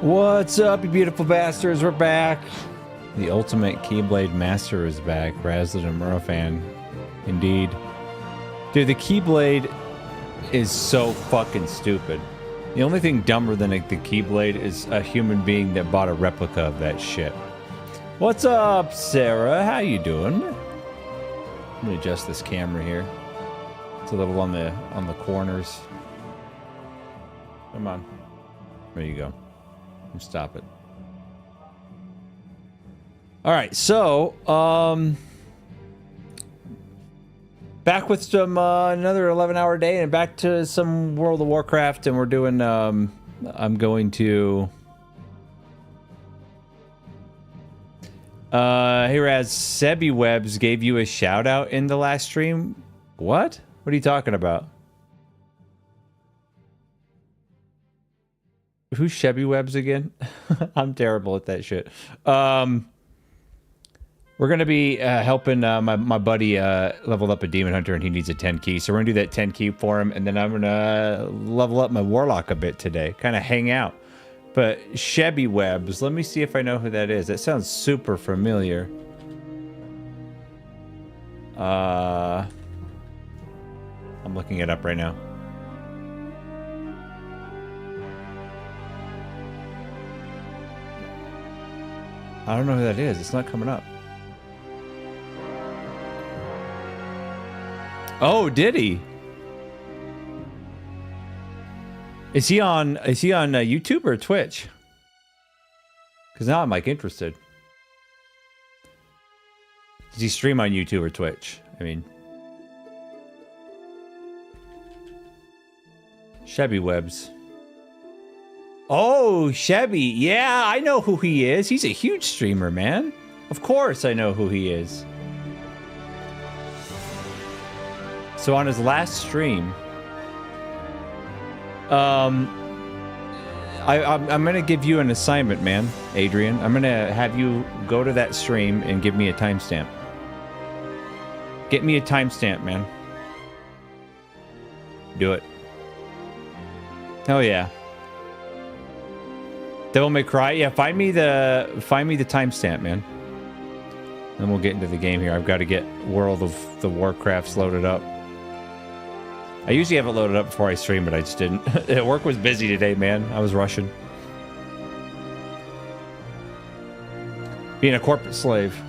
What's up, you beautiful bastards? We're back. The Ultimate Keyblade Master is back. Razlet and Murafan. Indeed. Dude, the Keyblade is so fucking stupid. The only thing dumber than the Keyblade is a human being that bought a replica of that shit. What's up, Sarah? How you doing? Let me adjust this camera here. It's a little on the corners. Come on. There you go. Stop it. All right, so back with some another 11-hour day and back to some World of Warcraft, and we're doing I'm going to hey Raz, Sebi Webs gave you a shout out in the last stream. What are you talking about? Who's Chevy Webs again? I'm terrible at that shit. We're gonna be helping my buddy level up a Demon Hunter, and he needs a 10 key. So we're gonna do that 10 key for him, and then I'm gonna level up my Warlock a bit today, kind of hang out. But Chevy Webs, let me see if I know who that is. That sounds super familiar. I'm looking it up right now. I don't know who that is. It's not coming up. Oh, did he? Is he on YouTube or Twitch? Because now I'm like interested. Does he stream on YouTube or Twitch? I mean, Chevy Webs. Oh, Chevy. Yeah, I know who he is. He's a huge streamer, man. Of course I know who he is. So on his last stream, I'm going to give you an assignment, man, Adrian. I'm going to have you go to that stream and give me a timestamp. Get me a timestamp, man. Do it. Hell yeah. Devil May Cry, yeah. Find me the timestamp, man. Then we'll get into the game here. I've got to get World of the Warcrafts loaded up. I usually have it loaded up before I stream, but I just didn't. Work was busy today, man. I was rushing. Being a corporate slave.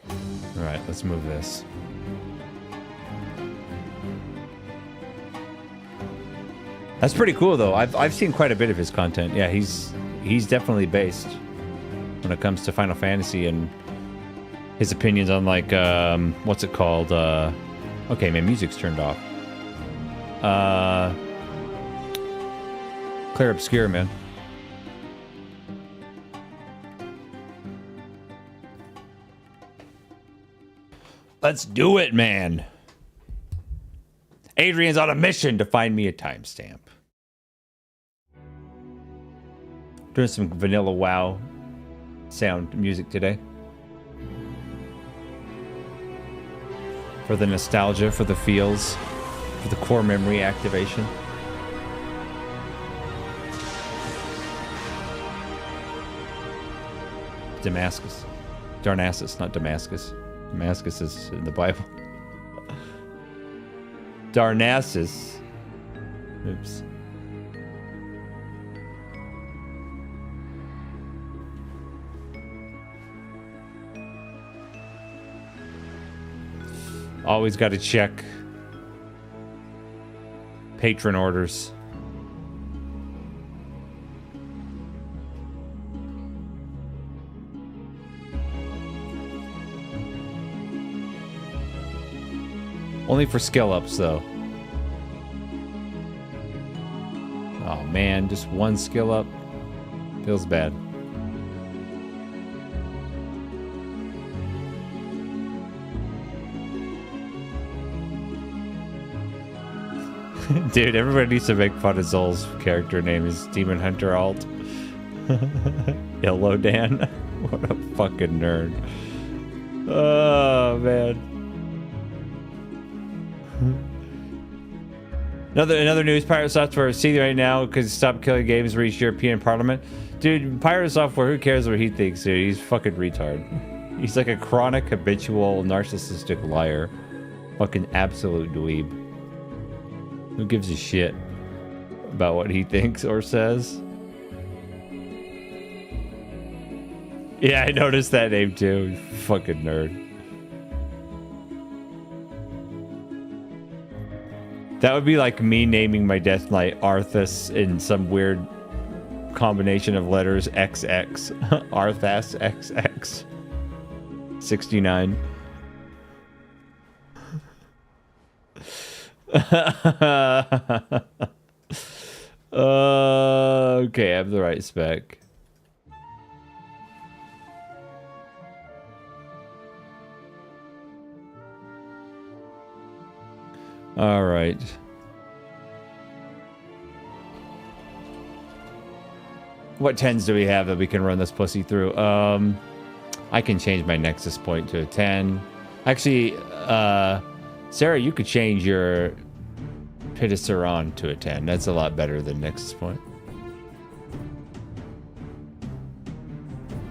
All right, let's move this. That's pretty cool, though. I've seen quite a bit of his content. Yeah, he's definitely based when it comes to Final Fantasy and his opinions on, like, what's it called? Okay, man, music's turned off. Clair Obscur, man. Let's do it, man. Adrian's on a mission to find me a timestamp. Doing some vanilla WoW sound music today. For the nostalgia, for the feels, for the core memory activation. Damascus. Darnassus, not Damascus. Damascus is in the Bible. Darnassus. Oops. Always got to check patron orders. Only for skill ups, though. Oh man, just one skill up. Feels bad. Dude, everybody needs to make fun of Zol's character name. His Demon Hunter alt. Yellow Dan. What a fucking nerd. Oh, man. Another news, Pirate Software is seething right now because Stop Killing Games reached European Parliament. Dude, Pirate Software, who cares what he thinks, dude? He's fucking retard. He's like a chronic, habitual, narcissistic liar. Fucking absolute dweeb. Who gives a shit about what he thinks or says? Yeah, I noticed that name too. Fucking nerd. That would be like me naming my Death Knight Arthas in some weird combination of letters XX. Arthas XX. 69. Okay, I have the right spec. All right. What 10s do we have that we can run this pussy through? I can change my Nexus point to a 10. Actually, Sarah, you could change your Pitaceron to a 10. That's a lot better than Nexus point.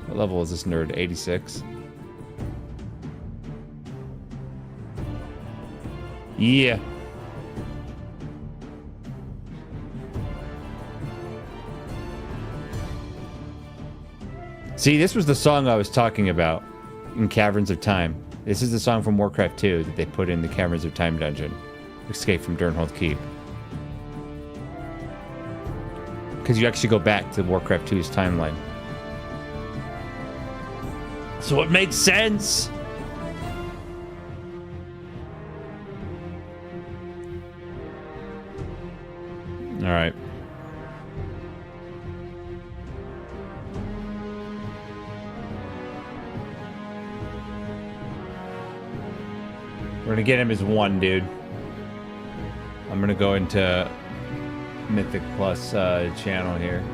What level is this nerd? 86. Yeah. See, this was the song I was talking about in Caverns of Time. This is the song from Warcraft 2 that they put in the Caverns of Time dungeon. Escape from Durnholdt Keep. Because you actually go back to Warcraft 2's timeline. So it makes sense! Alright. We're gonna get him as 1, dude. I'm gonna go into Mythic Plus channel here.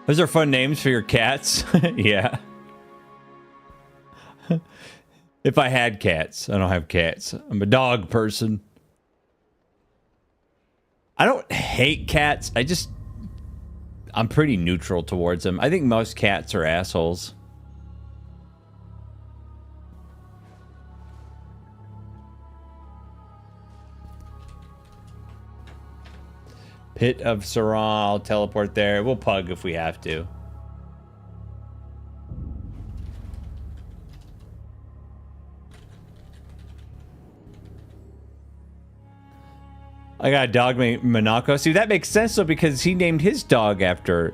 Those are fun names for your cats. Yeah. If I had cats. I don't have cats. I'm a dog person. I don't hate cats. I'm pretty neutral towards them. I think most cats are assholes. Pit of Saran, I'll teleport there. We'll pug if we have to. I got a dog named Monaco. See, that makes sense though because he named his dog after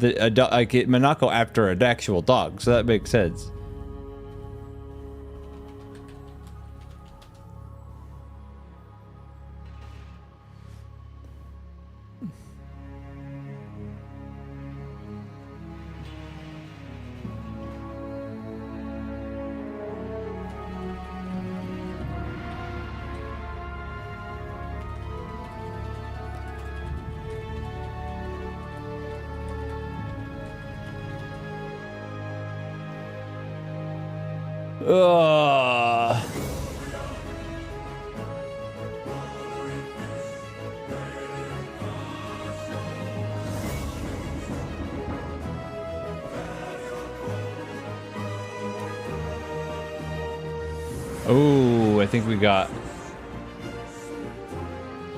Monaco after an actual dog, so that makes sense. Oh, I think we got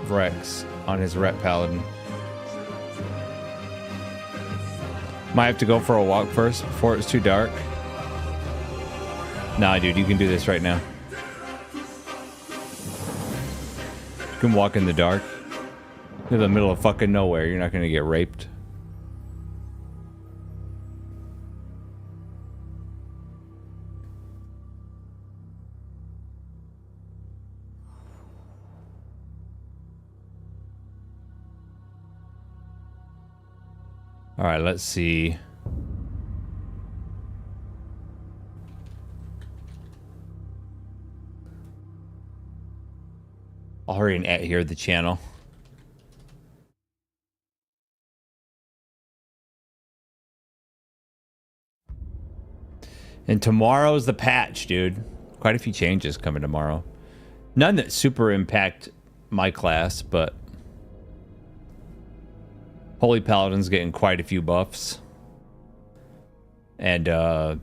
Rex on his Ret Paladin. Might have to go for a walk first before it's too dark. Nah, dude, you can do this right now. You can walk in the dark. You're in the middle of fucking nowhere. You're not gonna get raped. All right, let's see. I'll hurry and adhere the channel. And tomorrow's the patch, dude. Quite a few changes coming tomorrow. None that super impact my class, but Holy Paladin's getting quite a few buffs. And the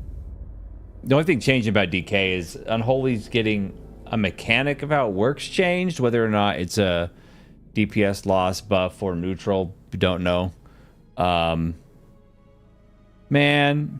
only thing changing about DK is Unholy's getting a mechanic of how it works changed. Whether or not it's a DPS loss buff or neutral, we don't know. Man.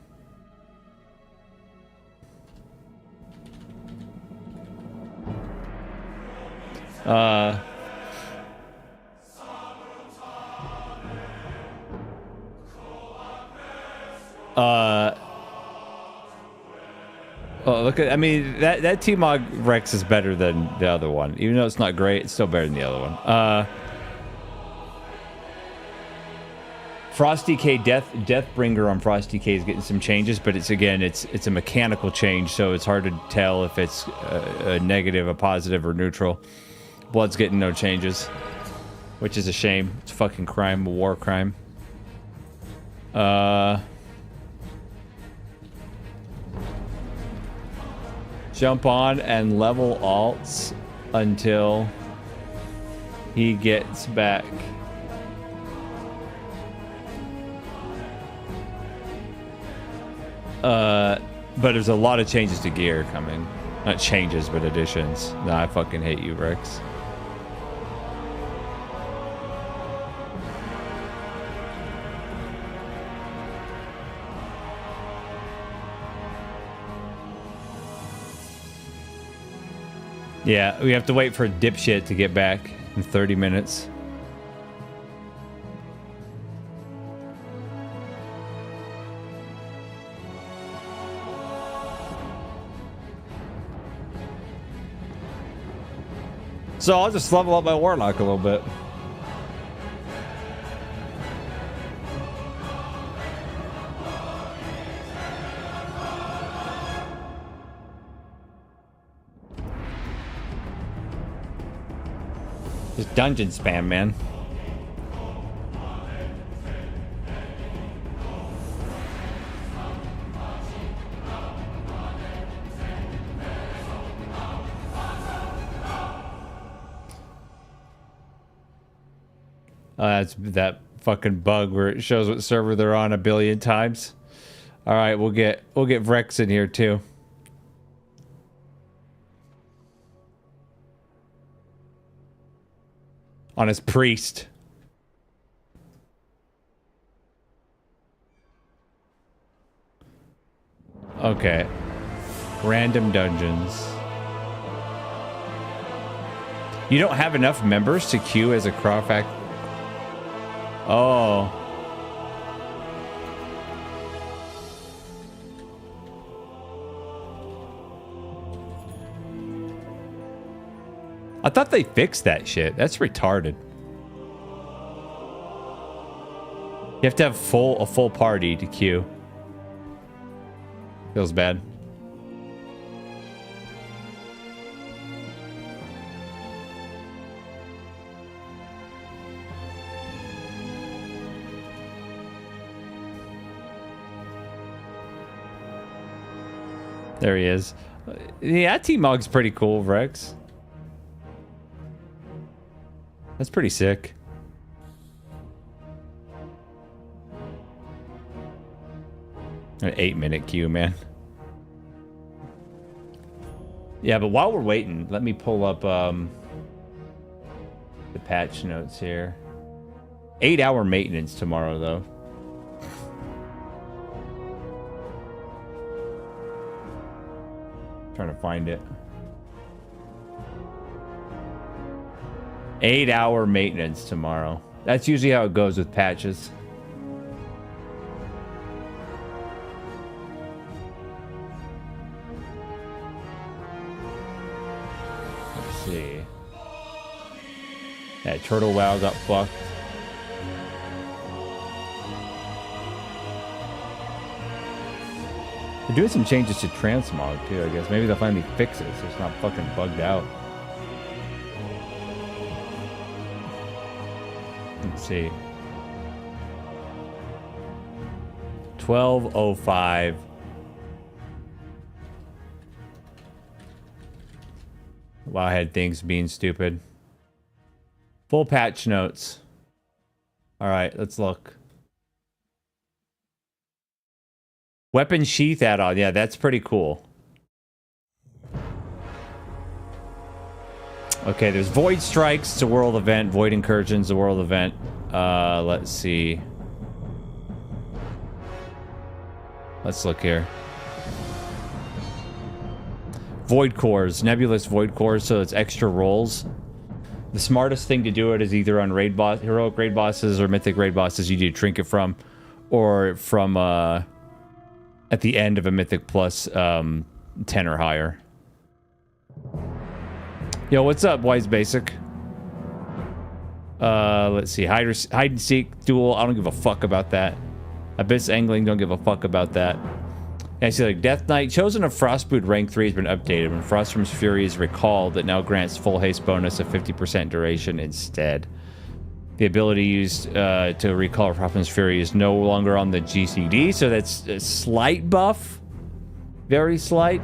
Oh, look at, I mean, that T-Mog Rex is better than the other one. Even though it's not great, it's still better than the other one. Frosty K Deathbringer on Frosty K is getting some changes, but it's a mechanical change, so it's hard to tell if it's a negative, a positive, or neutral. Blood's getting no changes, which is a shame. It's a fucking crime, a war crime. Jump on and level alts until he gets back. But there's a lot of changes to gear coming. Not changes, but additions. Nah, I fucking hate you, Rex. Yeah, we have to wait for dipshit to get back in 30 minutes. So I'll just level up my Warlock a little bit. Just dungeon spam, man. That's that fucking bug where it shows what server they're on a billion times. All right, we'll get Vrex in here too. On his priest. Okay. Random dungeons. You don't have enough members to queue as a Crawfac. Oh. I thought they fixed that shit. That's retarded. You have to have a full party to queue. Feels bad. There he is. Yeah, T-Mog's pretty cool, Rex. That's pretty sick. An 8-minute queue, man. Yeah, but while we're waiting, let me pull up the patch notes here. 8-hour maintenance tomorrow, though. Trying to find it. 8-hour maintenance tomorrow. That's usually how it goes with patches. Let's see. That Turtle WoW got fucked. They're doing some changes to transmog too, I guess. Maybe they'll finally fix it so it's not fucking bugged out. Let's see. 1205. Wowhead things being stupid. Full patch notes. Alright, let's look. Weapon sheath add-on. Yeah, that's pretty cool. Okay, there's Void Strikes. It's a world event. Void Incursions, a world event. Let's see. Let's look here. Void Cores. Nebulous Void Cores, so it's extra rolls. The smartest thing to do it is either on raid boss, heroic raid bosses or mythic raid bosses you do trinket from, or from at the end of a mythic plus 10 or higher. Yo, what's up, Wise Basic? Let's see. Hide and seek duel. I don't give a fuck about that. Abyss angling. Don't give a fuck about that. And I see like Death Knight. Chosen of Frostboot rank 3 has been updated. When Frostrim's Fury is recalled, that now grants full haste bonus of 50% duration instead. The ability used to recall Frostrim's Fury is no longer on the GCD, so that's a slight buff. Very slight.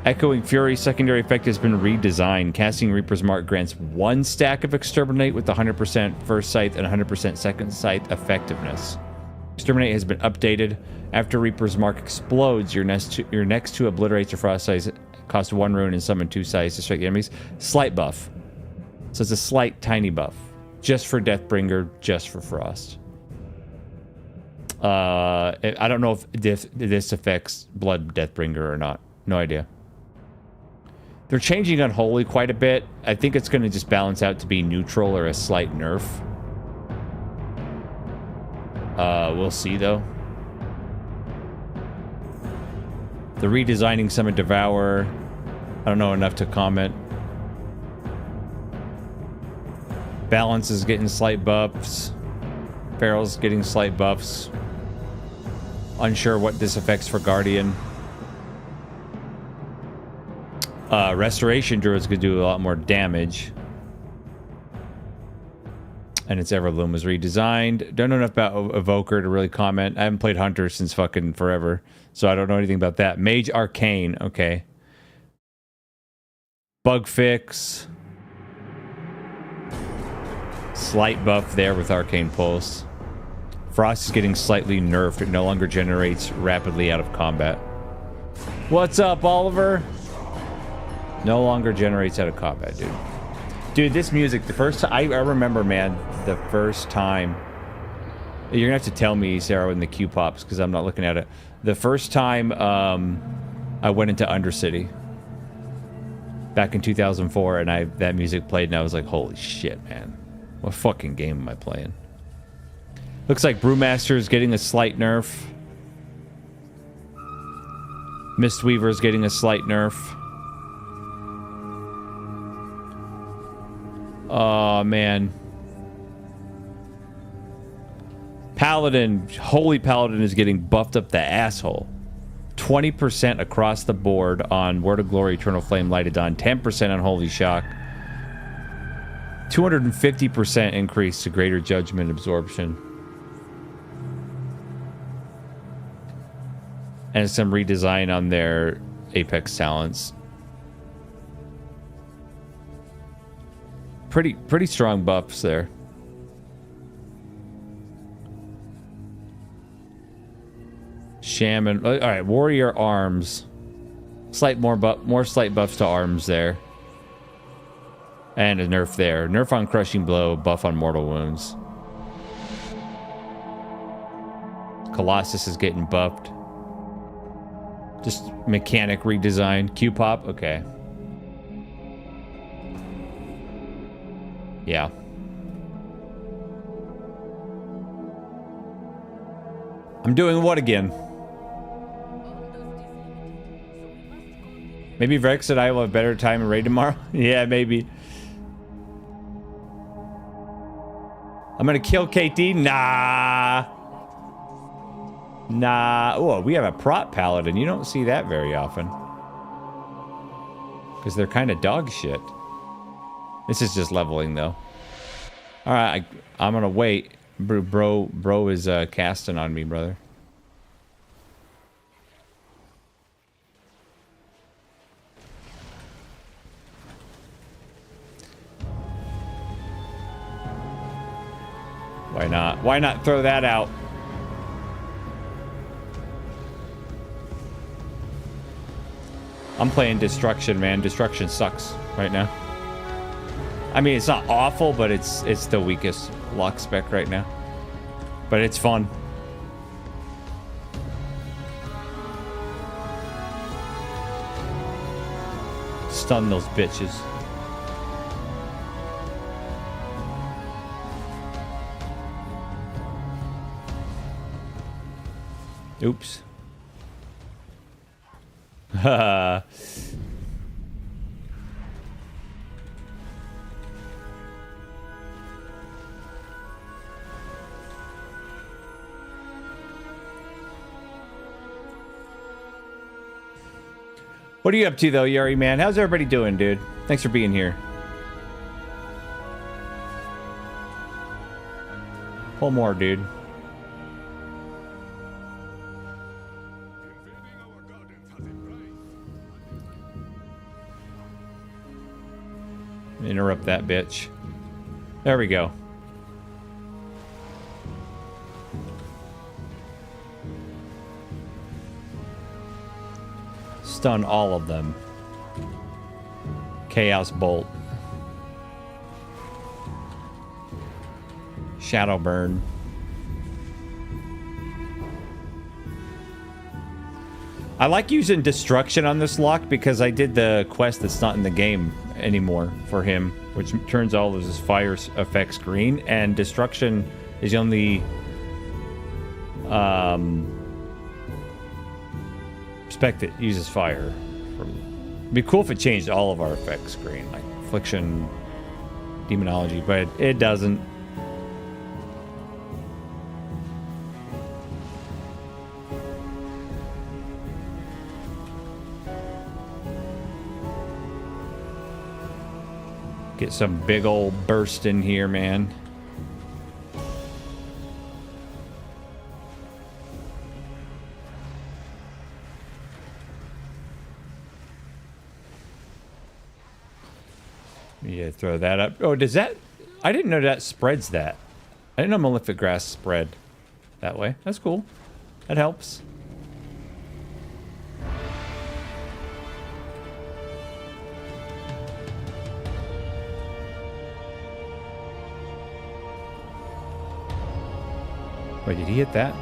Echoing Fury secondary effect has been redesigned. Casting Reaper's Mark grants 1 stack of Exterminate with 100% first sight and 100% second sight effectiveness. Exterminate has been updated. After Reaper's Mark explodes, your next two obliterates your frost size, cost 1 rune and summon 2 size to strike enemies. Slight buff. So it's a slight, tiny buff. Just for Deathbringer, just for Frost. I don't know if this affects Blood Deathbringer or not. No idea. They're changing Unholy quite a bit. I think it's going to just balance out to be neutral or a slight nerf. We'll see, though. The redesigning Summon Devour. I don't know enough to comment. Balance is getting slight buffs. Feral's getting slight buffs. Unsure what this affects for Guardian. Restoration Druid's gonna do a lot more damage. And its Everloom was redesigned. Don't know enough about Evoker to really comment. I haven't played Hunter since fucking forever, so I don't know anything about that. Mage Arcane, okay. Bug fix. Slight buff there with Arcane Pulse. Frost is getting slightly nerfed. It no longer generates rapidly out of combat. What's up, Oliver? No longer generates out of combat, dude. Dude, this music, the first time, I remember, man, the first time. You're gonna have to tell me, Sarah, when the queue pops, because I'm not looking at it. The first time I went into Undercity back in 2004, and that music played, and I was like, holy shit, man. What fucking game am I playing? Looks like Brewmaster is getting a slight nerf. Mistweaver is getting a slight nerf. Oh, man. Paladin, Holy Paladin is getting buffed up the asshole. 20% across the board on Word of Glory, Eternal Flame, Lighted Dawn. 10% on Holy Shock. 250% increase to Greater Judgment Absorption. And some redesign on their Apex talents. Pretty strong buffs there. Shaman. All right, Warrior Arms. More slight buffs to arms there. And a nerf there. Nerf on Crushing Blow, buff on Mortal Wounds. Colossus is getting buffed. Just mechanic redesign. Q-pop, okay. Yeah. I'm doing what again? Maybe Vex and I will have better time in raid tomorrow? Yeah, maybe. I'm gonna kill KT? Nah. Nah. Oh, we have a prot paladin. You don't see that very often. Because they're kind of dog shit. This is just leveling, though. All right, I'm gonna wait. Bro is casting on me, brother. Why not? Why not throw that out? I'm playing Destruction, man. Destruction sucks right now. I mean, it's not awful, but it's the weakest lock spec right now. But it's fun. Stun those bitches. Oops. What are you up to, though, Yuri, man? How's everybody doing, dude? Thanks for being here. Pull more, dude. Interrupt that bitch. There we go. Stun all of them. Chaos Bolt. Shadow Burn. I like using Destruction on this lock because I did the quest that's not in the game anymore for him, which turns all of his fire effects green, and Destruction is the only spec that uses fire. It'd be cool if it changed all of our effects green, like Affliction, Demonology, but it doesn't. Get some big old burst in here, man. Yeah, throw that up. Oh, does that... I didn't know that spreads that. I didn't know Malefic Grass spread that way. That's cool. That helps. Wait, did he hit that?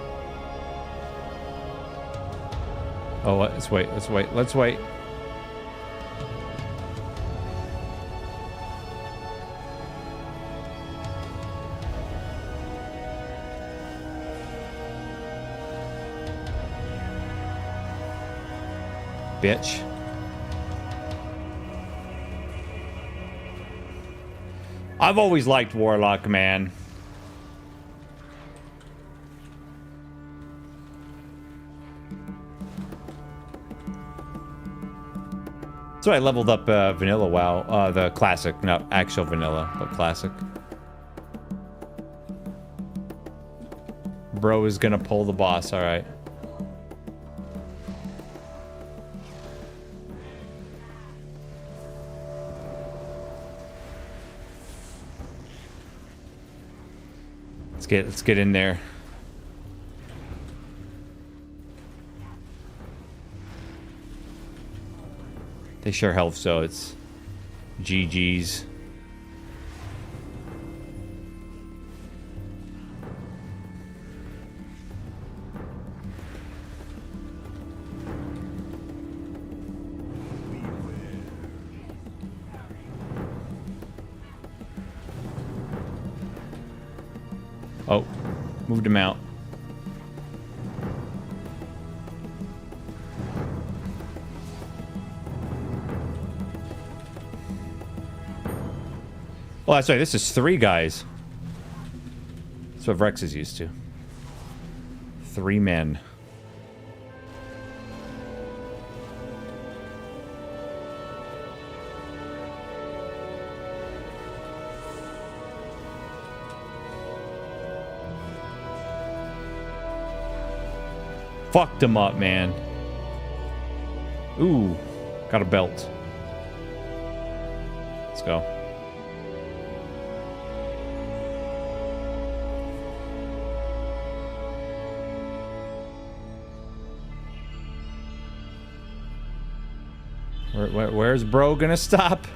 Oh, let's wait, let's wait, let's wait. Bitch. I've always liked Warlock, man. So I leveled up Vanilla WoW, the classic, not actual vanilla, but classic. Bro is gonna pull the boss, alright. Let's get in there. They share health, so it's GG's. Oh, moved him out. Oh, that's right. This is 3 guys. That's what Vrex is used to. 3 men. Fucked him up, man. Ooh, got a belt. Let's go. Where's bro gonna stop?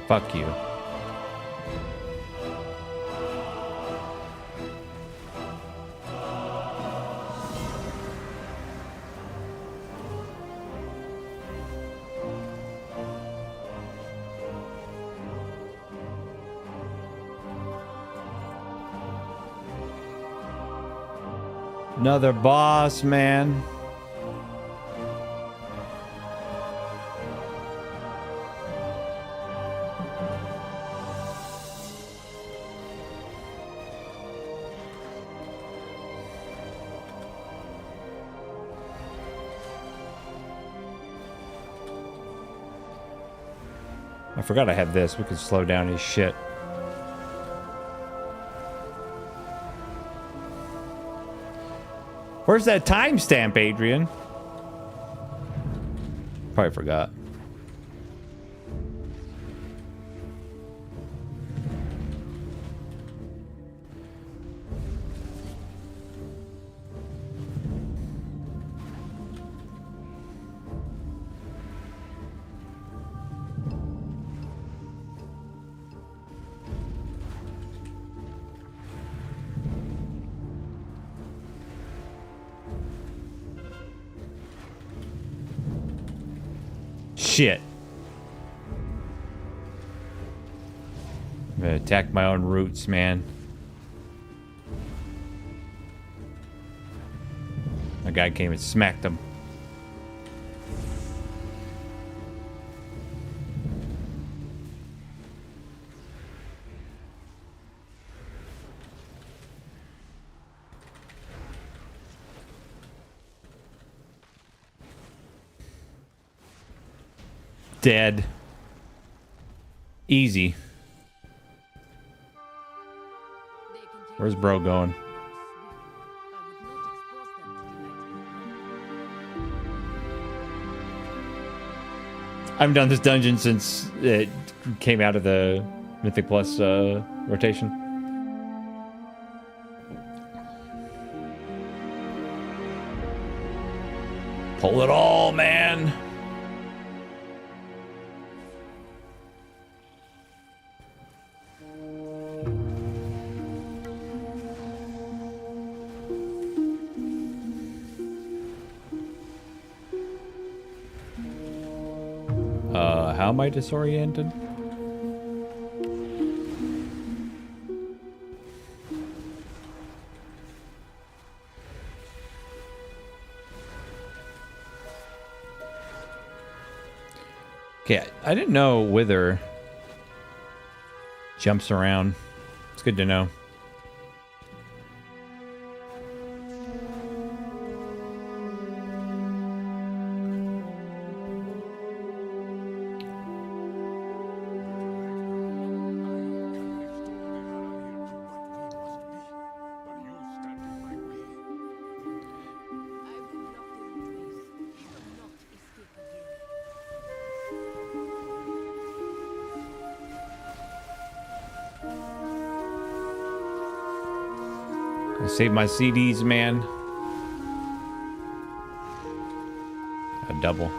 Fuck you. Another boss, man. I forgot I had this. We could slow down his shit. Where's that timestamp, Adrian? Probably forgot. Shit. I'm gonna attack my own roots, man. A guy came and smacked him. Dead. Easy. Where's bro going? I haven't done this dungeon since it came out of the Mythic Plus rotation. Pull it all, man. How am I disoriented? Okay, I didn't know Wither jumps around. It's good to know. Save my CDs, man. A double.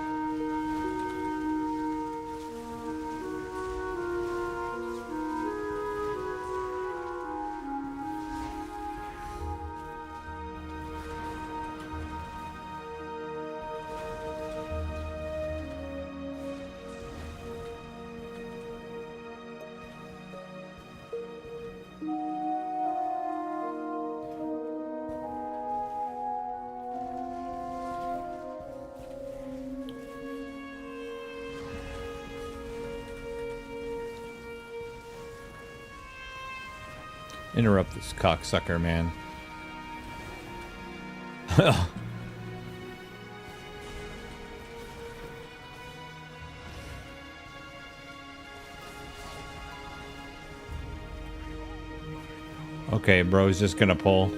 Interrupt this cocksucker, man. Okay, bro's just gonna pull.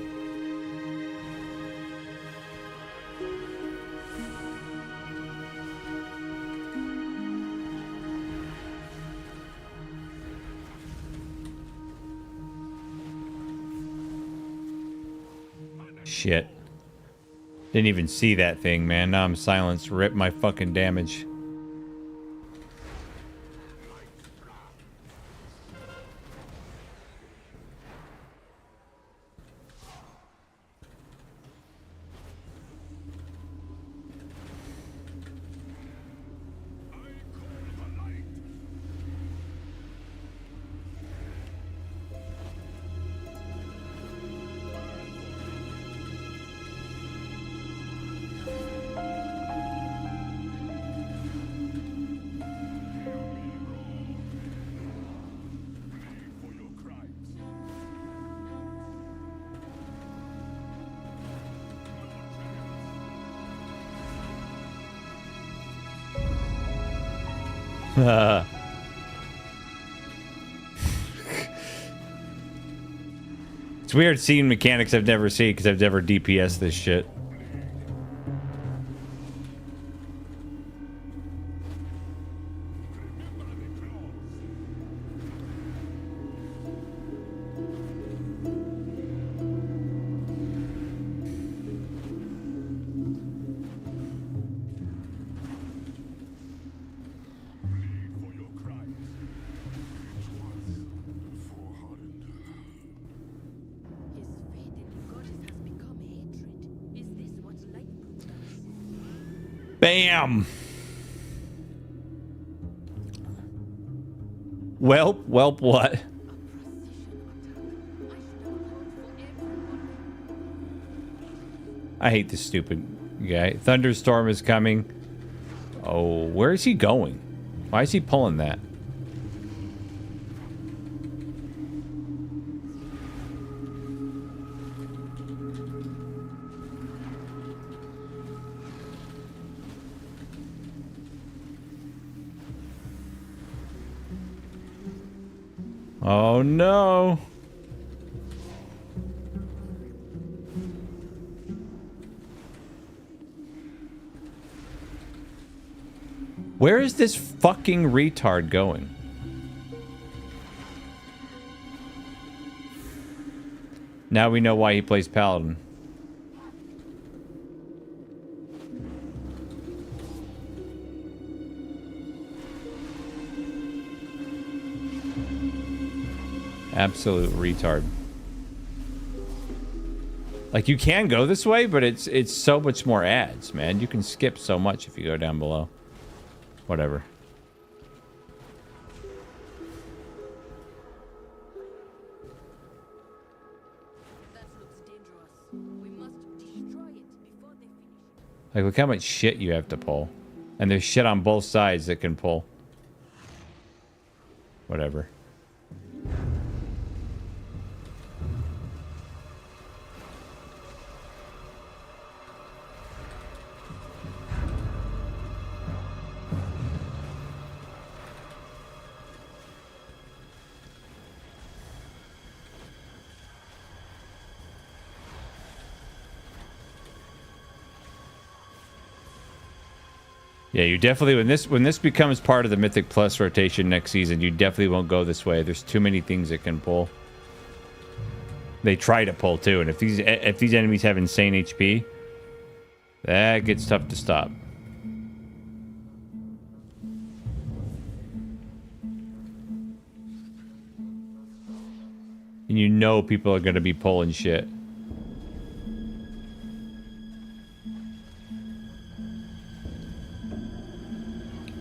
Shit. Didn't even see that thing, man. Now I'm silenced. Rip my fucking damage. It's weird seeing mechanics I've never seen because I've never DPS this shit. Bam! Welp, what? I hate this stupid guy. Thunderstorm is coming. Oh, where is he going? Why is he pulling that? Oh no. Where is this fucking retard going? Now we know why he plays Paladin. Absolute retard. Like, you can go this way, but it's so much more ads, man. You can skip so much if you go down below. Whatever. Like, look how much shit you have to pull. And there's shit on both sides that can pull. Whatever. Yeah, you definitely, when this becomes part of the Mythic Plus rotation next season, you definitely won't go this way. There's too many things that can pull. They try to pull too, and if these enemies have insane HP, that gets tough to stop. And you know people are going to be pulling shit.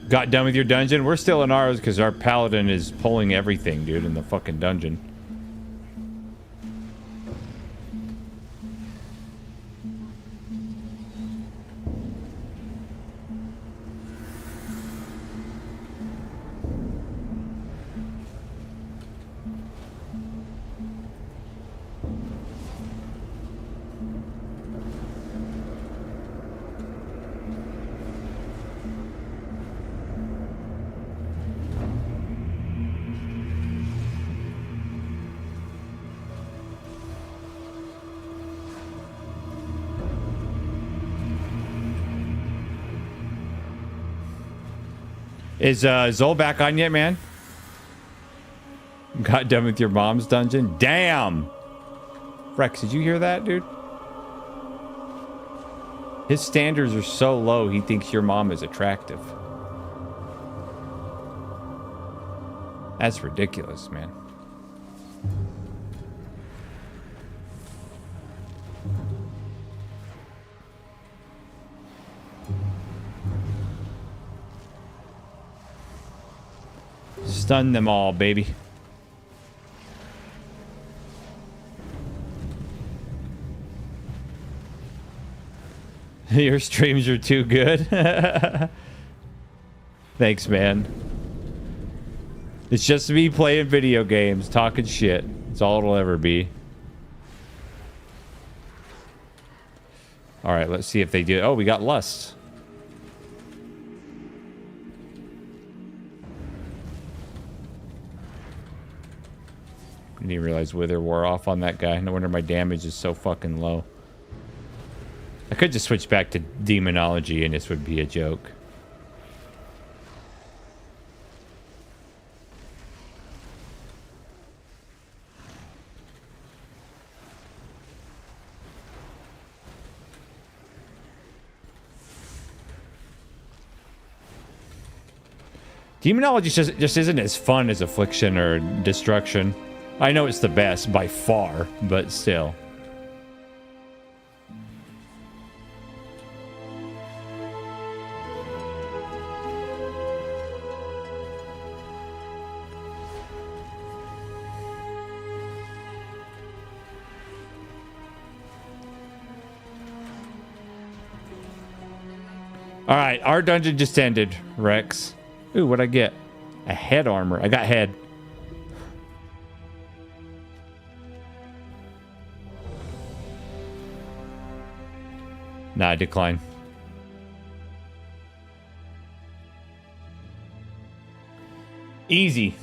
Got done with your dungeon? We're still in ours because our paladin is pulling everything, dude, in the fucking dungeon. Is Zol back on yet, man? Got done with your mom's dungeon? Damn! Rex, did you hear that, dude? His standards are so low, he thinks your mom is attractive. That's ridiculous, man. Stun them all, baby. Your streams are too good. Thanks, man. It's just me playing video games, talking shit. That's all it'll ever be. All right, let's see if they do. Oh, we got Lust. Didn't even realize Wither wore off on that guy. No wonder my damage is so fucking low. I could just switch back to Demonology and this would be a joke. Demonology just isn't as fun as Affliction or Destruction. I know it's the best by far, but still. All right, our dungeon just ended, Rex. Ooh, what'd I get? A head armor. I got head. Nah, I decline. Easy.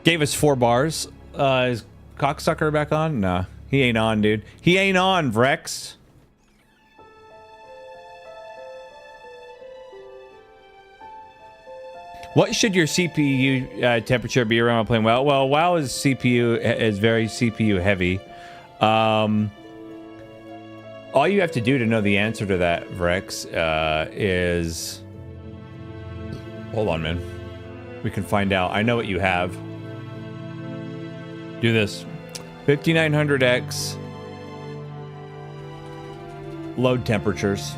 Gave us 4 bars. Is Cocksucker back on? Nah, he ain't on, dude. He ain't on, Vrex. What should your CPU temperature be around while playing WoW? Well, WoW is very CPU heavy. All you have to do to know the answer to that, Vrex, is... Hold on, man. We can find out. I know what you have. Do this. 5900X. Load temperatures.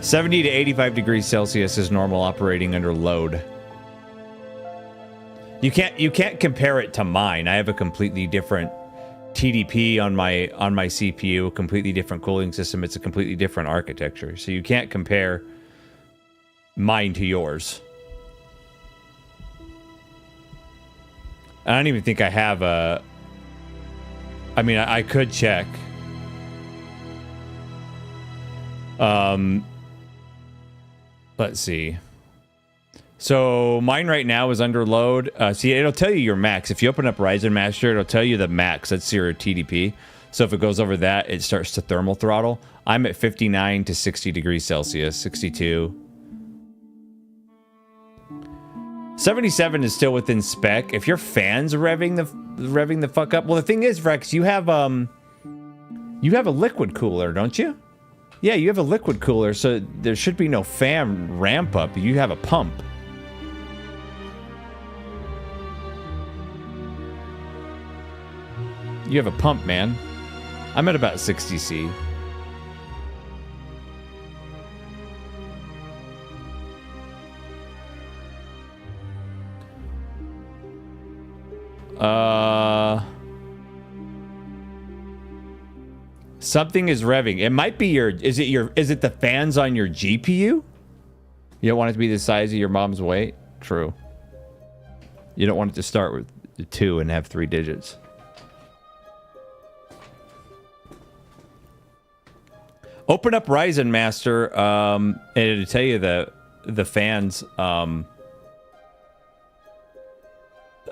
70 to 85 degrees Celsius is normal operating under load. You can't compare it to mine. I have a completely different TDP on my CPU, a completely different cooling system. It's a completely different architecture. So you can't compare mine to yours. I don't even think I have a... I mean, I could check. Let's see. So mine right now is under load. See, it'll tell you your max. If you open up Ryzen Master, it'll tell you the max. That's your TDP. So if it goes over that, it starts to thermal throttle. I'm at 59 to 60 degrees Celsius, 62. 77 is still within spec. If your fan's revving the fuck up. Well, the thing is, Rex, you have a liquid cooler, don't you? Yeah, you have a liquid cooler, so there should be no fan ramp up. You have a pump. You have a pump, man. I'm at about 60 C. Something is revving. It might be is it the fans on your GPU? You don't want it to be the size of your mom's weight? True. You don't want it to start with 2 and have 3 digits. Open up Ryzen Master, and it'll tell you the fans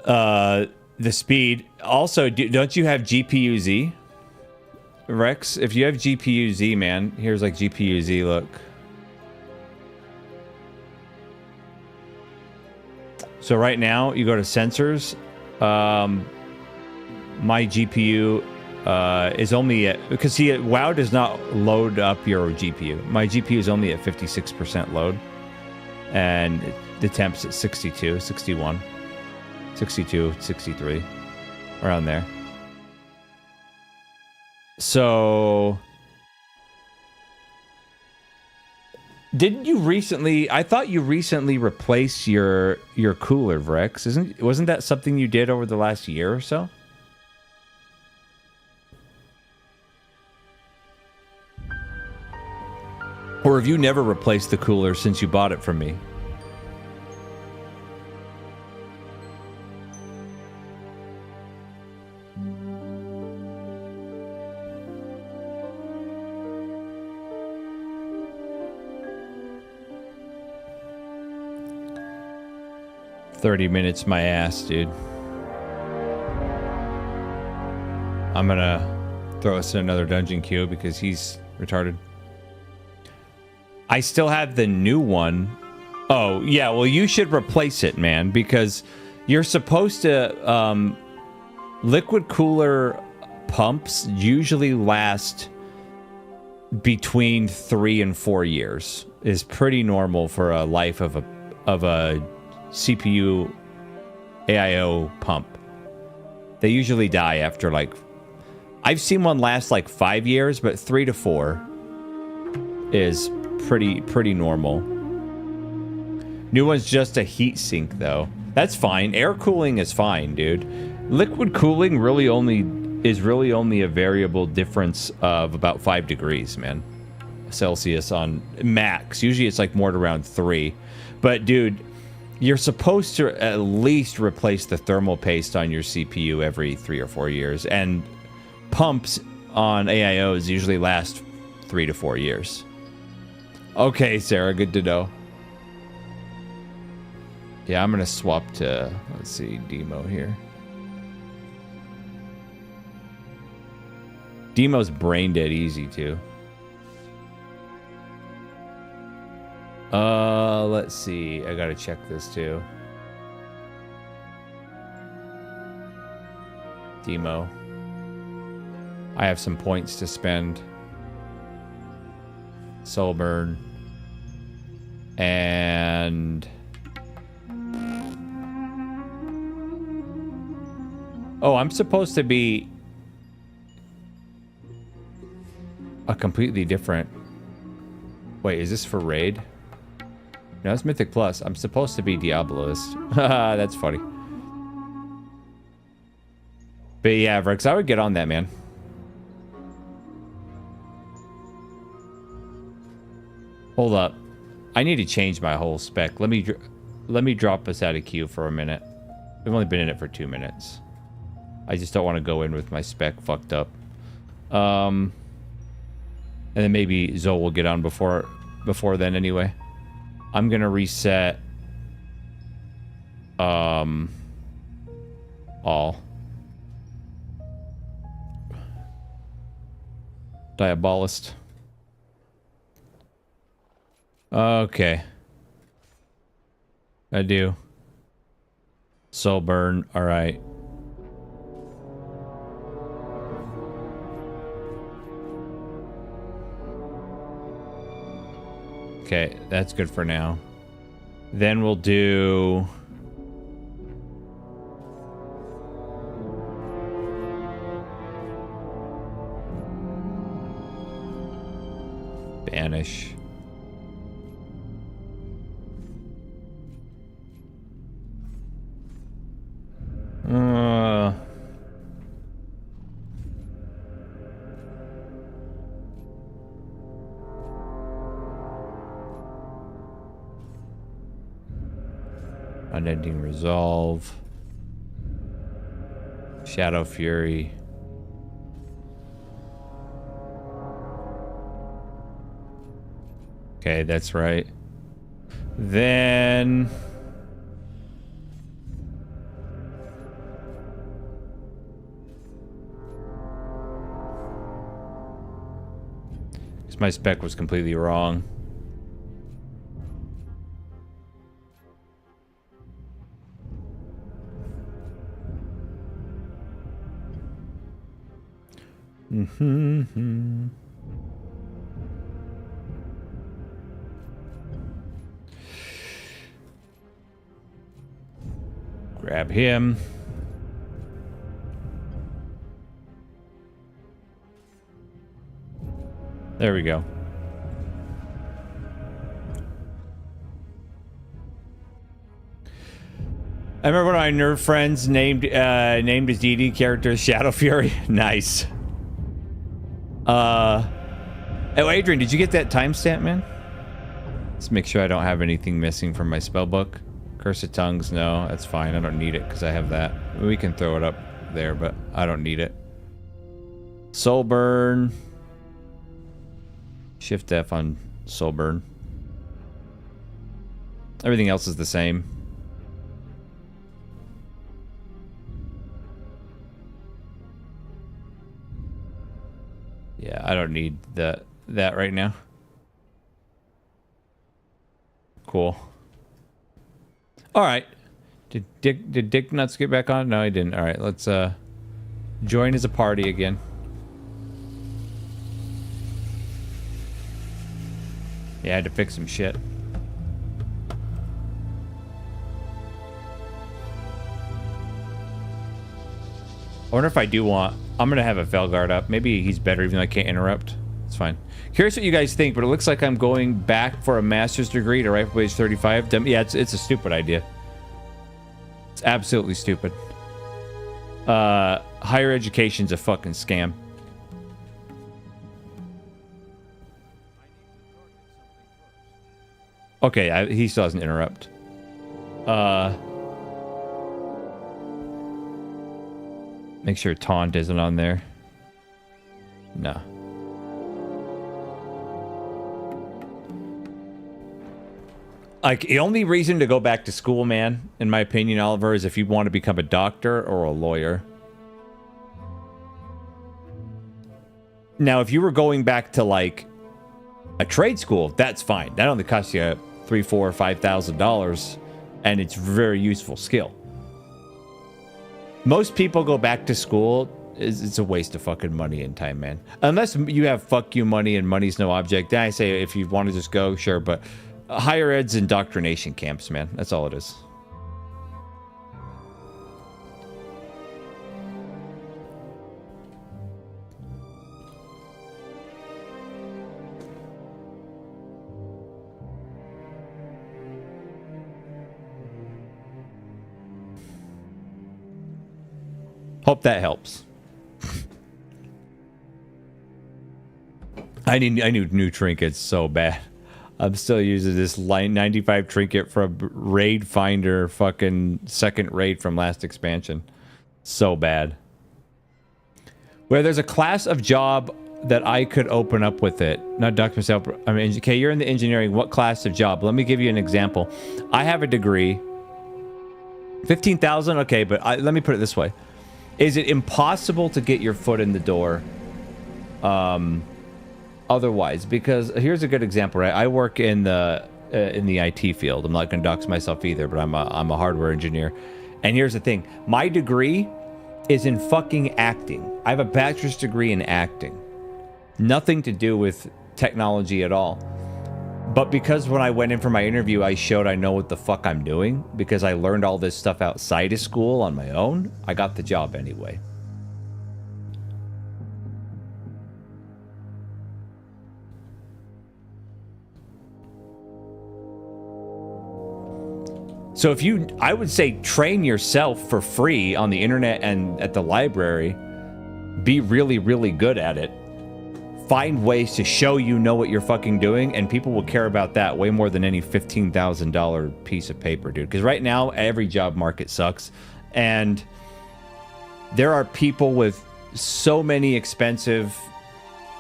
the speed. Also, don't you have GPU-Z? Rex, if you have GPU-Z, man, here's like GPU-Z, look. So right now, you go to sensors. My GPU is only at, because see, WoW does not load up your GPU. My GPU is only at 56% load. And the temp's at 62, 61, 62, 63, around there. So, didn't you recently? I thought you recently replaced your cooler, Vrex. Wasn't that something you did over the last year or so? Or have you never replaced the cooler since you bought it from me? $30 my ass, dude. I'm gonna throw us in another dungeon queue because he's retarded. I still have the new one. Oh, yeah, well, you should replace it, man, because you're supposed to... liquid cooler pumps usually last between 3 and 4 years. Is pretty normal for a life of a CPU AIO pump. They usually die after like... I've seen one last like 5 years, but 3 to 4 is pretty normal. New one's just a heat sink though. That's fine. Air cooling is fine, dude. Liquid cooling is really only a variable difference of about 5 degrees, man. Celsius on max. Usually it's like more to around 3. But dude, you're supposed to at least replace the thermal paste on your CPU every 3 or 4 years. And pumps on AIOs usually last 3 to 4 years. Okay, Sarah, good to know. Yeah, I'm gonna swap to, let's see, Demo here. Demo's brain dead easy too. Let's see. I gotta check this too. Demo. I have some points to spend. Soul burn. And... oh, I'm supposed to be a completely different... wait, is this for raid? No, it's Mythic Plus. I'm supposed to be Diabolist. That's funny. But yeah, Vrex, I would get on that, man. Hold up. I need to change my whole spec. Let me drop us out of queue for a minute. We've only been in it for 2 minutes. I just don't want to go in with my spec fucked up. And then maybe Zoe will get on before then anyway. I'm gonna reset all. Diabolist. Okay. I do. Soul burn, alright. Okay, that's good for now. Then we'll do... banish. Unending Resolve. Shadow Fury. Okay, that's right. Then... My spec was completely wrong. Mm-hmm. Grab him. There we go. I remember one of my nerd friends named his DD character Shadow Fury. Nice. Oh, Adrian, did you get that timestamp, man? Let's make sure I don't have anything missing from my spellbook. Curse of Tongues, no, that's fine. I don't need it because I have that. We can throw it up there, but I don't need it. Soul Burn. Shift F on Soul Burn. Everything else is the same. Yeah, I don't need that right now. Cool. All right. Did Dick Nuts get back on? No, he didn't. All right, let's join as a party again. Yeah, I had to fix some shit. I wonder if I do want... I'm going to have a Felguard up. Maybe he's better even though I can't interrupt. It's fine. Curious what you guys think, but it looks like I'm going back for a master's degree to Rifle Age 35. Yeah, it's a stupid idea. It's absolutely stupid. Higher education's a fucking scam. Okay, he still doesn't interrupt. Make sure taunt isn't on there. No. Like, the only reason to go back to school, man, in my opinion, Oliver, is if you want to become a doctor or a lawyer. Now, if you were going back to, like, a trade school, that's fine. That only costs you $3,000, $4,000, $5,000, and it's a very useful skill. Most people go back to school, it's a waste of fucking money and time, man. Unless you have fuck you money and money's no object. Then I say if you want to just go, sure, but higher ed's indoctrination camps, man. That's all it is. Hope that helps. I need new trinkets so bad. I'm still using this 95 trinket from Raid Finder, fucking second raid from last expansion. So bad. Where there's a class of job that I could open up with it. Not Dr. myself. I mean, okay, you're in the engineering. What class of job? Let me give you an example. I have a degree. 15,000. Okay, but let me put it this way. Is it impossible to get your foot in the door otherwise? Because here's a good example, right? I work in the IT field. I'm not going to dox myself either, but I'm a hardware engineer. And here's the thing. My degree is in fucking acting. I have a bachelor's degree in acting. Nothing to do with technology at all. But because when I went in for my interview, I showed I know what the fuck I'm doing, because I learned all this stuff outside of school on my own, I got the job anyway. So if you, I would say train yourself for free on the internet and at the library. Be really, really good at it. Find ways to show you know what you're fucking doing, and people will care about that way more than any $15,000 piece of paper, dude. Because right now, every job market sucks. And there are people with so many expensive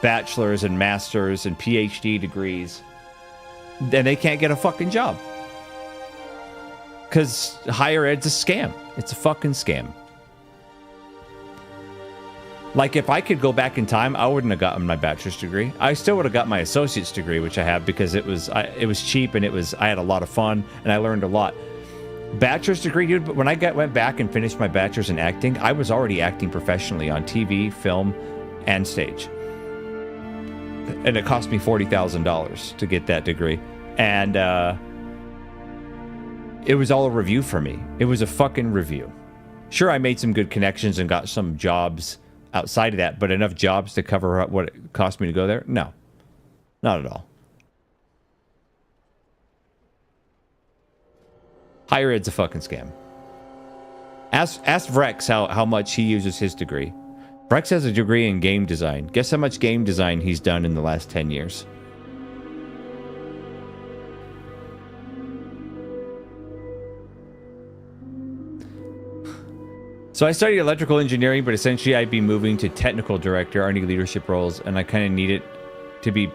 bachelor's and master's and PhD degrees, and they can't get a fucking job. Because higher ed's a scam. It's a fucking scam. Like, if I could go back in time, I wouldn't have gotten my bachelor's degree. I still would have got my associate's degree, which I have because it was cheap and I had a lot of fun and I learned a lot. Bachelor's degree, dude, but when I went back and finished my bachelor's in acting, I was already acting professionally on TV, film, and stage. And it cost me $40,000 to get that degree. And it was all a review for me. It was a fucking review. Sure, I made some good connections and got some jobs outside of that, but enough jobs to cover up what it cost me to go there? No. Not at all. Higher ed's a fucking scam. Ask Vrex how much he uses his degree. Vrex has a degree in game design. Guess how much game design he's done in the last 10 years? So I studied electrical engineering, but essentially I'd be moving to technical director or any leadership roles, and I kind of need it to be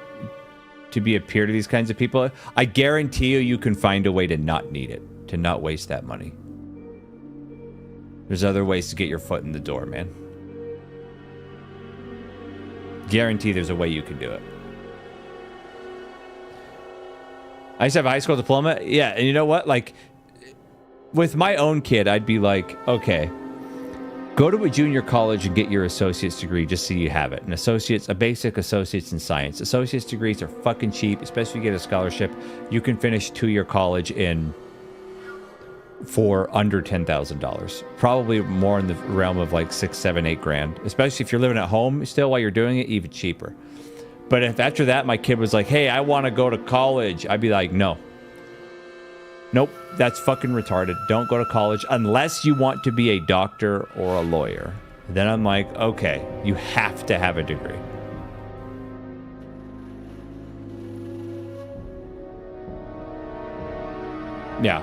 a peer to these kinds of people. I guarantee you can find a way to not need it, to not waste that money. There's other ways to get your foot in the door, man. Guarantee there's a way you can do it. I used to have a high school diploma. Yeah, and you know what? Like, with my own kid, I'd be like, okay, go to a junior college and get your associate's degree just so you have it. A basic associate's in science. Associate's degrees are fucking cheap, especially if you get a scholarship. You can finish 2-year college for under $10,000. Probably more in the realm of like 6, 7, 8 grand. Especially if you're living at home still while you're doing it, even cheaper. But if after that my kid was like, hey, I want to go to college, I'd be like, no. Nope, that's fucking retarded. Don't go to college unless you want to be a doctor or a lawyer. Then I'm like, okay, you have to have a degree. Yeah.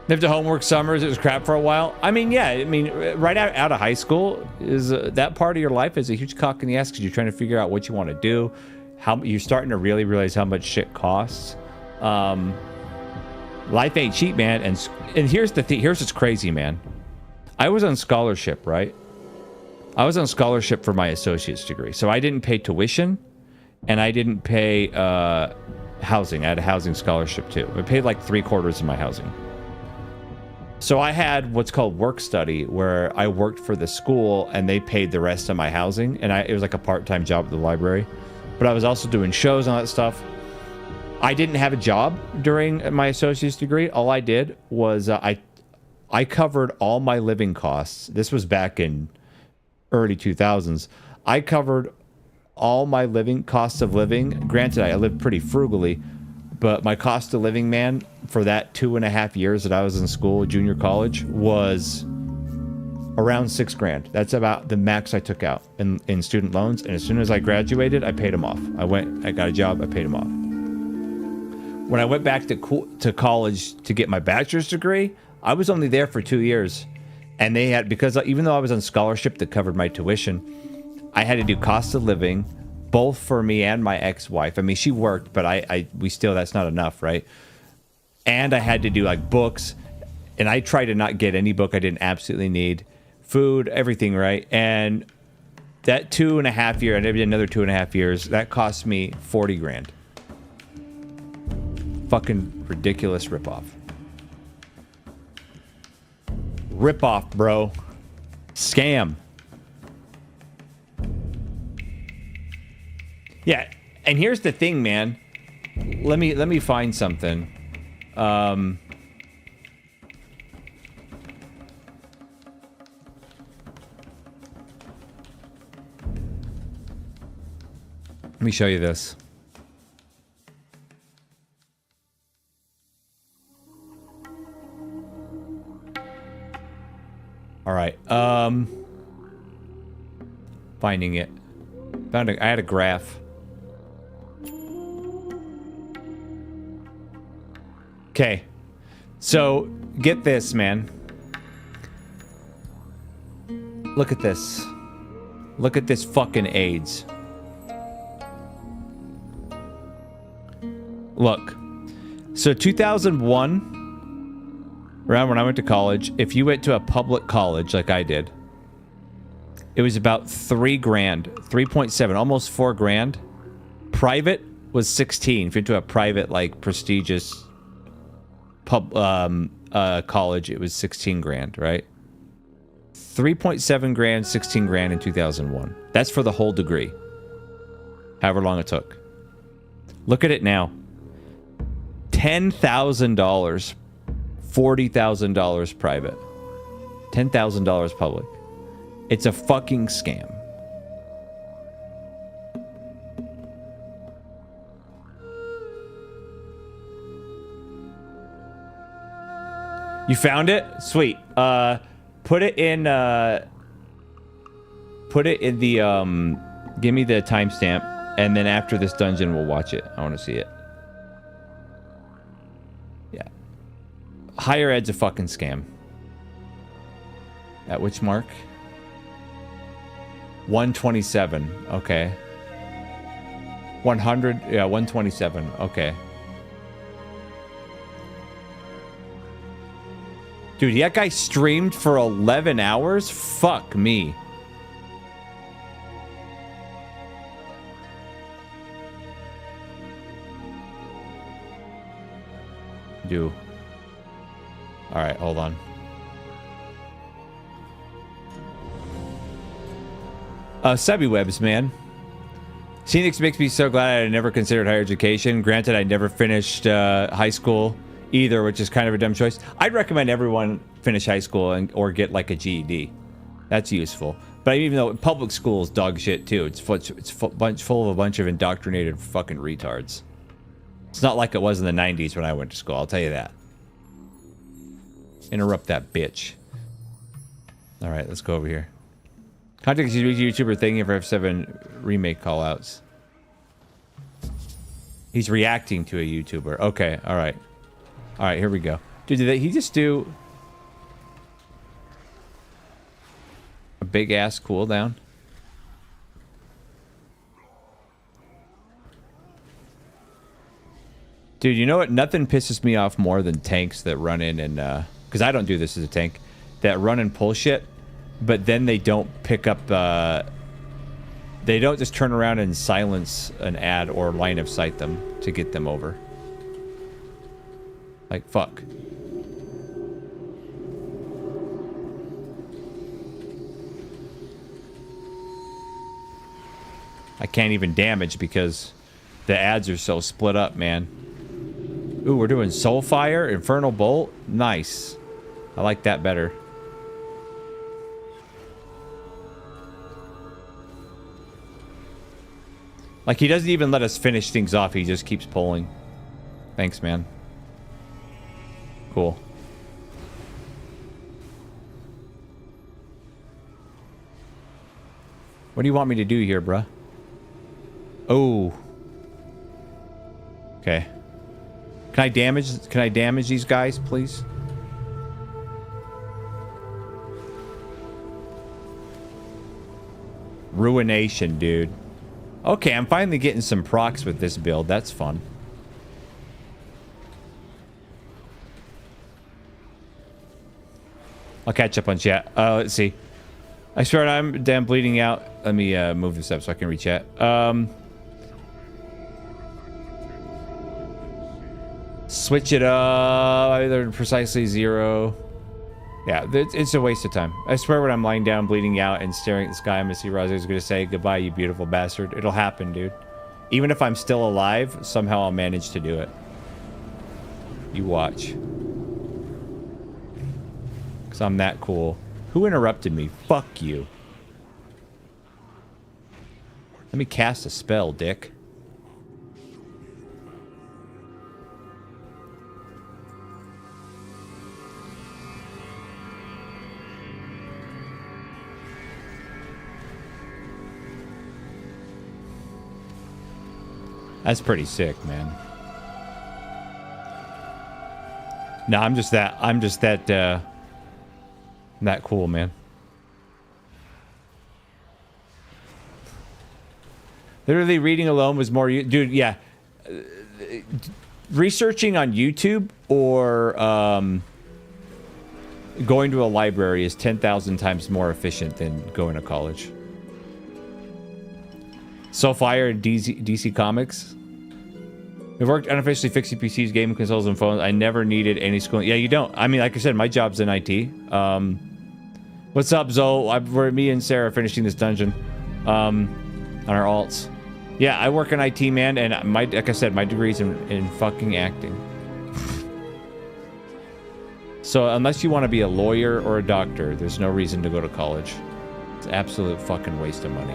Lived a homework summers. It was crap for a while. I mean, yeah. I mean, right out of high school is that part of your life is a huge cock in the ass because you're trying to figure out what you want to do. How you're starting to really realize how much shit costs. Life ain't cheap, man. And here's the thing. Here's what's crazy, man. I was on scholarship, right? I was on scholarship for my associate's degree, so I didn't pay tuition, and I didn't pay housing. I had a housing scholarship too. I paid like 3/4 of my housing. So I had what's called work study, where I worked for the school and they paid the rest of my housing. And it was like a part-time job at the library. But I was also doing shows and all that stuff. I didn't have a job during my associate's degree. All I did was I covered all my living costs. This was back in early 2000s. I covered all my costs of living. Granted, I lived pretty frugally. But my cost of living, man, for that 2.5 years that I was in school, junior college, was around $6 grand. That's about the max I took out in student loans. And as soon as I graduated, I paid them off. I got a job, I paid them off. When I went back to college to get my bachelor's degree, I was only there for 2 years. And they had, because even though I was on scholarship that covered my tuition, I had to do cost of living, both for me and my ex-wife. I mean, she worked, but that's not enough, right? And I had to do like books, and I tried to not get any book I didn't absolutely need, food, everything, right? And that 2.5 years, and maybe another 2.5 years, that cost me 40 grand. Fucking ridiculous ripoff. Ripoff, bro. Scam. Yeah, and here's the thing, man. Let me find something. Let me show you this. All right. Finding it. I had a graph. Okay, so get this, man. Look at this. Look at this fucking AIDS. Look. So 2001, around when I went to college, if you went to a public college like I did, it was about $3 grand, 3.7, almost $4 grand. Private was 16. If you went to a private, like, prestigious college, it was 16 grand, right? 3.7 grand, 16 grand in 2001. That's for the whole degree. However long it took. Look at it now. $10,000. $40,000 private. $10,000 public. It's a fucking scam. You found it? Sweet. Put it in the give me the timestamp, and then after this dungeon we'll watch it. I want to see it. Yeah. Higher ed's a fucking scam. At which mark? 127. Okay. 100. Yeah, 127. Okay. Dude, that guy streamed for 11 hours? Fuck me. Do. Alright, hold on. Subby-webs, man. Phoenix makes me so glad I never considered higher education. Granted, I never finished high school either, which is kind of a dumb choice. I'd recommend everyone finish high school or get like a GED. That's useful. But even though public school is dog shit too, it's full of a bunch of indoctrinated fucking retards. It's not like it was in the 90s when I went to school, I'll tell you that. Interrupt that bitch. Alright, let's go over here. Contact YouTuber thanking for F7 remake callouts. He's reacting to a YouTuber. Okay, alright. Alright, here we go. Dude, did he just do a big ass cooldown? Dude, you know what? Nothing pisses me off more than tanks that run in and, because I don't do this as a tank, that run and pull shit, but then they don't pick up, they don't just turn around and silence an ad or line of sight them to get them over. Like, fuck. I can't even damage because the ads are so split up, man. Ooh, we're doing Soulfire, Infernal Bolt. Nice. I like that better. Like, he doesn't even let us finish things off. He just keeps pulling. Thanks, man. Cool. What do you want me to do here, bruh? Oh. Okay. Can I damage these guys, please? Ruination, dude. Okay, I'm finally getting some procs with this build. That's fun. I'll catch up on chat. Let's see. I swear I'm damn bleeding out. Let me move this up so I can read chat. Switch it up. Either precisely 0. Yeah, it's a waste of time. I swear when I'm lying down, bleeding out, and staring at the sky, I'm gonna see Razi's gonna say, goodbye, you beautiful bastard. It'll happen, dude. Even if I'm still alive, somehow I'll manage to do it. You watch. Because I'm that cool. Who interrupted me? Fuck you. Let me cast a spell, dick. That's pretty sick, man. No, I'm just that cool, man. Literally reading alone was more... Dude, yeah. Researching on YouTube or going to a library is 10,000 times more efficient than going to college. Soulfire and DC Comics. We've worked unofficially fixing PCs, gaming consoles, and phones. I never needed any schooling. Yeah, you don't. I mean, like I said, my job's in IT. What's up, Zoe? We're me and Sarah finishing this dungeon on our alts. Yeah, I work in IT, man, and like I said, my degree's in fucking acting. So unless you want to be a lawyer or a doctor, there's no reason to go to college. It's an absolute fucking waste of money.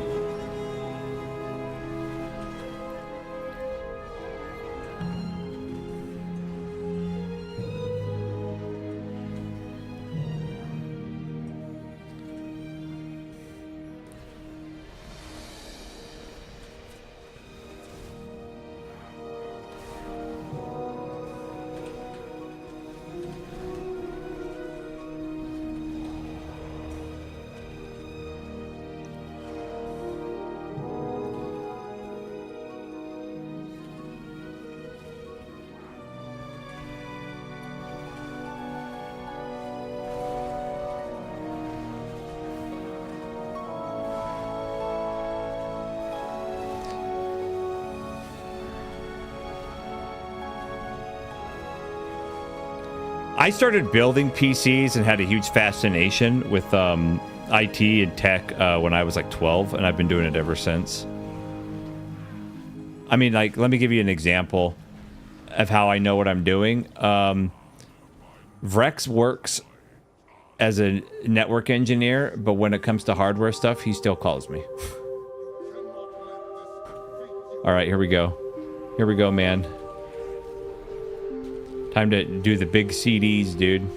I started building PCs and had a huge fascination with IT and tech when I was like 12, and I've been doing it ever since. I mean, like, let me give you an example of how I know what I'm doing. Vrex works as a network engineer, but when it comes to hardware stuff, he still calls me. All right, here we go. Here we go, man. Time to do the big CDs, dude.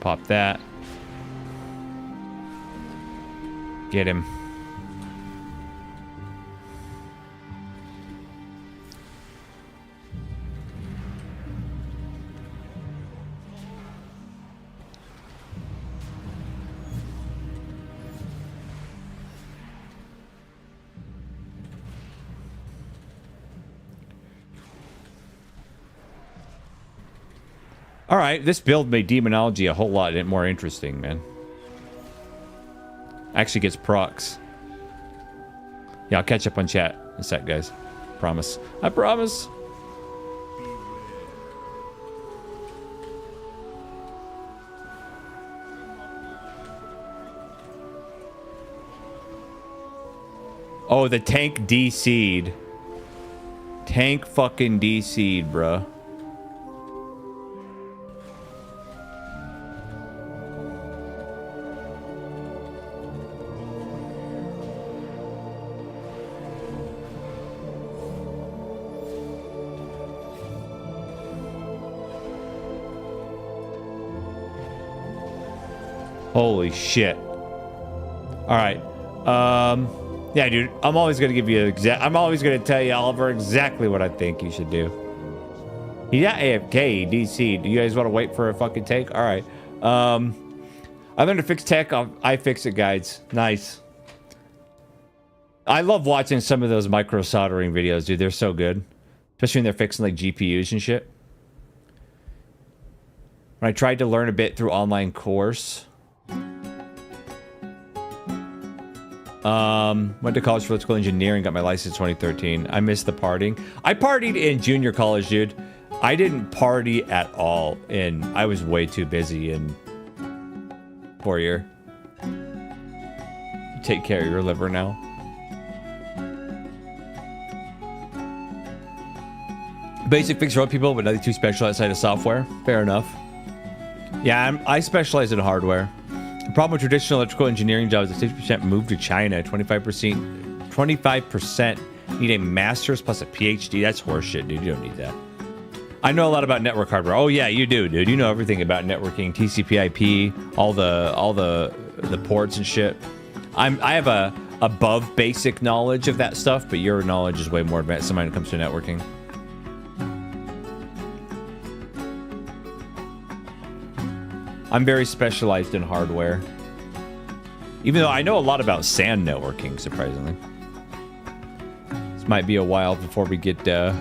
Pop that. Get him. All right, this build made demonology a whole lot more interesting, man. Actually gets procs. Yeah, I'll catch up on chat in a sec, guys. Promise. I promise. Oh, the tank DC'd. Tank fucking DC'd, bruh. Holy shit. Alright. Yeah, dude. I'm always gonna give you I'm always gonna tell you, Oliver, exactly what I think you should do. Yeah, AFK, DC. Do you guys want to wait for a fucking take? Alright. I learned to fix tech on iFixit guides. Nice. I love watching some of those micro soldering videos, dude. They're so good. Especially when they're fixing like GPUs and shit. When I tried to learn a bit through online course. Went to college for electrical engineering, got my license in 2013. I missed the partying. I partied in junior college, dude. I didn't party at all, and I was way too busy in 4 year. Take care of your liver now. Basic fix for other people, but nothing too special outside of software. Fair enough. Yeah, I specialize in hardware. The problem with traditional electrical engineering jobs is 60% move to China, 25% need a master's plus a PhD. That's horseshit, dude. You don't need that. I know a lot about network hardware. Oh yeah, you do, dude. You know everything about networking, TCP/IP, all the ports and shit. I have a above basic knowledge of that stuff, but your knowledge is way more advanced when it comes to networking. I'm very specialized in hardware. Even though I know a lot about SAN networking, surprisingly. This might be a while before we get a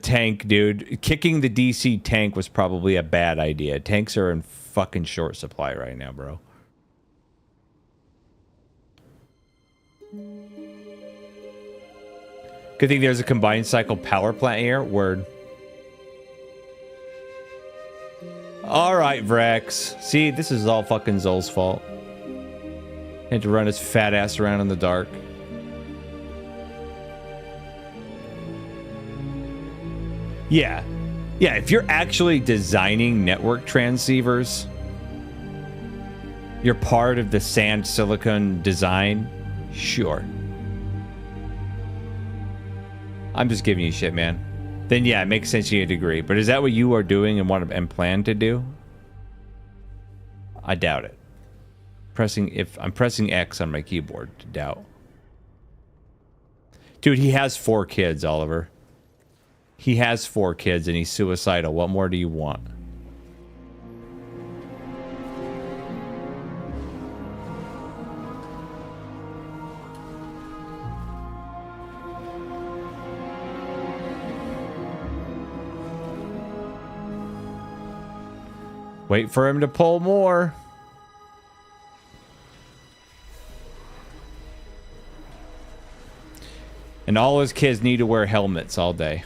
tank, dude. Kicking the DC tank was probably a bad idea. Tanks are in fucking short supply right now, bro. Good thing there's a combined cycle power plant here. Word. Alright, Vrex. See, this is all fucking Zol's fault. He had to run his fat ass around in the dark. Yeah. Yeah, if you're actually designing network transceivers, you're part of the sand silicon design, sure. I'm just giving you shit, man. Then yeah, it makes sense you agree. But is that what you are doing and plan to do? I doubt it. I'm pressing X on my keyboard to doubt. Dude, he has 4 kids, Oliver. He has 4 kids and he's suicidal. What more do you want? Wait for him to pull more. And all his kids need to wear helmets all day.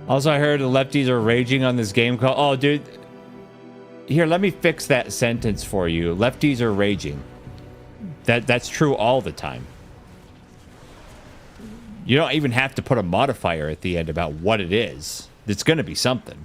Also, I heard the lefties are raging on this game called... Oh, dude. Here, let me fix that sentence for you. Lefties are raging. That's true all the time. You don't even have to put a modifier at the end about what it is. It's going to be something.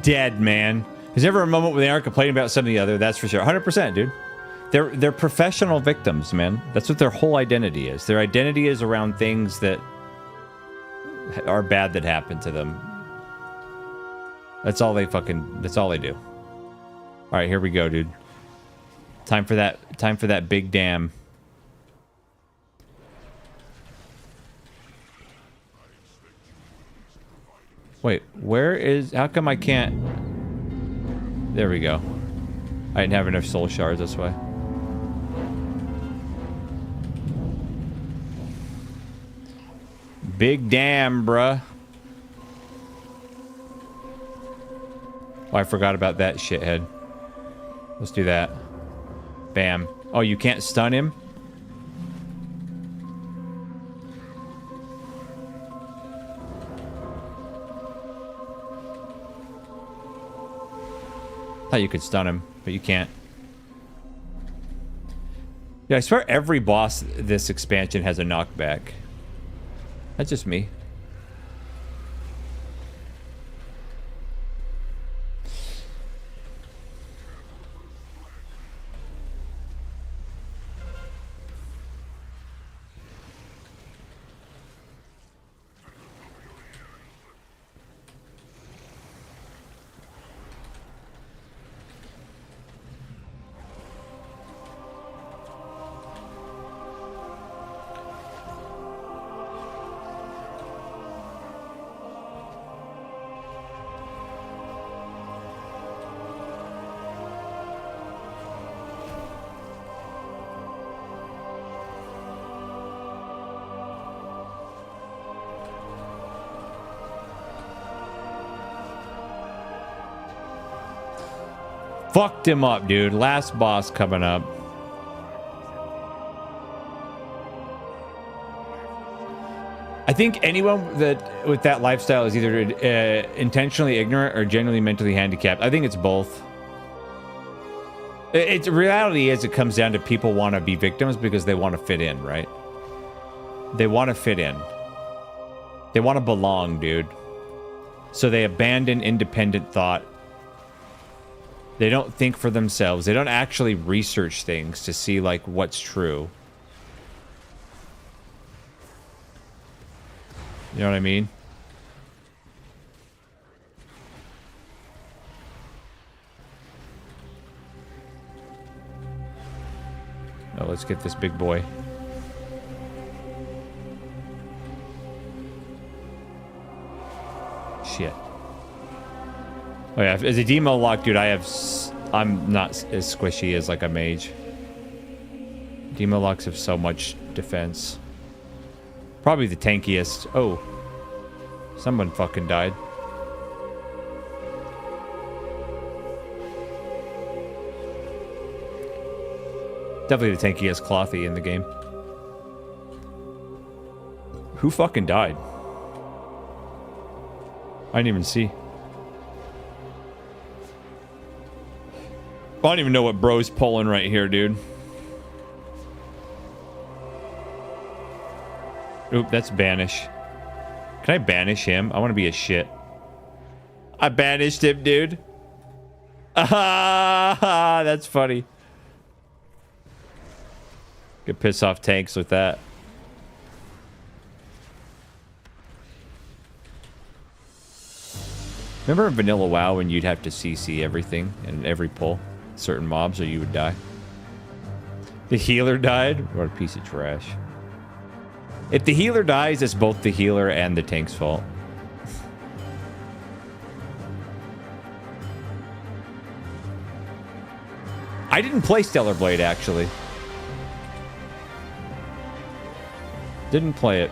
Dead, man. There's never a moment where they aren't complaining about something or the other. That's for sure. 100%, dude. They're professional victims, man. That's what their whole identity is. Their identity is around things that are bad that happen to them. That's all they do. All right, here we go, dude. Time for that big dam. Wait, where is... How come I can't... There we go. I didn't have enough soul shards, that's why. Big dam, bruh. Oh, I forgot about that shithead. Let's do that. Bam. Oh, you can't stun him? Thought you could stun him, but you can't. Yeah, I swear every boss this expansion has a knockback. That's just me. Fucked him up, dude. Last boss coming up. I think anyone that with that lifestyle is either intentionally ignorant or genuinely mentally handicapped. I think it's both. It's reality is it comes down to people want to be victims because they want to fit in, right? They want to fit in. They want to belong, dude. So they abandon independent thought. They don't think for themselves. They don't actually research things to see like what's true. You know what I mean? Oh, let's get this big boy. Shit. Oh yeah, as a demo lock, dude, I'm not as squishy as like a mage. Demo locks have so much defense. Probably the tankiest. Oh. Someone fucking died. Definitely the tankiest clothy in the game. Who fucking died? I didn't even see. I don't even know what bro's pulling right here, dude. Oop, that's banish. Can I banish him? I want to be a shit. I banished him, dude. Ah, that's funny. Could piss off tanks with that. Remember in Vanilla WoW when you'd have to CC everything and every pull? Certain mobs or you would die. The healer died? What a piece of trash. If the healer dies, it's both the healer and the tank's fault. I didn't play Stellar Blade, actually. Didn't play it.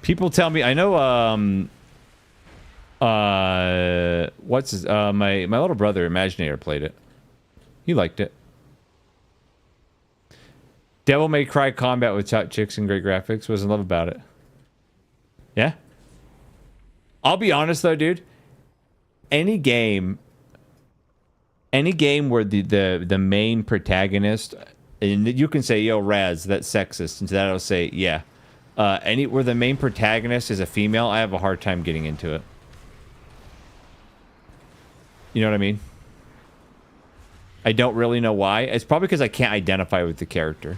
People tell me, I know, what's his, my little brother, Imaginator, played it. He liked it. Devil May Cry combat with hot chicks and great graphics. What was in love about it? Yeah? I'll be honest though, dude. Any game where the main protagonist, and you can say, yo, Raz, that's sexist, and to that I'll say, yeah. Where the main protagonist is a female, I have a hard time getting into it. You know what I mean? I don't really know why. It's probably because I can't identify with the character.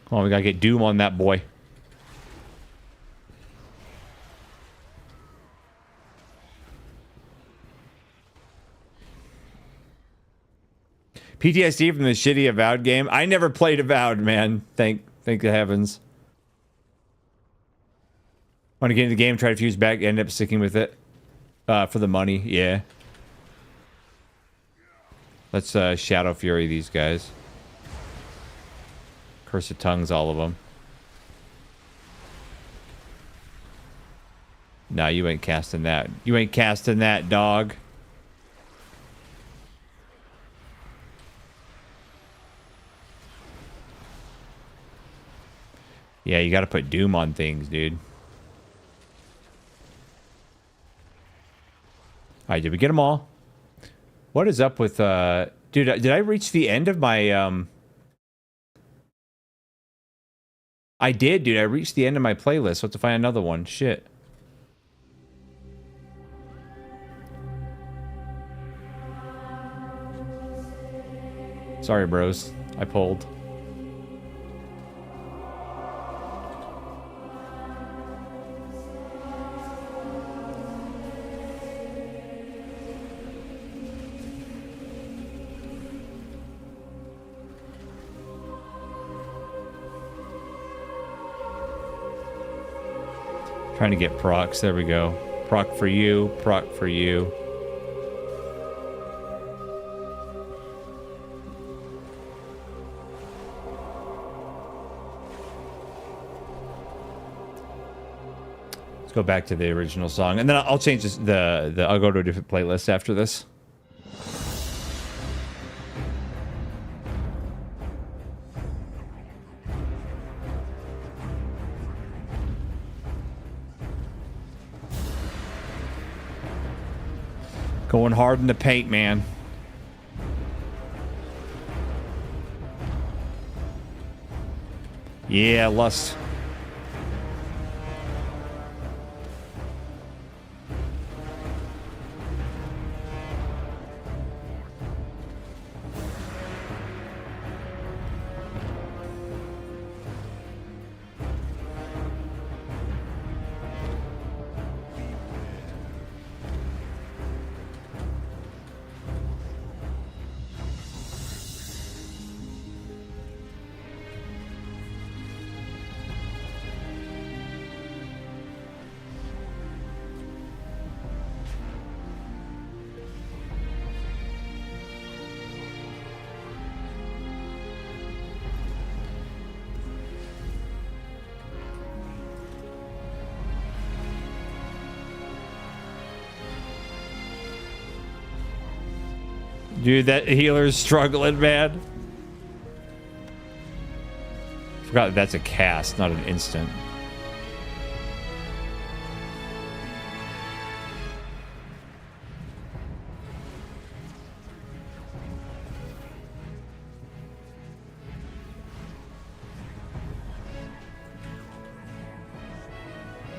Come on, we gotta get Doom on that boy. PTSD from the shitty Avowed game. I never played Avowed, man. Thank the heavens. Want to get into the game, try to fuse back, end up sticking with it. For the money, yeah. Let's Shadow Fury these guys. Curse of Tongues, all of them. Nah, you ain't casting that. You ain't casting that, dog. Yeah, you gotta put Doom on things, dude. Alright, did we get them all? What is up with, Dude, did I reach the end of my, I did, dude. I reached the end of my playlist. So I have to find another one. Shit. Sorry, bros. I pulled. Trying to get procs. There we go. Proc for you. Proc for you. Let's go back to the original song, and then I'll change this, I'll go to a different playlist after this. Going hard in the paint, man. Yeah, Lust. Dude, that healer's struggling, man. Forgot that's a cast, not an instant.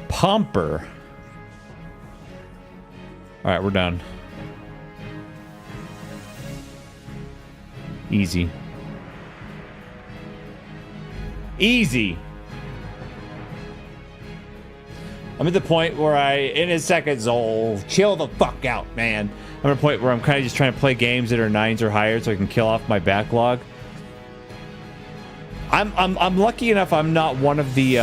Pomper. All right, we're done. Easy. Easy. I'm at the point where in a second, Zol, chill the fuck out, man. I'm at a point where I'm kind of just trying to play games that are 9s or higher so I can kill off my backlog. I'm lucky enough I'm not one of the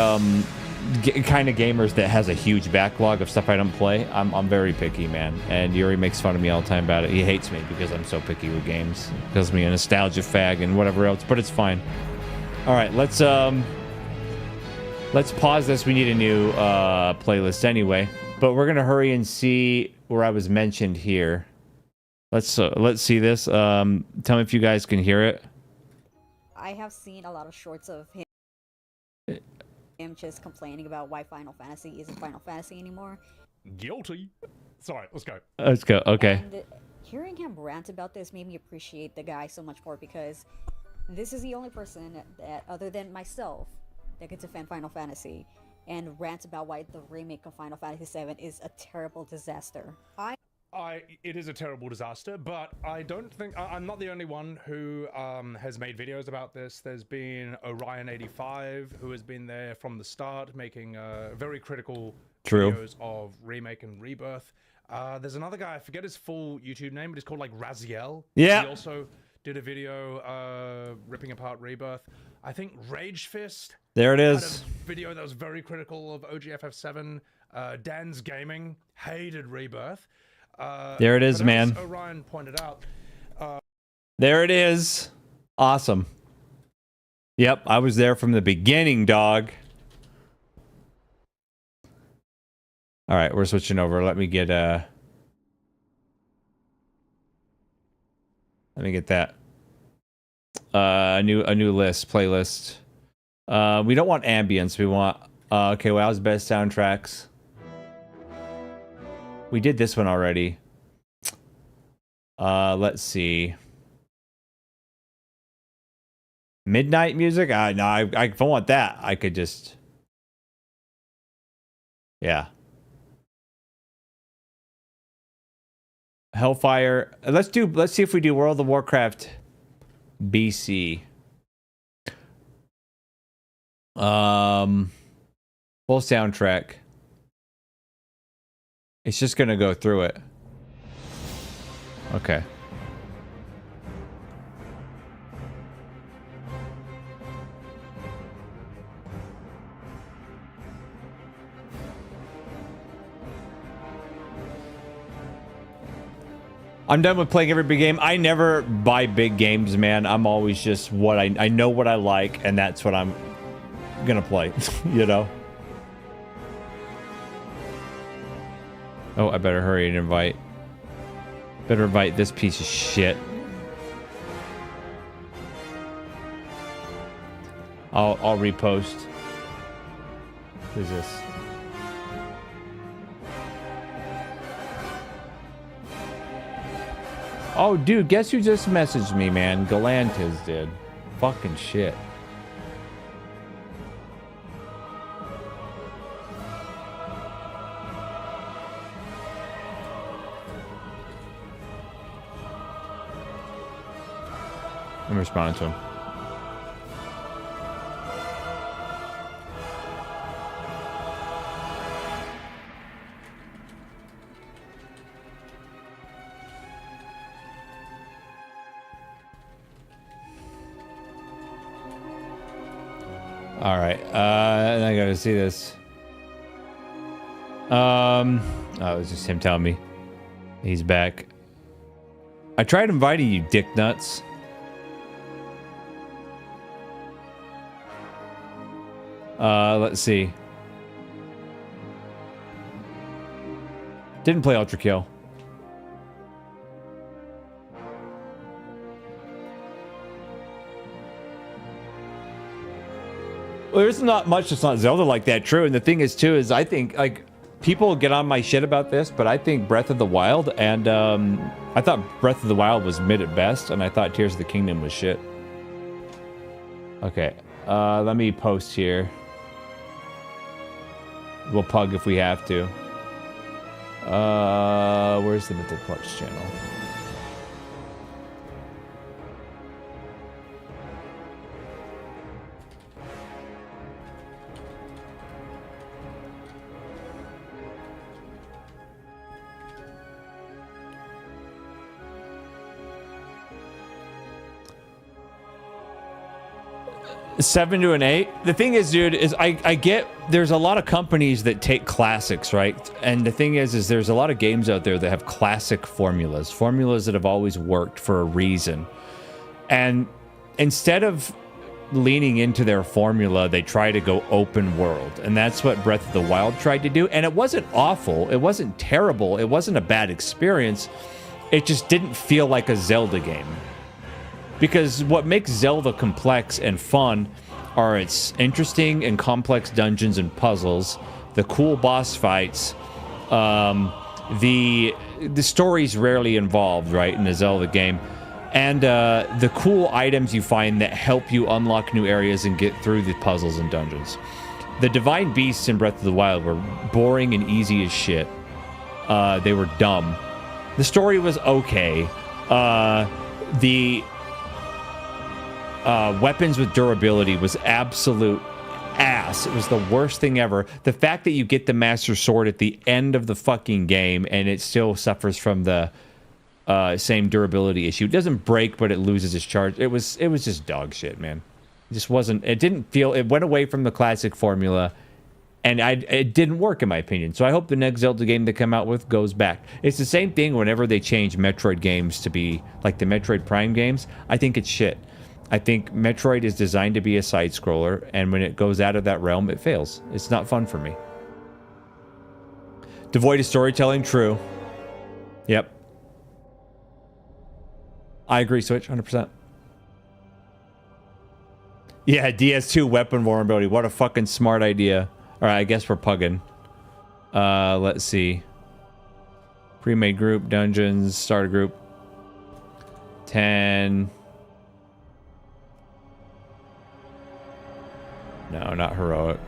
kind of gamers that has a huge backlog of stuff I don't play. I'm very picky, man, and Yuri makes fun of me all the time about it. He hates me because I'm so picky with games. He calls me a nostalgia fag and whatever else, but it's fine. All right, let's pause this. We need a new playlist anyway, but we're gonna hurry and see where I was mentioned here. Let's see this. Tell me if you guys can hear it. I have seen a lot of shorts of him just complaining about why Final Fantasy isn't Final Fantasy anymore. Guilty. Sorry, let's go. Let's go. Okay. And hearing him rant about this made me appreciate the guy so much more, because this is the only person that, other than myself, that gets to defend Final Fantasy and rant about why the remake of Final Fantasy VII is a terrible disaster. It is a terrible disaster, but I don't think I'm not the only one who has made videos about this. There's been Orion85 who has been there from the start, making very critical videos of remake and rebirth. There's another guy, I forget his full YouTube name, but it's called like Raziel. Yeah. He also did a video ripping apart rebirth. I think Rage Fist. There it is. Had a video that was very critical of OGFF7. Dan's Gaming hated rebirth. There it is, man. Orion pointed out. There it is. Awesome. Yep, I was there from the beginning, dog. All right, we're switching over. Let me get that. A new list, playlist. We don't want ambience. We want okay. Well, how's best soundtracks? We did this one already. Let's see. Midnight music? No, I if I want that, I could just... Yeah. Hellfire. Let's see if we do World of Warcraft BC. Full soundtrack. It's just gonna go through it. Okay. I'm done with playing every big game. I never buy big games, man. I'm always just what I know what I like, and that's what I'm gonna play, you know? Oh, I better hurry and invite. Better invite this piece of shit. I'll repost. Who's this? Oh, dude, guess who just messaged me, man? Galantis did. Fucking shit. I'm responding to him. All right, I gotta see this. Oh, it was just him telling me he's back. I tried inviting you, dick nuts. Let's see. Didn't play Ultra Kill. Well, there's not much that's not Zelda like that, true. And the thing is, too, is I think, like, people get on my shit about this, but I think Breath of the Wild and, I thought Breath of the Wild was mid at best, and I thought Tears of the Kingdom was shit. Okay, let me post here. We'll pug if we have to. Where's the Mythic Parts channel? Seven to an 8. The thing is, dude, is I get there's a lot of companies that take classics, right? And the thing is there's a lot of games out there that have classic formulas that have always worked for a reason. And instead of leaning into their formula, they try to go open world. And that's what Breath of the Wild tried to do. And it wasn't awful. It wasn't terrible. It wasn't a bad experience. It just didn't feel like a Zelda game. Because what makes Zelda complex and fun are its interesting and complex dungeons and puzzles, the cool boss fights, the story's rarely involved, right, in a Zelda game, and the cool items you find that help you unlock new areas and get through the puzzles and dungeons. The Divine Beasts in Breath of the Wild were boring and easy as shit. They were dumb. The story was okay. The weapons with durability was absolute ass. It was the worst thing ever. The fact that you get the Master Sword at the end of the fucking game and it still suffers from the same durability issue. It doesn't break, but it loses its charge. It was just dog shit, man. It just wasn't. It didn't feel. It went away from the classic formula, and it didn't work in my opinion. So I hope the next Zelda game they come out with goes back. It's the same thing whenever they change Metroid games to be like the Metroid Prime games. I think it's shit. I think Metroid is designed to be a side-scroller, and when it goes out of that realm, it fails. It's not fun for me. Devoid of storytelling, true. Yep. I agree, Switch, 100%. Yeah, DS2 weapon vulnerability. What a fucking smart idea. Alright, I guess we're pugging. Let's see. Pre-made group, dungeons, starter group. 10... No, not heroic.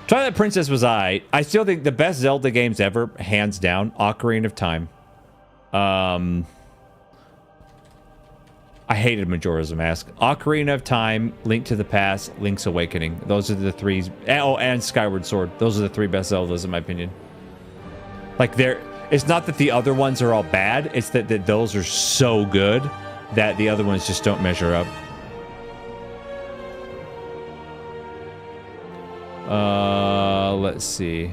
Twilight Princess was I still think the best Zelda games ever, hands down, Ocarina of Time. I hated Majora's Mask. Ocarina of Time, Link to the Past, Link's Awakening. Those are the three. Oh, and Skyward Sword. Those are the three best Zeldas in my opinion. Like, it's not that the other ones are all bad. It's that those are so good. that the other ones just don't measure up. Let's see.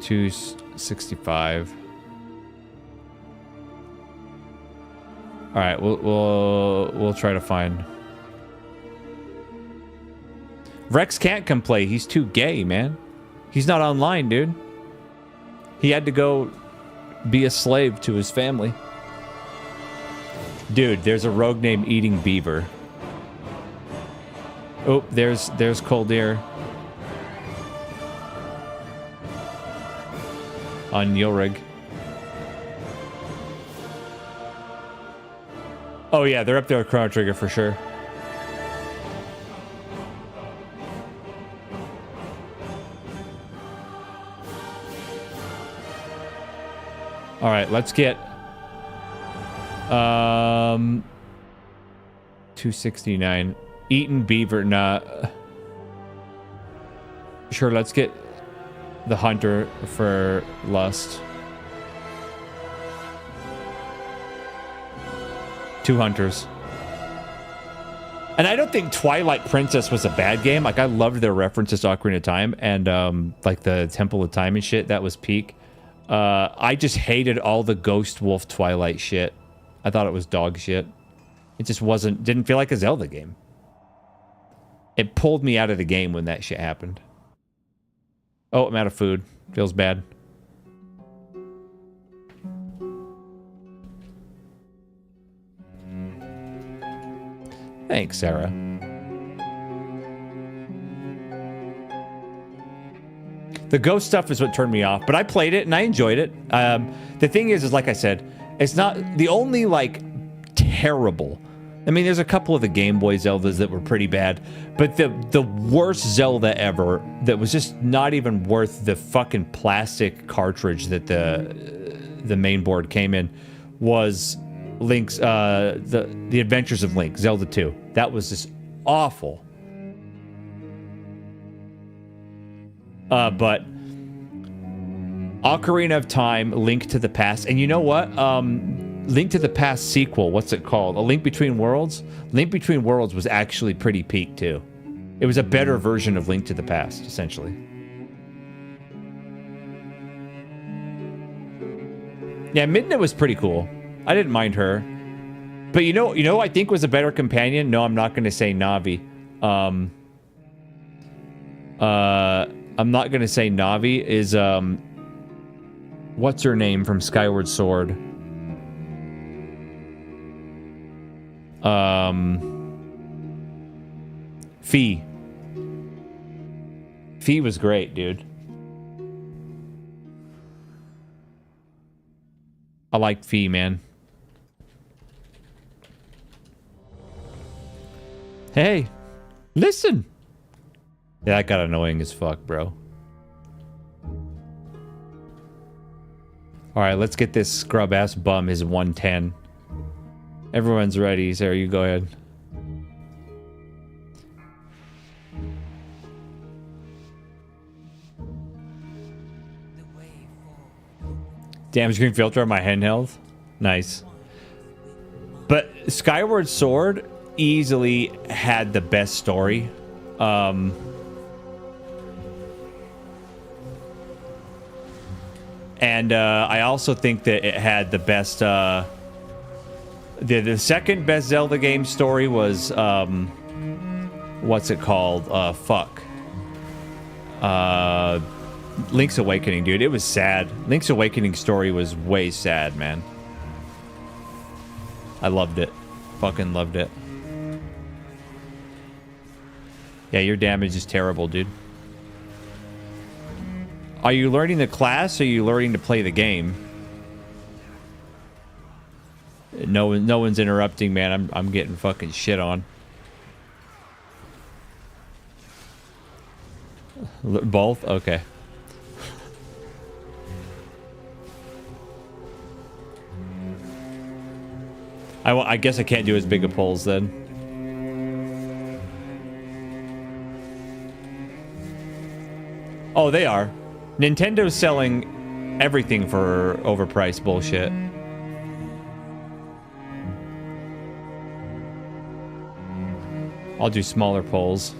265. All right, we'll try to find. Rex can't come play. He's too gay, man. He's not online, dude. He had to go be a slave to his family. Dude, there's a rogue named Eating Beaver. Oh, there's Coldir. On Yilrig. Oh yeah, they're up there with Chrono Trigger for sure. All right, let's get 269. Eaten Beaver, nah. Sure, let's get the Hunter for Lust. 2 Hunters. And I don't think Twilight Princess was a bad game. Like, I loved their references to Ocarina of Time and like the Temple of Time and shit. That was peak. I just hated all the Ghost Wolf Twilight shit. I thought it was dog shit. It just didn't feel like a Zelda game. It pulled me out of the game when that shit happened. Oh, I'm out of food. Feels bad. Thanks, Sarah. The ghost stuff is what turned me off, but I played it and I enjoyed it. The thing is like I said, it's not the only, like, terrible. I mean, there's a couple of the Game Boy Zeldas that were pretty bad, but the worst Zelda ever that was just not even worth the fucking plastic cartridge that the main board came in was Link's the Adventures of Link, Zelda 2. That was just awful. But Ocarina of Time, Link to the Past, and you know what? Link to the Past sequel, what's it called? A Link Between Worlds? Link Between Worlds was actually pretty peak, too. It was a better version of Link to the Past, essentially. Yeah, Midna was pretty cool. I didn't mind her. But you know I think was a better companion? No, I'm not going to say Navi. I'm not going to say Navi is, what's her name from Skyward Sword? Fi. Fi was great, dude. I like Fi, man. Hey, listen. Yeah, that got annoying as fuck, bro. All right, let's get this scrub ass bum his 110. Everyone's ready, Sarah. You go ahead. Damage screen filter on my handheld. Nice. But Skyward Sword easily had the best story. And I also think that it had the best... the second best Zelda game story was... what's it called? Link's Awakening, dude. It was sad. Link's Awakening story was way sad, man. I loved it. Fucking loved it. Yeah, your damage is terrible, dude. Are you learning the class or are you learning to play the game? No one's interrupting, man. I'm getting fucking shit on. Both? Okay. I guess I can't do as big of polls then. Oh, they are. Nintendo's selling everything for overpriced bullshit. I'll do smaller polls.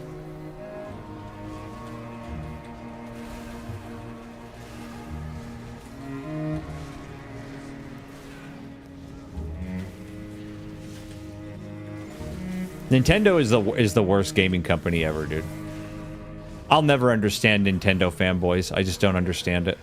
Nintendo is the worst gaming company ever, dude. I'll never understand Nintendo fanboys. I just don't understand it.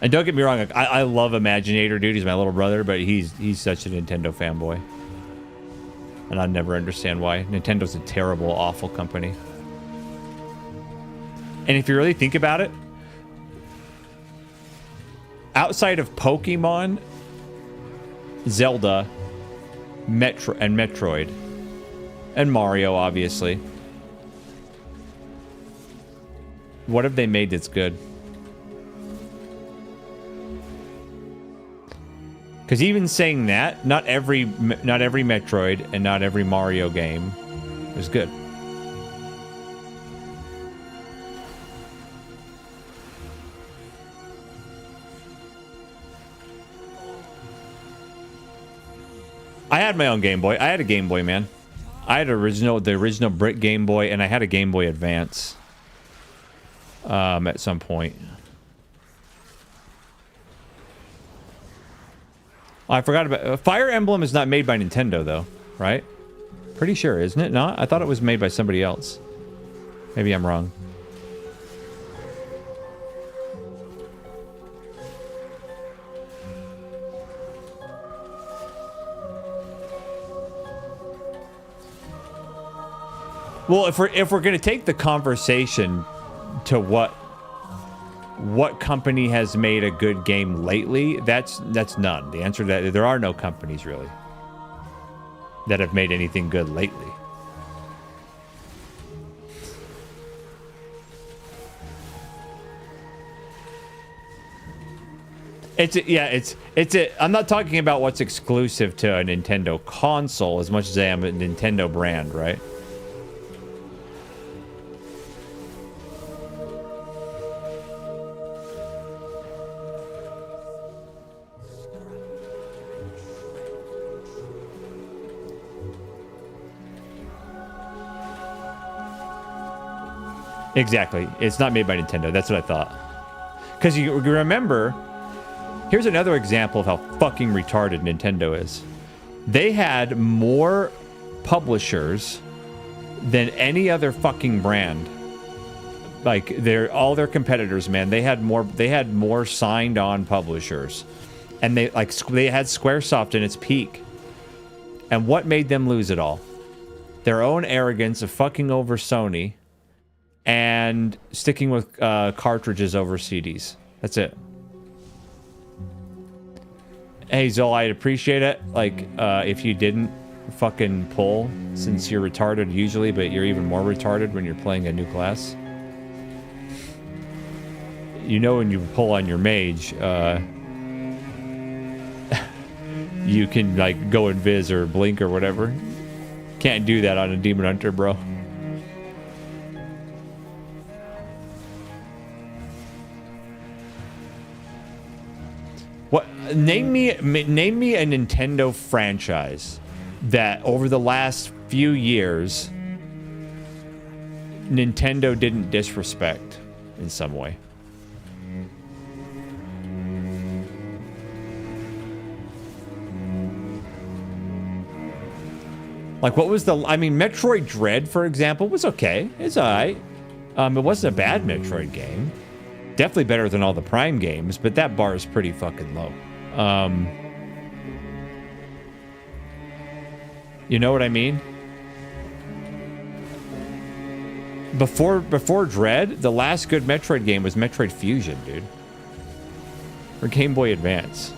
And don't get me wrong, I love Imaginator, dude. He's my little brother, but he's such a Nintendo fanboy. And I never understand why. Nintendo's a terrible, awful company. And if you really think about it, outside of Pokemon, Zelda, Metroid, and Mario, obviously, what have they made that's good? Because even saying that, not every Metroid and not every Mario game was good. I had my own Game Boy. I had a Game Boy, man. I had the original brick Game Boy, and I had a Game Boy Advance at some point. I forgot about Fire Emblem is not made by Nintendo though, right? Pretty sure, isn't it? Not? I thought it was made by somebody else. Maybe I'm wrong. Well, if we're gonna take the conversation to what company has made a good game lately, that's none. The answer to that, there are no companies really that have made anything good lately. I'm not talking about what's exclusive to a Nintendo console as much as I am a Nintendo brand, right? Exactly. It's not made by Nintendo. That's what I thought. Because you remember, here's another example of how fucking retarded Nintendo is. They had more publishers than any other fucking brand. Like all their competitors, man. They had more signed on publishers. And they had Squaresoft in its peak. And what made them lose it all? Their own arrogance of fucking over Sony and sticking with cartridges over CDs. That's it. Hey, Zol, I'd appreciate it. Like, if you didn't fucking pull, since you're retarded usually, but you're even more retarded when you're playing a new class. You know, when you pull on your mage, you can, like, go invis or blink or whatever. Can't do that on a Demon Hunter, bro. What? Name me a Nintendo franchise that over the last few years Nintendo didn't disrespect in some way. Like, what was Metroid Dread, for example, was okay. It's alright. It wasn't a bad Metroid game. Definitely better than all the Prime games, but that bar is pretty fucking low. You know what I mean? Before Dread, the last good Metroid game was Metroid Fusion, dude. Or Game Boy Advance.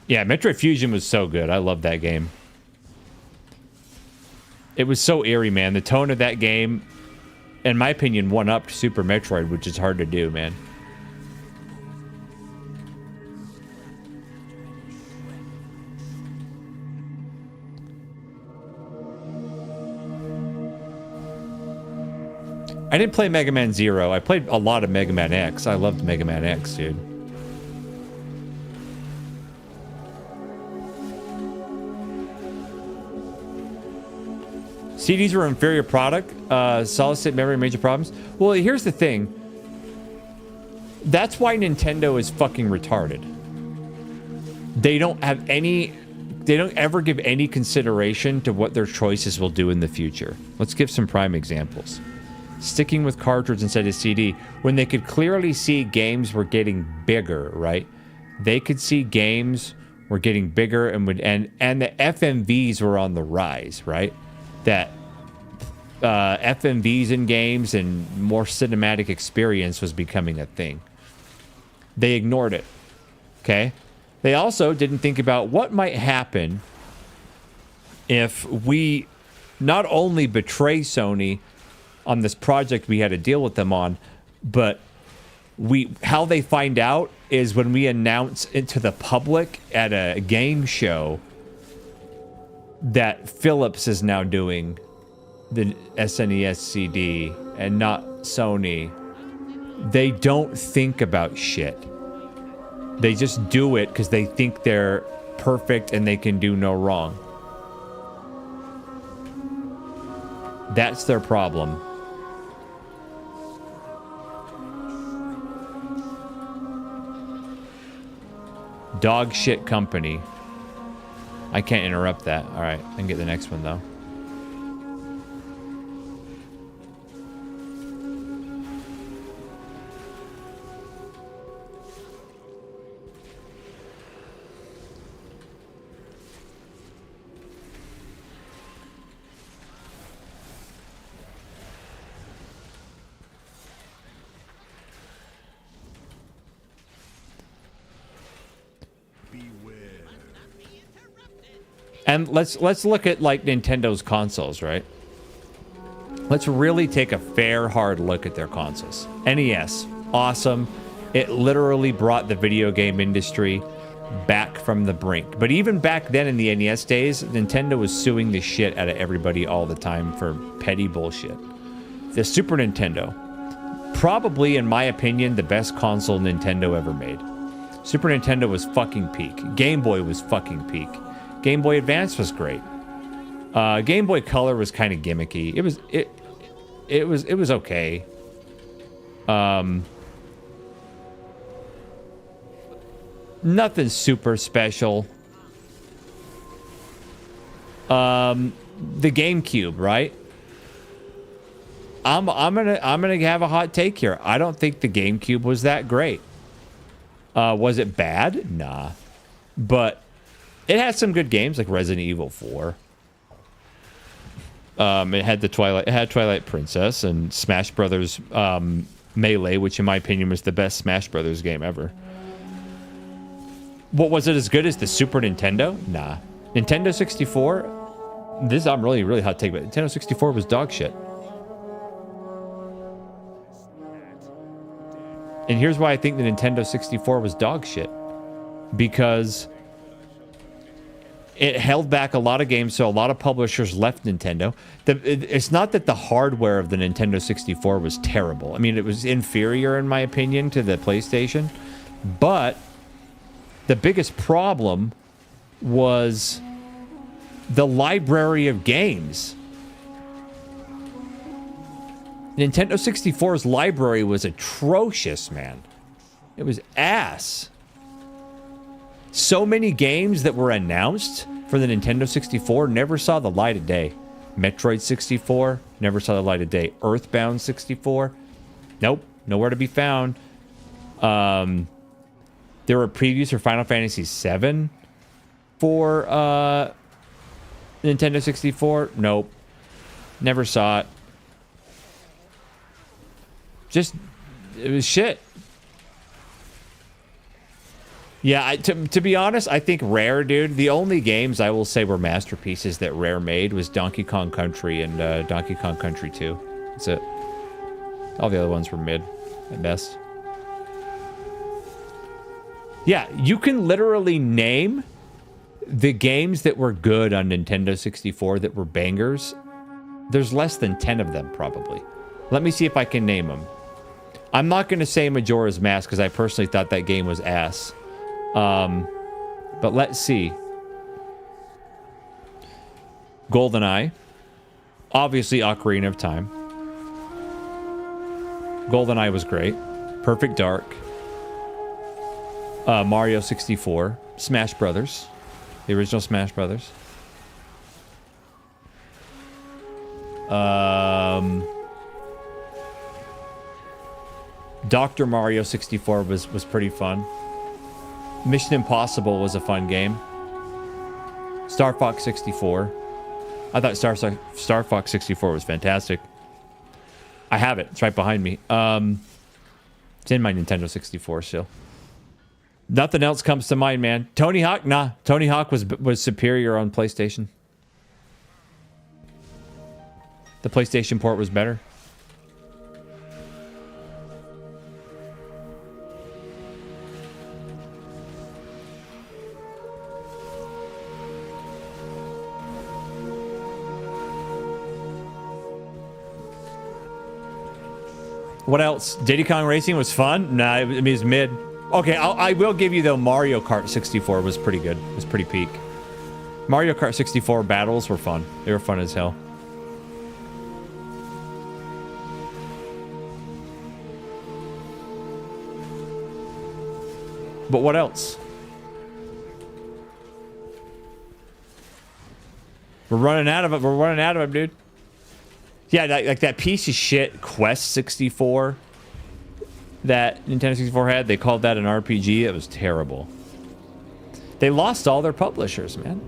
Yeah, Metroid Fusion was so good. I love that game. It was so eerie, man. The tone of that game, in my opinion, one-upped Super Metroid, which is hard to do, man. I didn't play Mega Man Zero. I played a lot of Mega Man X. I loved Mega Man X, dude. CDs were an inferior product. Solid state memory, major problems. Well, here's the thing. That's why Nintendo is fucking retarded. They don't have any... They don't ever give any consideration to what their choices will do in the future. Let's give some prime examples. Sticking with cartridge instead of CD, when they could clearly see games were getting bigger, right? They could see games were getting bigger and the FMVs were on the rise, right? That FMVs in games and more cinematic experience was becoming a thing. They ignored it. Okay? They also didn't think about what might happen if we not only betray Sony on this project we had to deal with them on, but how they find out is when we announce it to the public at a game show that Philips is now doing the SNES CD and not Sony. They don't think about shit. They just do it because they think they're perfect and they can do no wrong. That's their problem. Dog shit company. I can't interrupt that. All right, I can get the next one though. And let's look at like Nintendo's consoles, right? Let's really take a fair, hard look at their consoles. NES, awesome. It literally brought the video game industry back from the brink. But even back then in the NES days, Nintendo was suing the shit out of everybody all the time for petty bullshit. The Super Nintendo, probably in my opinion, the best console Nintendo ever made. Super Nintendo was fucking peak. Game Boy was fucking peak. Game Boy Advance was great. Game Boy Color was kind of gimmicky. It was okay. Nothing super special. The GameCube, right? I'm gonna have a hot take here. I don't think the GameCube was that great. Was it bad? Nah. But it had some good games like Resident Evil 4. It had Twilight Princess and Smash Brothers Melee, which in my opinion was the best Smash Brothers game ever. What was it as good as the Super Nintendo? Nah. Nintendo 64. I'm really hot take, but Nintendo 64 was dog shit. And here's why I think the Nintendo 64 was dog shit. Because it held back a lot of games, so a lot of publishers left Nintendo. It's not that the hardware of the Nintendo 64 was terrible. I mean, it was inferior, in my opinion, to the PlayStation. But the biggest problem was the library of games. Nintendo 64's library was atrocious, man. It was ass. So many games that were announced for the Nintendo 64 never saw the light of day. Metroid 64 never saw the light of day. Earthbound 64, nope, nowhere to be found. There were previews for Final Fantasy VII for Nintendo 64. Nope, never saw it. Just, it was shit. Yeah, to be honest, I think Rare, dude, the only games I will say were masterpieces that Rare made was Donkey Kong Country and Donkey Kong Country 2. That's it. All the other ones were mid at best. Yeah, you can literally name the games that were good on Nintendo 64 that were bangers. There's less than 10 of them, probably. Let me see if I can name them. I'm not going to say Majora's Mask because I personally thought that game was ass. But let's see. GoldenEye. Obviously, Ocarina of Time. GoldenEye was great. Perfect Dark. Mario 64. Smash Brothers. The original Smash Brothers. Dr. Mario 64 was pretty fun. Mission Impossible was a fun game. Star Fox 64. I thought Star Fox 64 was fantastic. I have it. It's right behind me. It's in my Nintendo 64 still. Nothing else comes to mind, man. Tony Hawk? Nah. Tony Hawk was superior on PlayStation. The PlayStation port was better. What else? Diddy Kong Racing was fun? Nah, I mean, it's mid. Okay, I will give you, though, Mario Kart 64 was pretty good. It was pretty peak. Mario Kart 64 battles were fun. They were fun as hell. But what else? We're running out of it. We're running out of it, dude. Yeah, like that piece of shit Quest 64 that Nintendo 64 had. They called that an RPG. It was terrible. They lost all their publishers, man.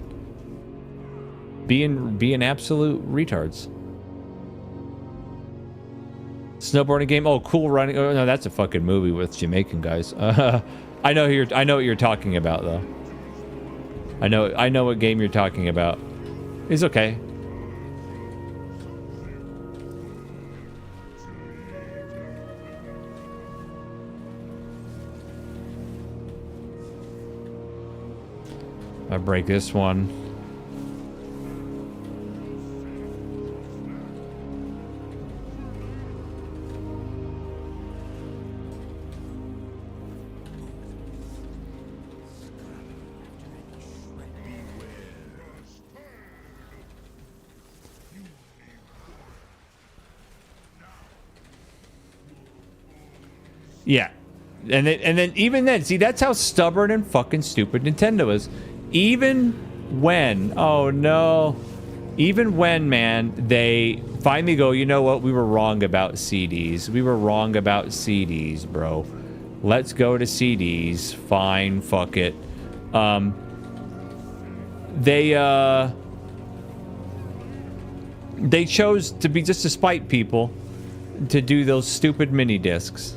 Being absolute retards. Snowboarding game. Oh, Cool Running. Oh no, that's a fucking movie with Jamaican guys. I know what you're talking about, though. I know what game you're talking about. It's okay. I break this one. Yeah. And then even then, see, that's how stubborn and fucking stupid Nintendo is. Even when, oh no, even when, man, they finally go, you know what, we were wrong about CDs. We were wrong about CDs, bro. Let's go to CDs. Fine, fuck it. They chose to be, just to spite people, to do those stupid mini discs.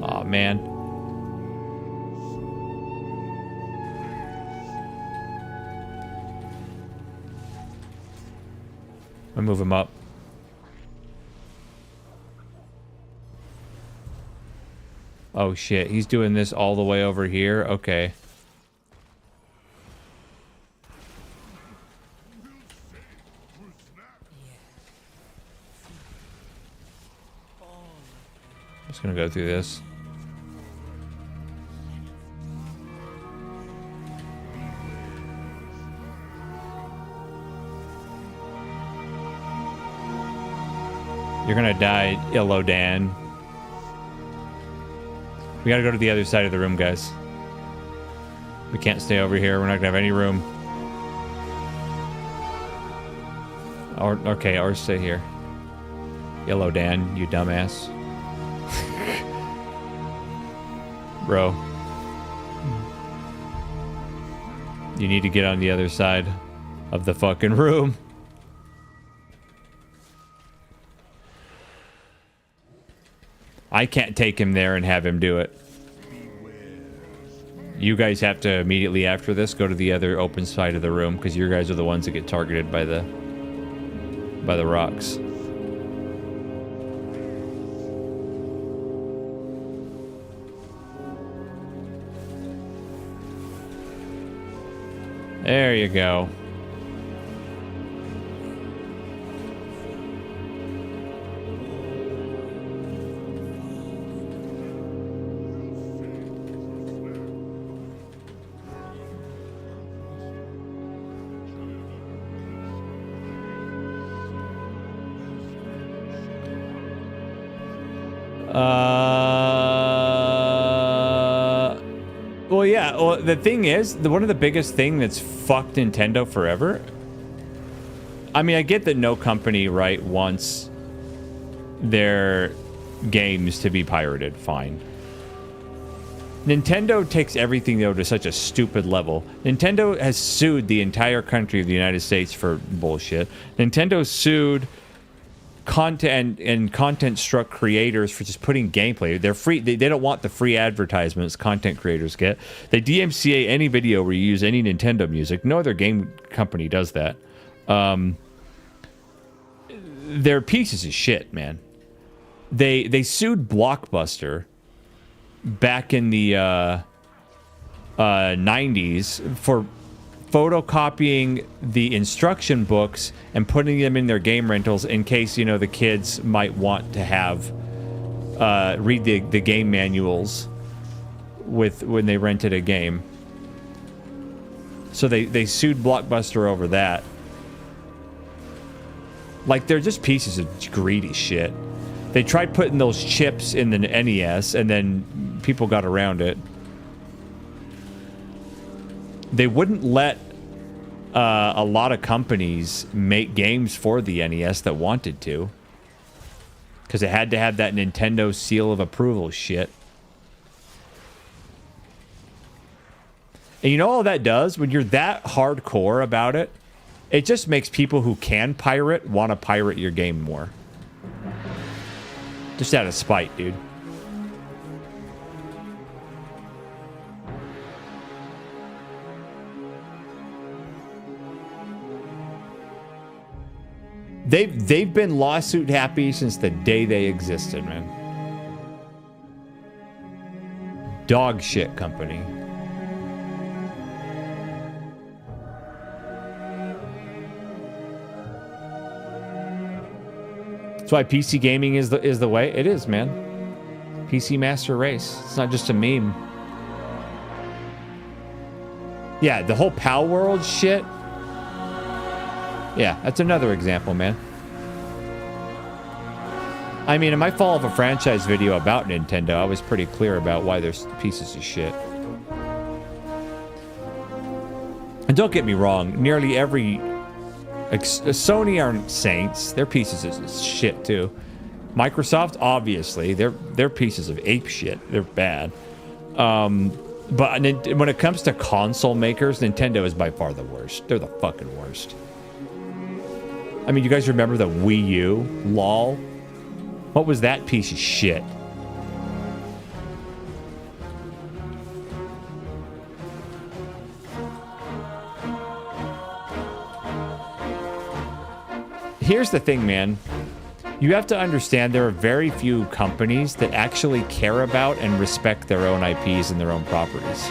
Oh man. I move him up. Oh shit, he's doing this all the way over here? Okay. I'm just gonna go through this. You're gonna die, Illodan. We gotta go to the other side of the room, guys. We can't stay over here. We're not gonna have any room. Or stay here. Illodan, you dumbass. Bro. You need to get on the other side of the fucking room. I can't take him there and have him do it. You guys have to immediately after this go to the other open side of the room because you guys are the ones that get targeted by the rocks. There you go. Well, yeah. Well, the thing is, one of the biggest thing that's fucked Nintendo forever. I mean, I get that no company, right, wants their games to be pirated. Fine. Nintendo takes everything though to such a stupid level. Nintendo has sued the entire country of the United States for bullshit. Nintendo sued content and content struck creators for just putting gameplay. They're free. They don't want the free advertisements content creators get. They DMCA any video where you use any Nintendo music. No other game company does that. They're pieces of shit, man. They sued Blockbuster back in the 90s for photocopying the instruction books and putting them in their game rentals in case, you know, the kids might want to have read the game manuals when they rented a game. So they sued Blockbuster over that. Like, they're just pieces of greedy shit. They tried putting those chips in the NES and then people got around it. They wouldn't let a lot of companies make games for the NES that wanted to, because it had to have that Nintendo seal of approval shit. And you know all that does? When you're that hardcore about it, it just makes people who can pirate want to pirate your game more. Just out of spite, dude. They've been lawsuit happy since the day they existed, man. Dog shit company. That's why PC gaming is the way it is, man. PC Master Race. It's not just a meme. Yeah, the whole Pal World shit. Yeah, that's another example, man. I mean, in my Fall of a Franchise video about Nintendo, I was pretty clear about why they're pieces of shit. And don't get me wrong, nearly every... Sony aren't saints. They're pieces of shit, too. Microsoft, obviously, they're pieces of ape shit. They're bad. But when it comes to console makers, Nintendo is by far the worst. They're the fucking worst. I mean, you guys remember the Wii U? LOL? What was that piece of shit? Here's the thing, man. You have to understand there are very few companies that actually care about and respect their own IPs and their own properties.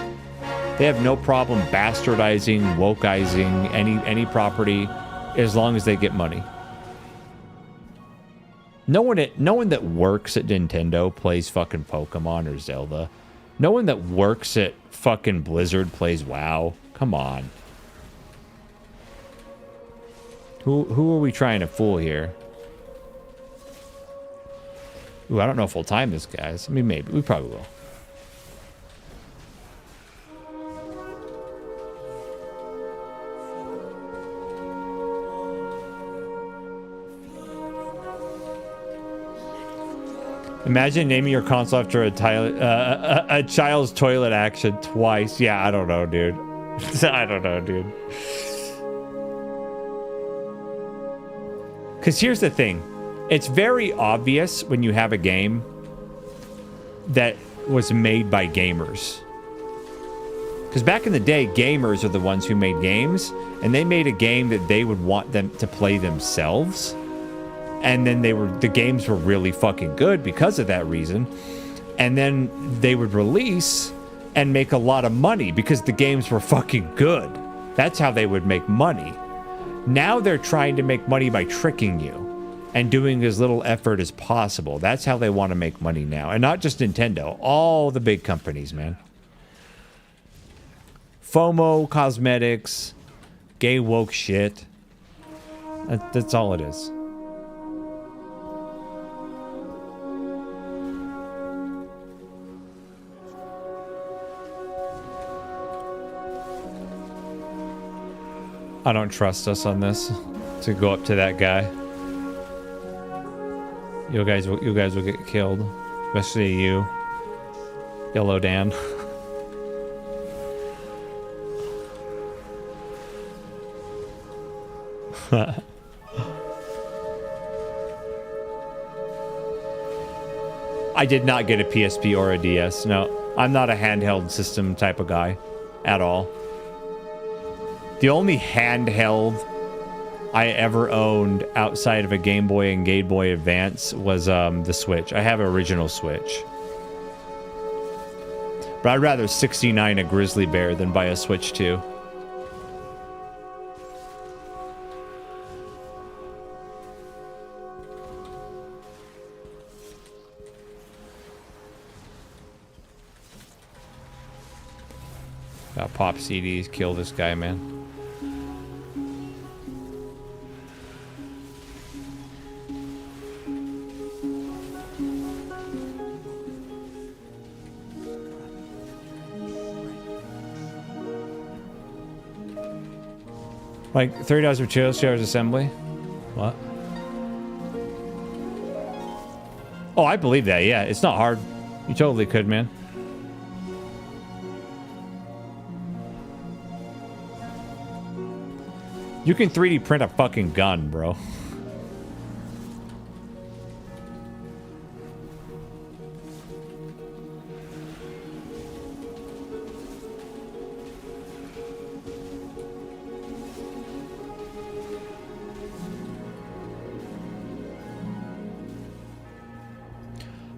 They have no problem bastardizing, wokeizing any property as long as they get money. No one that works at Nintendo plays fucking Pokemon or Zelda. No one that works at fucking Blizzard plays WoW. Come on. Who are we trying to fool here? Ooh, I don't know if we'll time this, guys. I mean, maybe. We probably will. Imagine naming your console after a child's toilet action twice. Yeah, I don't know, dude. I don't know, dude. Because here's the thing. It's very obvious when you have a game that was made by gamers. Because back in the day, gamers are the ones who made games, and they made a game that they would want them to play themselves. And then the games were really fucking good because of that reason. And then they would release and make a lot of money because the games were fucking good. That's how they would make money. Now they're trying to make money by tricking you and doing as little effort as possible. That's how they want to make money now. And not just Nintendo, all the big companies, man. FOMO, cosmetics, gay woke shit. That's all it is. I don't trust us on this to go up to that guy. You guys will get killed, especially you, Yellow Dan. I did not get a PSP or a DS. No, I'm not a handheld system type of guy at all. The only handheld I ever owned outside of a Game Boy and Game Boy Advance was the Switch. I have an original Switch. But I'd rather 69 a Grizzly Bear than buy a Switch 2. Got pop CDs, kill this guy, man. Like $30 for Chills Shares Assembly? What? Oh, I believe that, yeah. It's not hard. You totally could, man. You can 3D print a fucking gun, bro.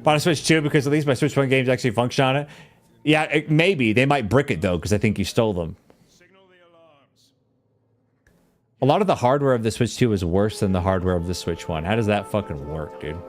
Bought a Switch 2 because at least my Switch 1 games actually function on it. Yeah, maybe. They might brick it, though, because I think you stole them. A lot of the hardware of the Switch 2 is worse than the hardware of the Switch 1. How does that fucking work, dude?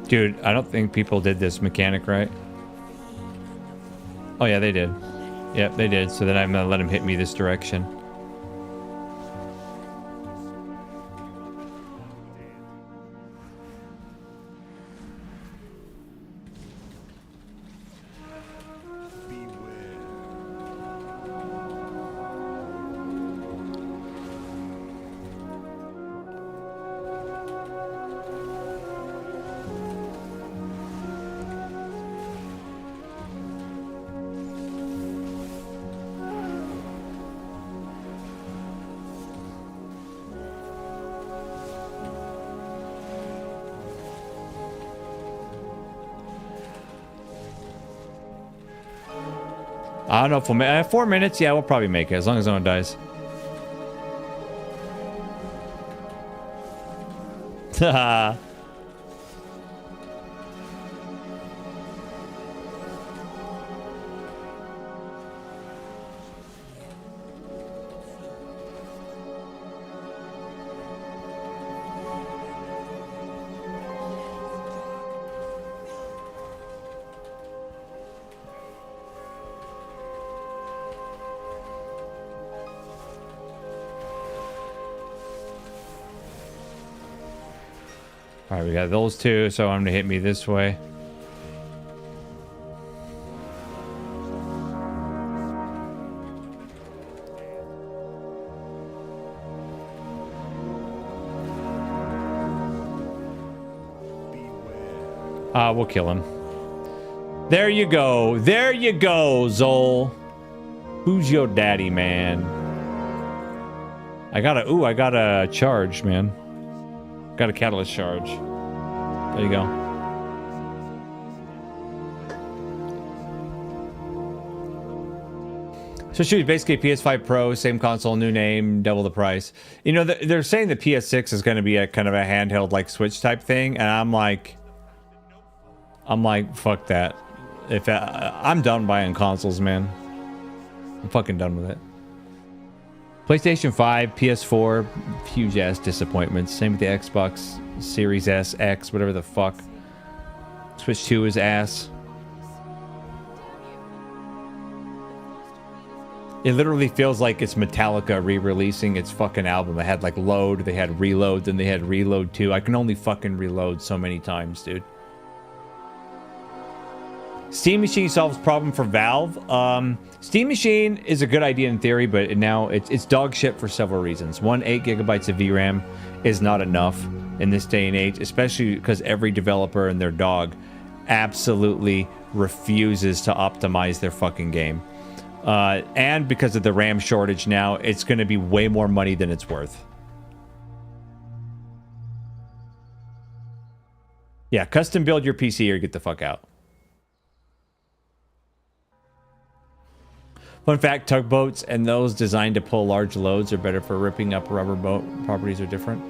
Dude, I don't think people did this mechanic right. Oh yeah, they did. Yep, they did. So then I'm gonna let him hit me this direction. I don't know if we'll make 4 minutes. Yeah, we'll probably make it as long as no one dies. Haha. All right, we got those two, so I'm gonna hit me this way. We'll kill him. There you go. There you go, Zol. Who's your daddy, man? I got a charge, man. Got a catalyst charge. There you go. So shoot, basically PS5 Pro, same console, new name, double the price. You know, they're saying the PS6 is going to be a kind of a handheld like Switch type thing, and I'm like, fuck that. If I'm done buying consoles, man. I'm fucking done with it. PlayStation 5, PS4, huge ass disappointments. Same with the Xbox Series S, X, whatever the fuck. Switch 2 is ass. It literally feels like it's Metallica re-releasing its fucking album. It had like Load, they had Reload, then they had Reload 2. I can only fucking reload so many times, dude. Steam Machine solves problem for Valve. Steam Machine is a good idea in theory, but now it's dog shit for several reasons. One, 8 gigabytes of VRAM is not enough in this day and age, especially because every developer and their dog absolutely refuses to optimize their fucking game. And because of the RAM shortage now, it's going to be way more money than it's worth. Yeah, custom build your PC or get the fuck out. Fun fact, tugboats and those designed to pull large loads are better for ripping up rubber boat. Properties are different.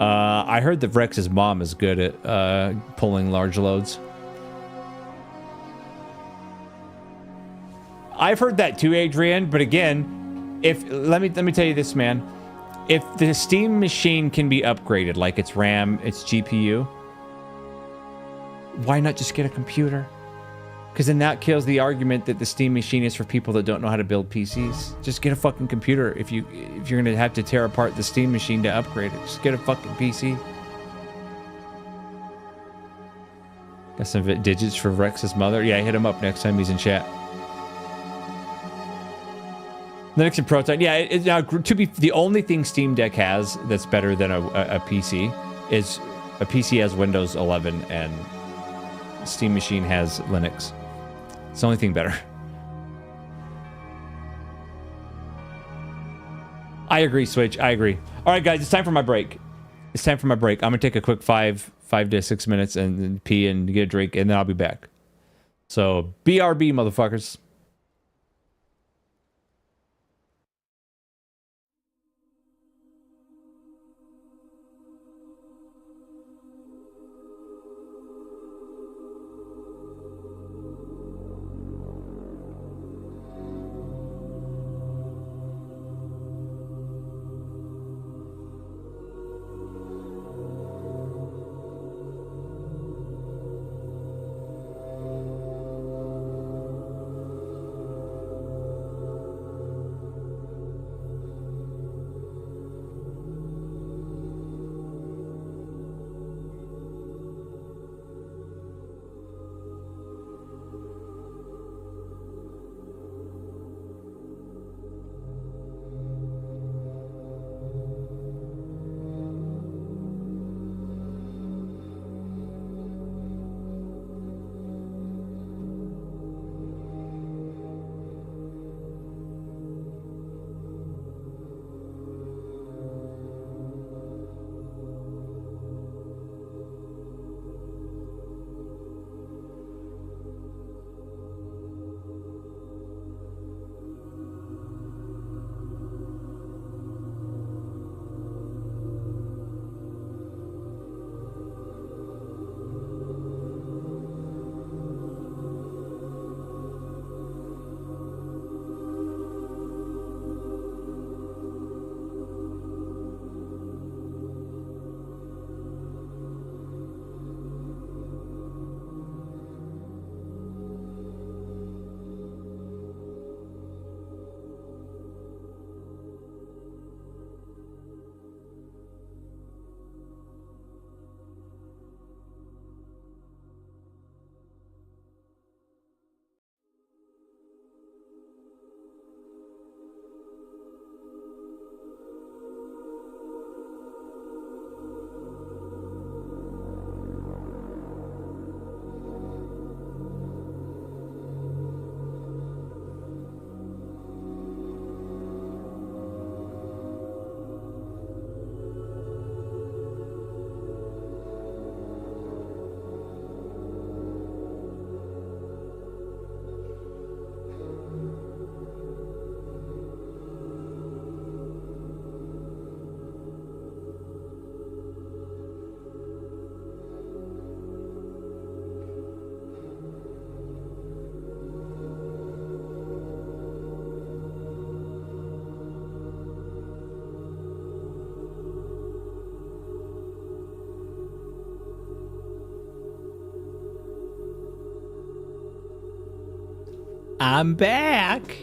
I heard that Rex's mom is good at pulling large loads. I've heard that too, Adrian, but again, let me tell you this, man. If the Steam Machine can be upgraded, like its RAM, its GPU, why not just get a computer? Because then that kills the argument that the Steam Machine is for people that don't know how to build PCs. Just get a fucking computer. If you're gonna have to tear apart the Steam Machine to upgrade it, just get a fucking PC. Got some digits for Rex's mother. Yeah, hit him up next time he's in chat. Linux and Proton. Yeah, now to be the only thing Steam Deck has that's better than a PC is a PC has Windows 11 and Steam Machine has Linux. It's the only thing better. I agree, Switch. I agree. All right, guys, it's time for my break. I'm gonna take a quick 5 to 6 minutes and pee and get a drink, and then I'll be back. So BRB, motherfuckers. I'm back.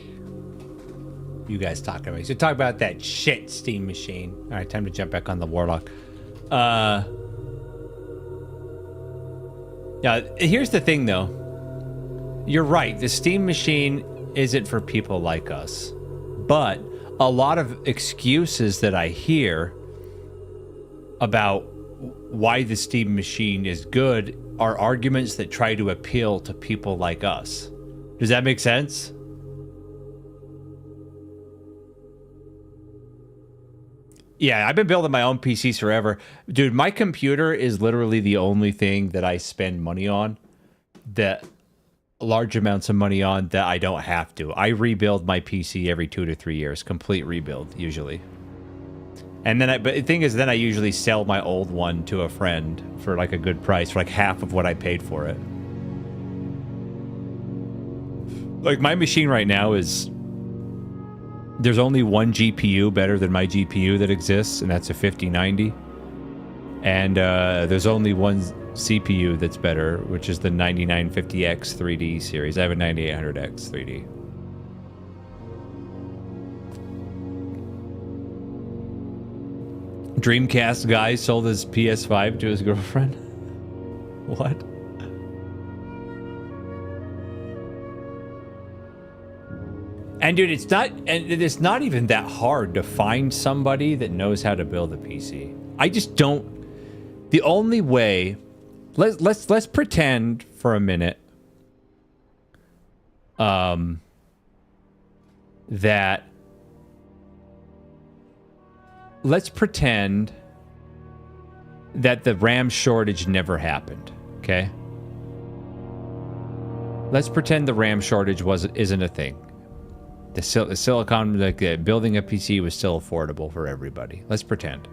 You guys talking about me. So talk about that shit Steam machine. All right, time to jump back on the Warlock. Yeah, here's the thing though. You're right. The Steam machine isn't for people like us. But a lot of excuses that I hear about why the Steam machine is good are arguments that try to appeal to people like us. Does that make sense? Yeah, I've been building my own PCs forever. Dude, my computer is literally the only thing that I spend money on, that large amounts of money on, that I don't have to. I rebuild my PC every 2 to 3 years. Complete rebuild, usually. And then, but the thing is, then I usually sell my old one to a friend for like a good price, for like half of what I paid for it. Like my machine right now is, there's only one GPU better than my GPU that exists, and that's a 5090. And there's only one CPU that's better, which is the 9950X 3D series. I have a 9800X 3D. Dreamcast guy sold his PS5 to his girlfriend. What? And dude, it's not even that hard to find somebody that knows how to build a PC. I just don't. The only way, let's pretend for a minute that let's pretend that the RAM shortage never happened, okay? Let's pretend the RAM shortage isn't a thing. The silicon, like building a PC was still affordable for everybody. Let's pretend.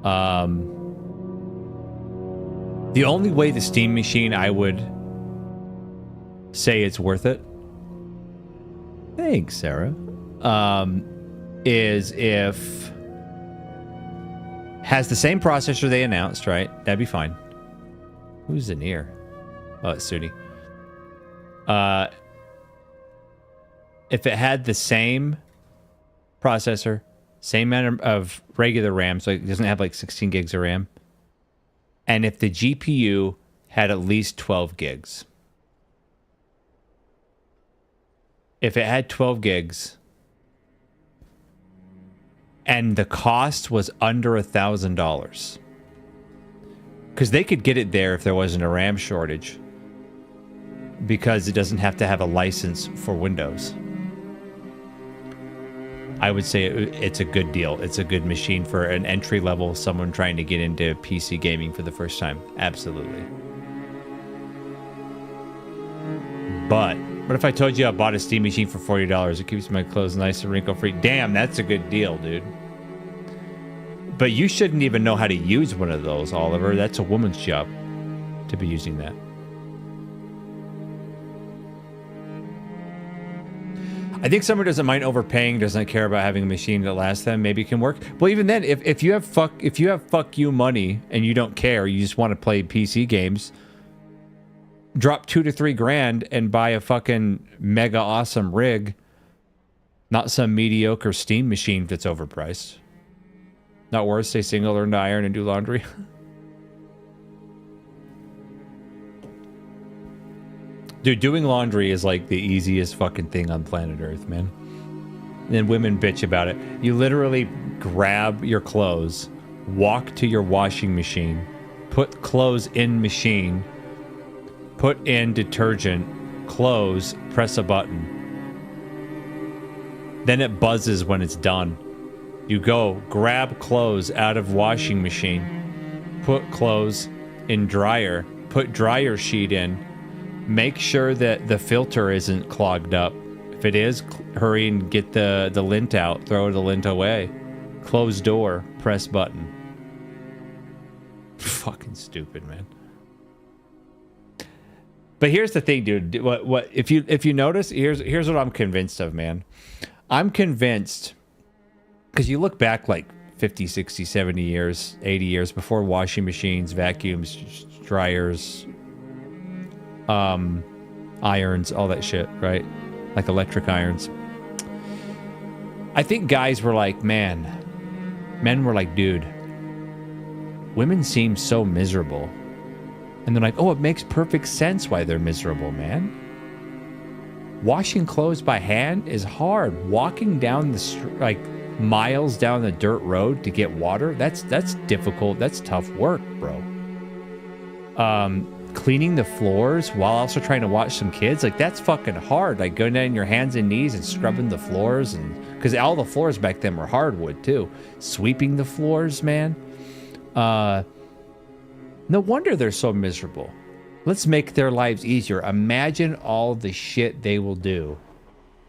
The only way the Steam machine I would say it's worth it, thanks, Sarah, is if has the same processor they announced, right? That'd be fine. Who's in here? Oh, it's Suni. If it had the same processor, same amount of regular RAM, so it doesn't have like 16 gigs of RAM, and if the GPU had at least 12 gigs. If it had 12 gigs and the cost was under $1,000, because they could get it there if there wasn't a RAM shortage, because it doesn't have to have a license for Windows. I would say it's a good deal. It's a good machine for an entry level, someone trying to get into PC gaming for the first time. Absolutely. But what if I told you I bought a Steam machine for $40? It keeps my clothes nice and wrinkle free. Damn, that's a good deal, dude. But you shouldn't even know how to use one of those, Oliver. That's a woman's job to be using that. I think someone doesn't mind overpaying, doesn't care about having a machine that lasts them. Maybe it can work. Well, even then, if you have fuck you money and you don't care, you just want to play PC games, drop $2 to $3 grand and buy a fucking mega awesome rig, not some mediocre Steam machine that's overpriced. Not worth. Stay single, learn to iron, and do laundry. Dude, doing laundry is like the easiest fucking thing on planet Earth, man. And then women bitch about it. You literally grab your clothes, walk to your washing machine, put clothes in machine, put in detergent, close, press a button. Then it buzzes when it's done. You go, grab clothes out of washing machine, put clothes in dryer, put dryer sheet in, make sure that the filter isn't clogged up. If it is, hurry and get the lint out. Throw the lint away. Close door. Press button. Fucking stupid, man. But here's the thing, dude. What if you notice? Here's what I'm convinced of, man. I'm convinced, because you look back like 50, 60, 70 years, 80 years before washing machines, vacuums, dryers. I'm irons, all that shit, right? Like electric irons. I think guys were like, men were like, dude, women seem so miserable. And they're like, oh, it makes perfect sense why they're miserable, man. Washing clothes by hand is hard. Walking down the street, like miles down the dirt road to get water, that's difficult. That's tough work, bro. Cleaning the floors while also trying to watch some kids, like that's fucking hard. Like going down on your hands and knees and scrubbing the floors, and because all the floors back then were hardwood too. Sweeping the floors, man. No wonder they're so miserable. Let's make their lives easier. Imagine all the shit they will do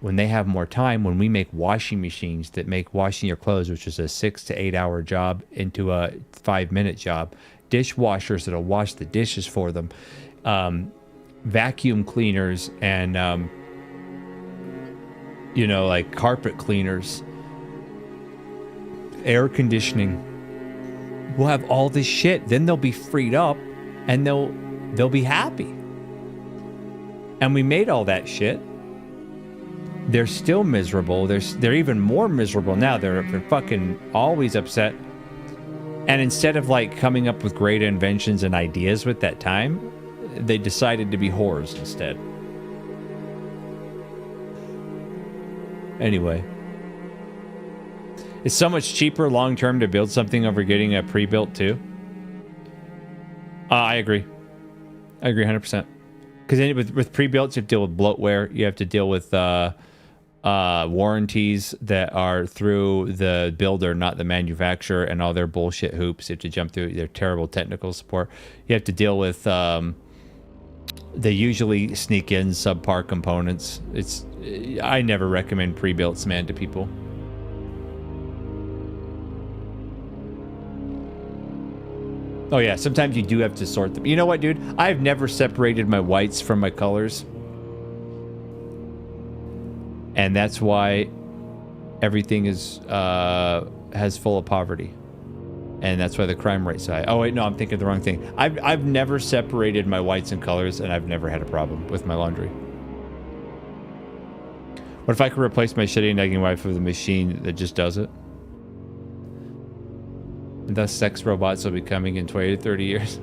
when they have more time, when we make washing machines that make washing your clothes, which is a 6 to 8 hour job, into a 5-minute job. Dishwashers that'll wash the dishes for them. Vacuum cleaners and, you know, like carpet cleaners. Air conditioning. We'll have all this shit. Then they'll be freed up and they'll be happy. And we made all that shit. They're still miserable. They're even more miserable now. They're fucking always upset. And instead of like coming up with great inventions and ideas with that time, they decided to be whores instead. Anyway. It's so much cheaper long term to build something over getting a pre-built too. I agree. I agree 100%. Because with pre-built, you have to deal with bloatware. You have to deal with warranties that are through the builder, not the manufacturer, and all their bullshit hoops. You have to jump through their terrible technical support. You have to deal with they usually sneak in subpar components. I never recommend pre-builts, man, to people. Oh yeah, sometimes you do have to sort them. You know what, dude? I've never separated my whites from my colors. And that's why everything is has full of poverty. And that's why the crime rate's high. Oh wait, no, I'm thinking the wrong thing. I've never separated my whites and colors, and I've never had a problem with my laundry. What if I could replace my shitty nagging wife with a machine that just does it? And thus sex robots will be coming in 20 to 30 years.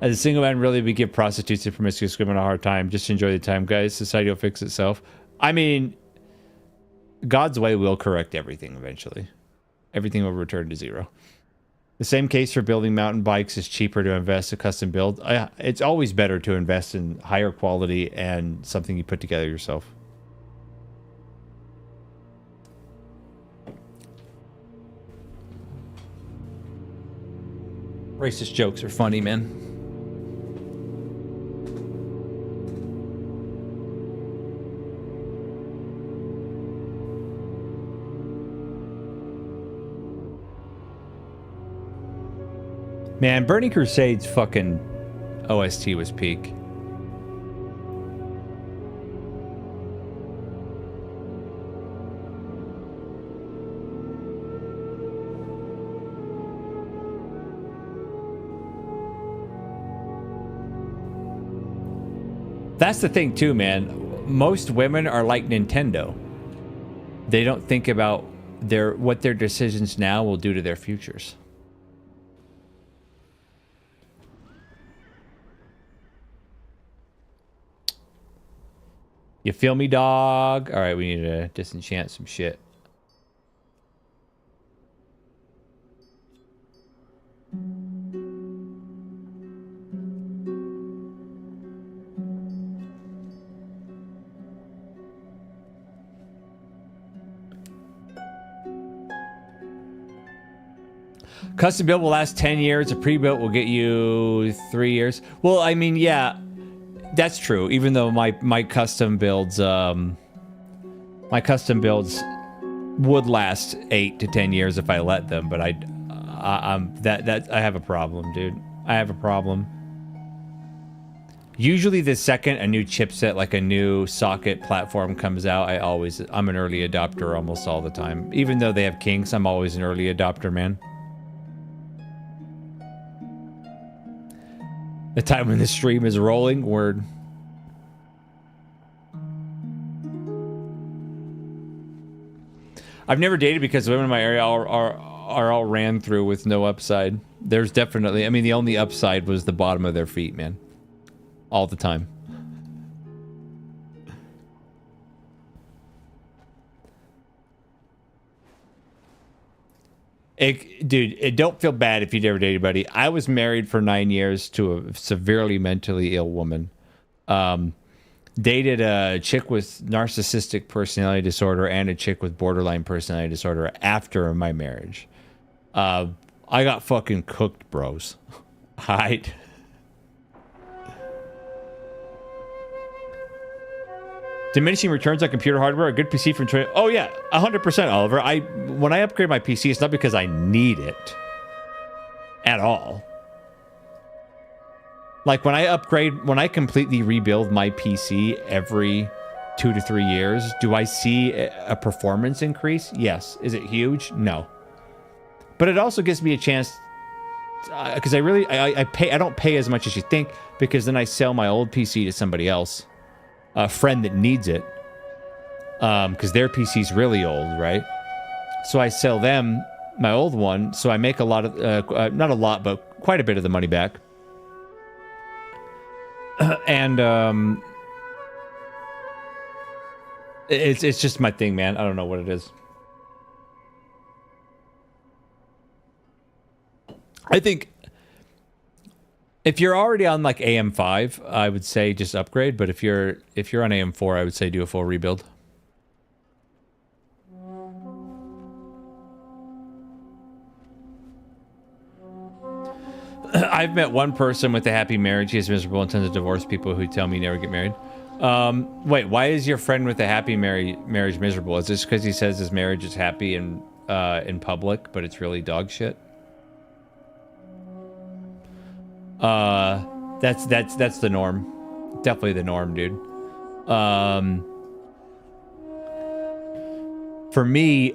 As a single man, really, we give prostitutes and promiscuous women a hard time. Just enjoy the time, guys. Society will fix itself. I mean, God's way will correct everything eventually. Everything will return to zero. The same case for building mountain bikes. Is cheaper to invest in custom build. It's always better to invest in higher quality and something you put together yourself. Racist jokes are funny, man. Man, Burning Crusade's fucking OST was peak. That's the thing too, man. Most women are like Nintendo. They don't think about what their decisions now will do to their futures. You feel me, dog? All right, we need to disenchant some shit. Custom build will last 10 years. A pre-built will get you 3 years. Well, I mean, yeah, that's true. Even though my custom builds, would last 8 to 10 years if I let them. But I have a problem, dude. I have a problem. Usually, the second a new chipset, like a new socket platform, comes out, I'm an early adopter almost all the time. Even though they have kinks, I'm always an early adopter, man. The time when the stream is rolling. Word. I've never dated because the women in my area are all ran through with no upside. There's definitely, I mean, the only upside was the bottom of their feet, man. All the time. Dude, don't feel bad if you never dated anybody. I was married for 9 years to a severely mentally ill woman. Dated a chick with narcissistic personality disorder and a chick with borderline personality disorder after my marriage. I got fucking cooked, bros. Hide. Diminishing returns on computer hardware, a good PC from 20. Oh yeah, 100%, Oliver. When I upgrade my PC, it's not because I need it at all. Like when I completely rebuild my PC every 2 to 3 years, do I see a performance increase? Yes. Is it huge? No. But it also gives me a chance because I don't pay as much as you think, because then I sell my old PC to somebody else, a friend that needs it, because their PC's really old, right? So I sell them my old one, so I make a lot of not a lot, but quite a bit of the money back. And it's just my thing, man. I don't know what it is. I think if you're already on like AM5, I would say just upgrade. But if you're on AM4, I would say do a full rebuild. I've met one person with a happy marriage. He is miserable and tons of divorced people who tell me never get married. Wait, why is your friend with a happy marriage miserable? Is this because he says his marriage is happy in public, but it's really dog shit? That's the norm. Definitely the norm, dude. For me,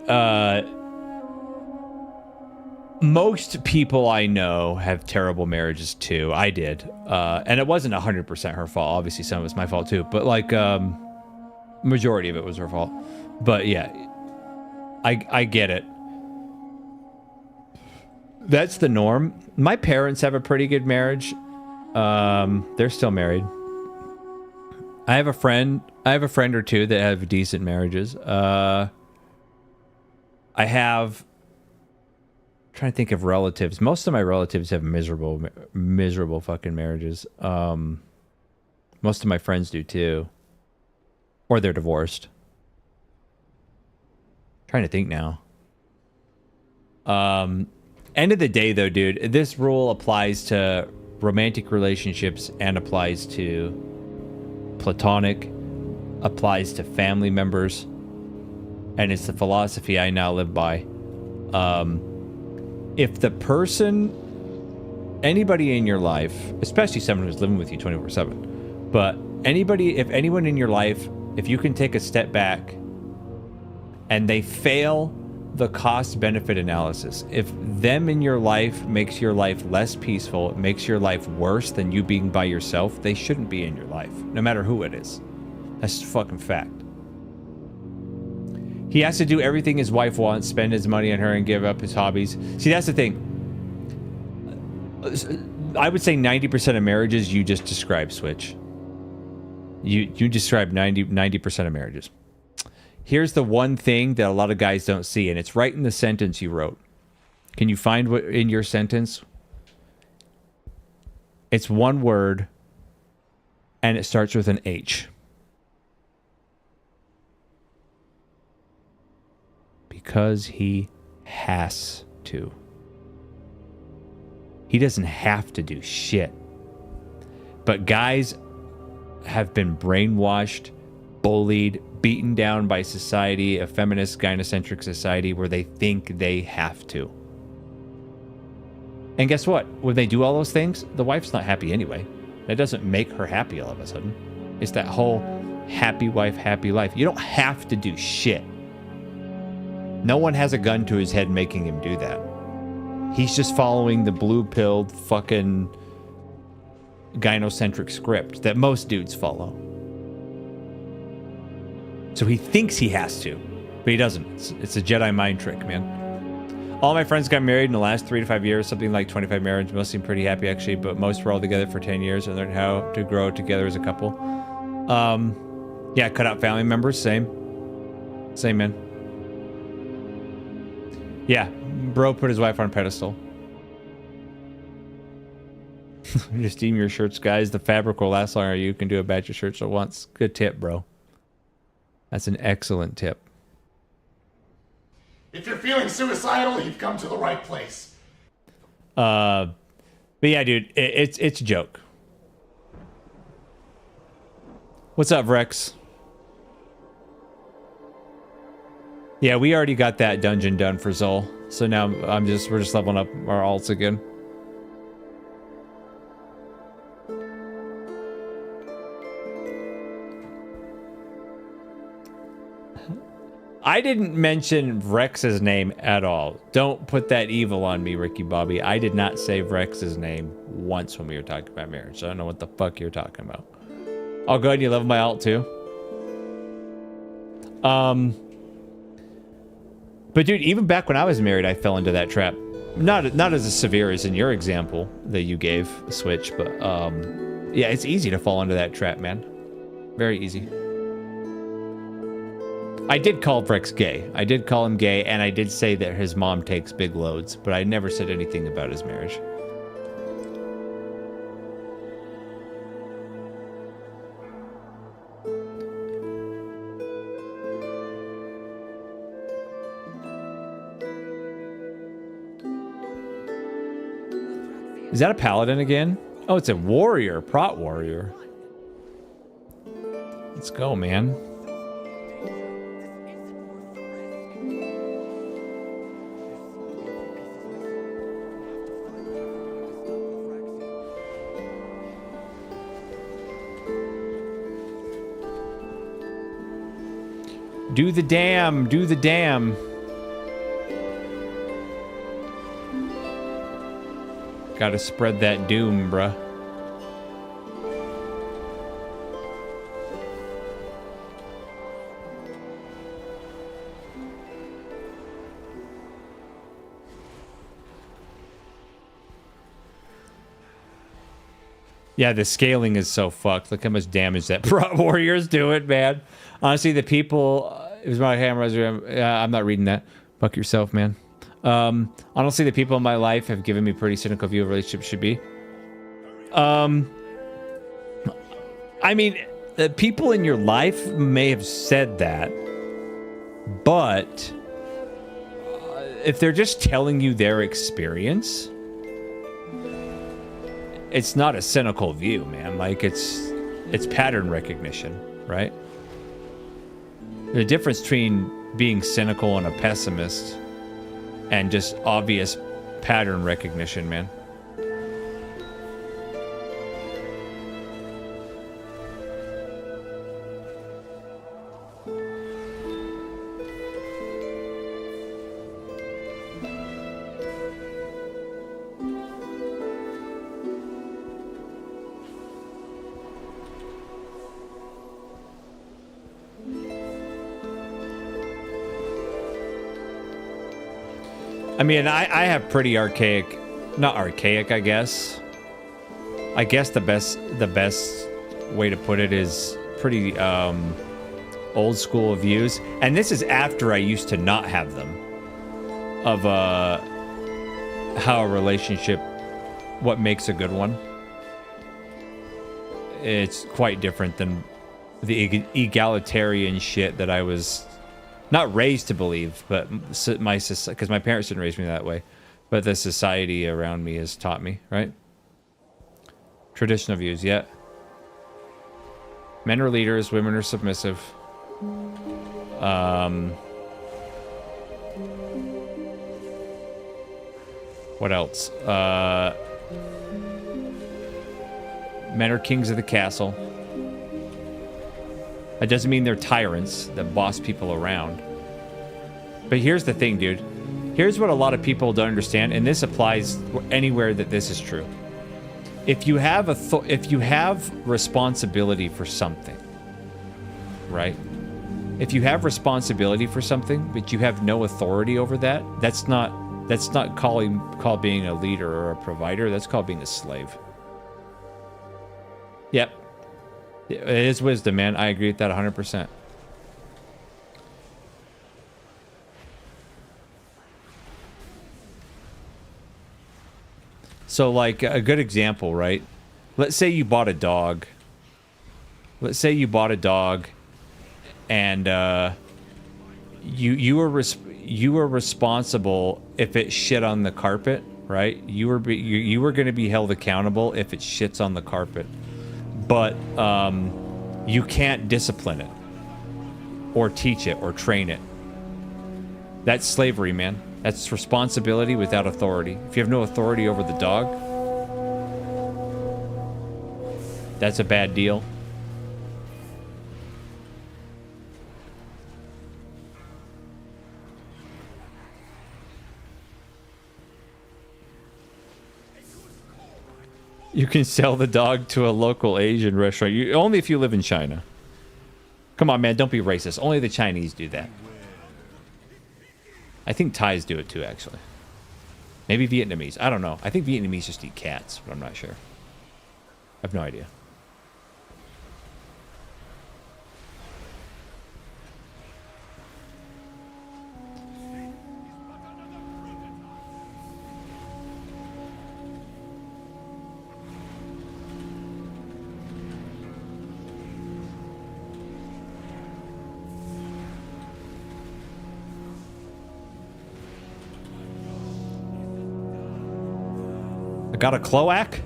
most people I know have terrible marriages too. I did. And it wasn't 100% her fault. Obviously some of it's my fault too, but like, majority of it was her fault. But yeah, I get it. That's the norm. My parents have a pretty good marriage. They're still married. I have a friend or two that have decent marriages. I have, trying to think of relatives. Most of my relatives have miserable fucking marriages. Most of my friends do too. Or they're divorced. Trying to think now. End of the day though, dude, this rule applies to romantic relationships and applies to platonic, applies to family members, and it's the philosophy I now live by. If the person, anybody in your life, especially someone who's living with you 24/7, but if anyone in your life, if you can take a step back and they fail the cost-benefit analysis, if them in your life makes your life less peaceful, it makes your life worse than you being by yourself, they shouldn't be in your life, no matter who it is. That's just a fucking fact. He has to do everything his wife wants, spend his money on her, and give up his hobbies. See, that's the thing. I would say 90% of marriages you just described, Switch. You described 90% of marriages. Here's the one thing that a lot of guys don't see, and it's right in the sentence you wrote. Can you find what in your sentence? It's one word, and it starts with an H. Because he has to. He doesn't have to do shit. But guys have been brainwashed, bullied, beaten down by society, a feminist, gynocentric society where they think they have to. And guess what? When they do all those things, the wife's not happy anyway. That doesn't make her happy all of a sudden. It's that whole happy wife, happy life. You don't have to do shit. No one has a gun to his head making him do that. He's just following the blue-pilled fucking gynocentric script that most dudes follow. So he thinks he has to, but he doesn't. It's a Jedi mind trick, man. All my friends got married in the last 3 to 5 years, something like 25 marriages. Most seem pretty happy, actually, but most were all together for 10 years and learned how to grow together as a couple. Yeah, cut out family members, same. Same, man. Yeah, bro put his wife on a pedestal. Just steam your shirts, guys. The fabric will last longer. You can do a batch of shirts at once. Good tip, bro. That's an excellent tip. If you're feeling suicidal, you've come to the right place. But yeah, dude, it's a joke. What's up, Rex? Yeah, we already got that dungeon done for Zol. So now we're just leveling up our alts again. I didn't mention Rex's name at all. Don't put that evil on me, Ricky Bobby. I did not say Rex's name once when we were talking about marriage. So I don't know what the fuck you're talking about. Oh, good. You love my alt too. But dude, even back when I was married, I fell into that trap. Not as severe as in your example that you gave, Switch, but yeah, it's easy to fall into that trap, man. Very easy. I did call Rex gay. I did call him gay, and I did say that his mom takes big loads, but I never said anything about his marriage. Is that a paladin again? Oh, it's a warrior, prot warrior. Let's go, man. Do the damn, do the damn. Gotta spread that doom, bruh. Yeah, the scaling is so fucked. Look how much damage that Prot Warriors do it, man. Honestly, the people... it was my camera. I'm not reading that. Fuck yourself, man. Honestly, the people in my life have given me a pretty cynical view of relationships should be. I mean, the people in your life may have said that, but if they're just telling you their experience... it's not a cynical view, man. Like, it's pattern recognition, right? The difference between being cynical and a pessimist and just obvious pattern recognition, man. I mean, I have pretty archaic, not archaic, I guess. I guess the best way to put it is pretty old school views. And this is after I used to not have them. Of how a relationship, what makes a good one. It's quite different than the egalitarian shit that I was not raised to believe, but my society, because my parents didn't raise me that way, but the society around me has taught me, right? Traditional views, yeah. Men are leaders, women are submissive. What else? Men are kings of the castle. That doesn't mean they're tyrants that boss people around. But here's the thing, dude. Here's what a lot of people don't understand, and this applies anywhere that this is true. if you have if you have responsibility for something, right? If you have responsibility for something, but you have no authority over that, that's not called being a leader or a provider. That's called being a slave. Yep. It is wisdom, man. I agree with that 100%. So, like, a good example, right? Let's say you bought a dog. Let's say you bought a dog, and you were responsible if it shit on the carpet, right? You were going to be held accountable if it shits on the carpet, but you can't discipline it, or teach it, or train it. That's slavery, man. That's responsibility without authority. If you have no authority over the dog, that's a bad deal. You can sell the dog to a local Asian restaurant. Only if you live in China. Come on, man, don't be racist. Only the Chinese do that. I think Thais do it too, actually. Maybe Vietnamese. I don't know. I think Vietnamese just eat cats, but I'm not sure. I have no idea. Got a cloac?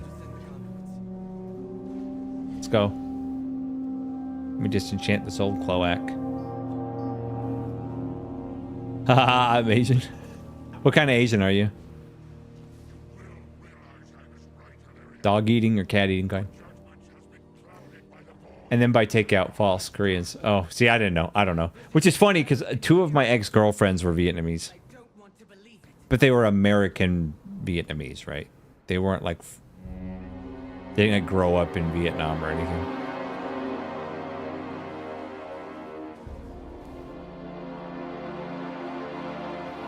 Let's go. Let me just enchant this old cloac. Haha, I'm Asian. What kind of Asian are you? Dog eating or cat eating kind? And then by takeout, false Koreans. Oh, see, I didn't know. I don't know. Which is funny because 2 of my ex-girlfriends were Vietnamese. But they were American Vietnamese, right? They weren't like, they didn't grow up in Vietnam or anything.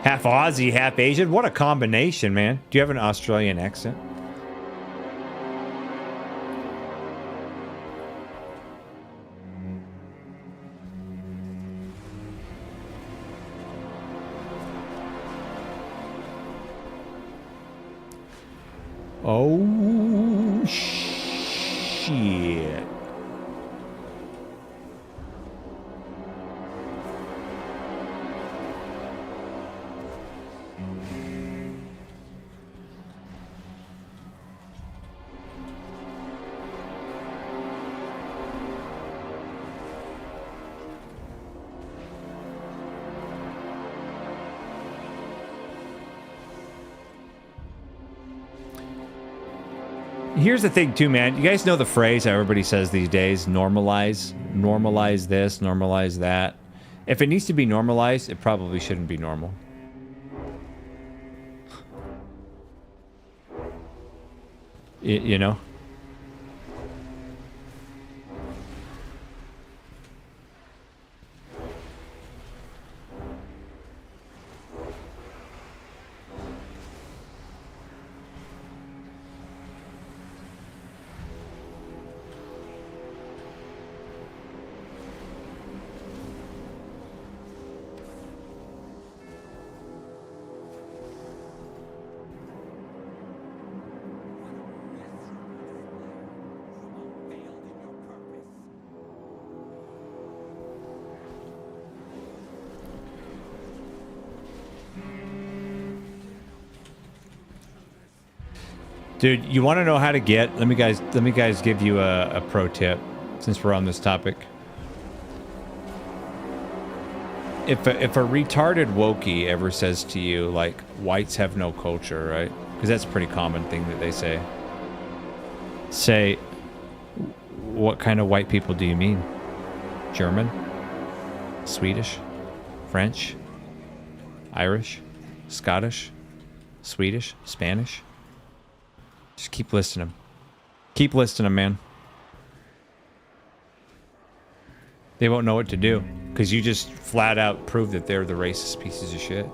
Half Aussie, half Asian. What a combination, man. Do you have an Australian accent? Oh, shit. Here's the thing, too, man. You guys know the phrase everybody says these days, normalize. Normalize this, normalize that. If it needs to be normalized, it probably shouldn't be normal. You know? Dude, you want to know how to get? Let me guys give you a pro tip, since we're on this topic. If a retarded wokey ever says to you like whites have no culture, right? Because that's a pretty common thing that they say. Say, what kind of white people do you mean? German? Swedish? French? Irish? Scottish? Swedish? Spanish? Just keep listing them. Keep listing them, man. They won't know what to do because you just flat out prove that they're the racist pieces of shit.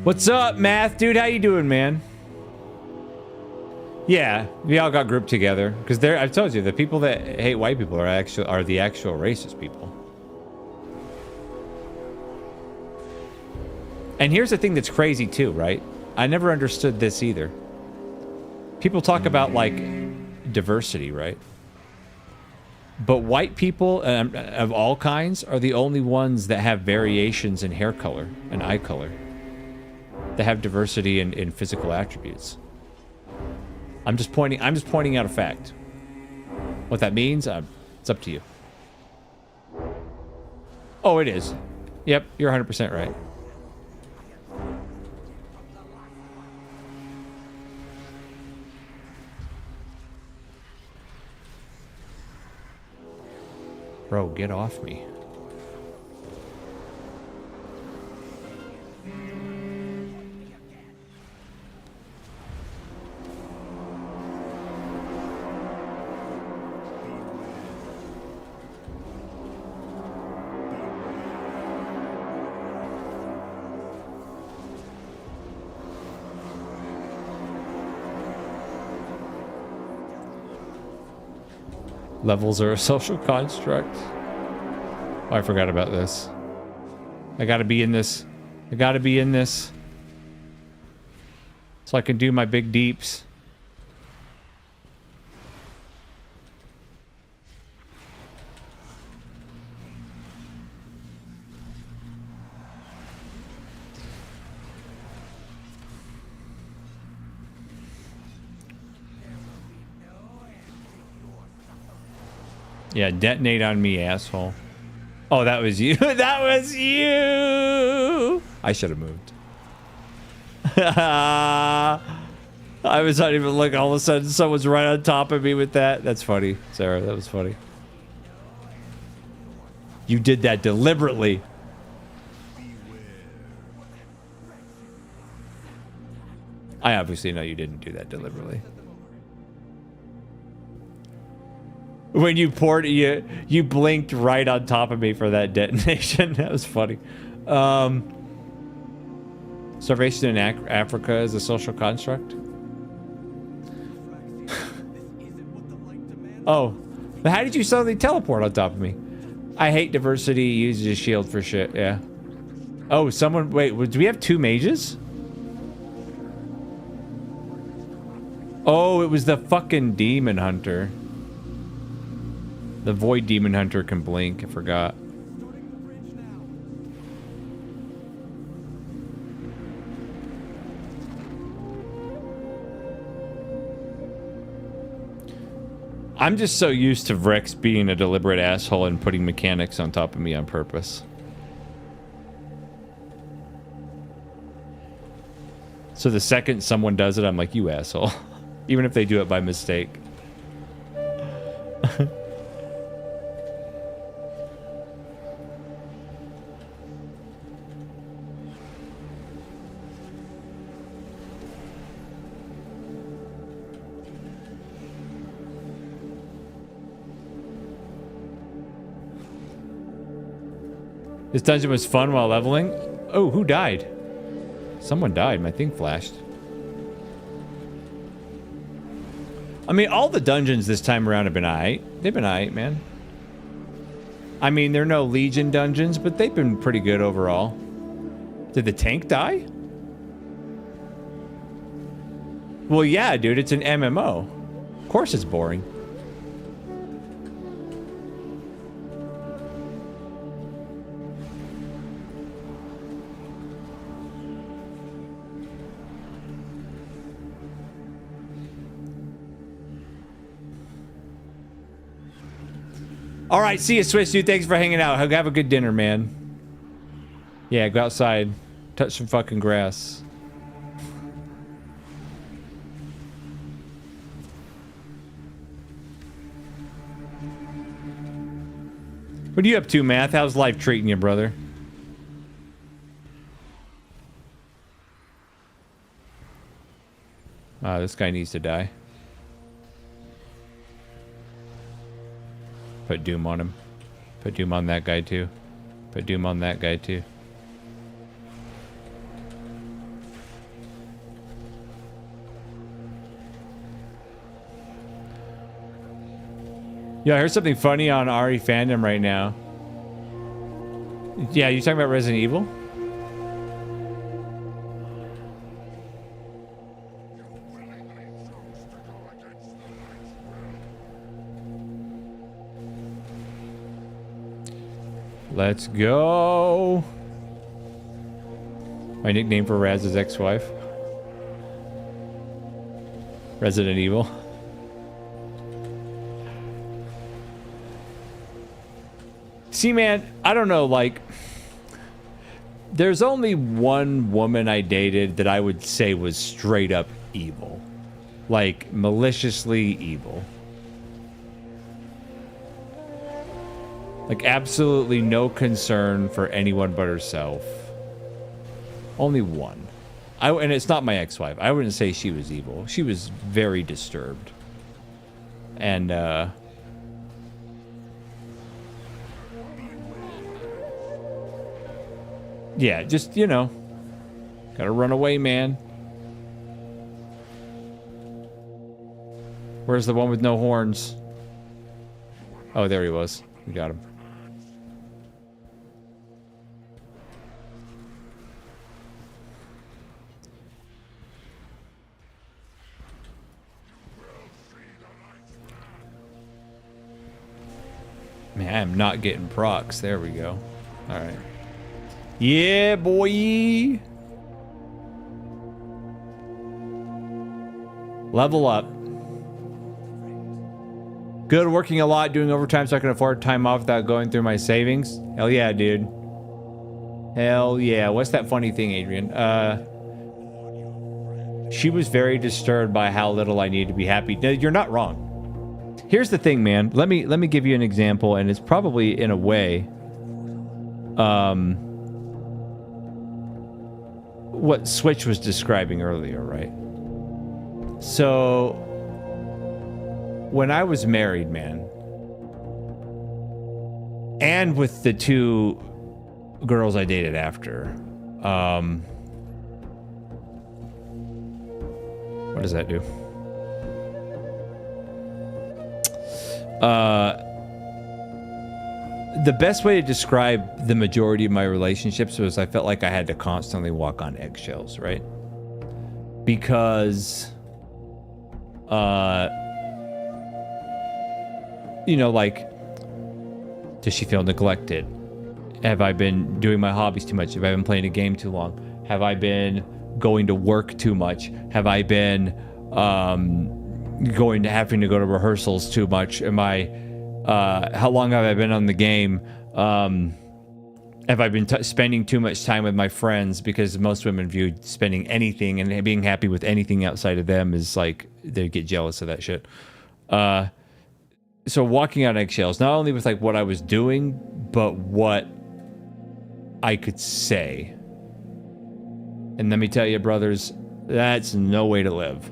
What's up, Math? Dude, how you doing, man? Yeah, we all got grouped together because I've told you the people that hate white people are the actual racist people. And here's the thing that's crazy too, right? I never understood this either. People talk about like diversity, right? But white people of all kinds are the only ones that have variations in hair color and eye color. That have diversity in physical attributes. I'm just pointing out a fact. What that means, it's up to you. Oh, it is. Yep, you're 100% right. Bro, get off me. Levels are a social construct. Oh, I forgot about this. I gotta be in this. I gotta be in this. So I can do my big deeps. Yeah, detonate on me, asshole. Oh, that was you. That was you. I should have moved. I was not even looking. All of a sudden, someone's right on top of me with that. That's funny, Sarah. That was funny. You did that deliberately. I obviously know you didn't do that deliberately. When you poured, you blinked right on top of me for that detonation. That was funny. Starvation in Africa is a social construct. Oh, but how did you suddenly teleport on top of me? I hate diversity. Uses a shield for shit. Yeah. Oh, someone. Wait, do we have two mages? Oh, it was the fucking demon hunter. The Void Demon Hunter can blink, I forgot. I'm just so used to Rex being a deliberate asshole and putting mechanics on top of me on purpose. So the second someone does it, I'm like, you asshole. Even if they do it by mistake. This dungeon was fun while leveling. Oh, who died? Someone died. My thing flashed. I mean, all the dungeons this time around have been aight. They've been aight, man. I mean, they're no Legion dungeons, but they've been pretty good overall. Did the tank die? Well, yeah, dude. It's an MMO. Of course it's boring. All right, see you, Swiss dude. Thanks for hanging out. Have a good dinner, man. Yeah, go outside. Touch some fucking grass. What are you up to, Math? How's life treating you, brother? This guy needs to die. Put Doom on him. Put Doom on that guy too. Put Doom on that guy too. Yeah, I heard something funny on RE fandom right now. Yeah, you talking about Resident Evil? Let's go. My nickname for Raz's ex-wife. Resident Evil. See, man, I don't know, like, there's only one woman I dated that I would say was straight up evil. Like, maliciously evil. Like, absolutely no concern for anyone but herself. Only one. And it's not my ex-wife. I wouldn't say she was evil. She was very disturbed. And, yeah, just, you know, gotta run away, man. Where's the one with no horns? Oh, there he was. We got him. Man, I am not getting procs. There we go. All right. Yeah, boy. Level up. Good, working a lot, doing overtime so I can afford time off without going through my savings. Hell yeah, dude. Hell yeah. What's that funny thing, Adrian? She was very disturbed by how little I need to be happy. No, you're not wrong. Here's the thing, man. Let me give you an example, and it's probably in a way what Switch was describing earlier, right? So when I was married, man, and with the two girls I dated after, what does that do? The best way to describe the majority of my relationships was I felt like I had to constantly walk on eggshells, right? Because, you know, like, does she feel neglected? Have I been doing my hobbies too much? Have I been playing a game too long? Have I been going to work too much? Have I been, having to go to rehearsals too much? Am I, how long have I been on the game? Have I been spending too much time with my friends? Because most women view spending anything and being happy with anything outside of them is like, they get jealous of that shit. So walking on eggshells, not only with like what I was doing, but what I could say. And let me tell you, brothers, that's no way to live.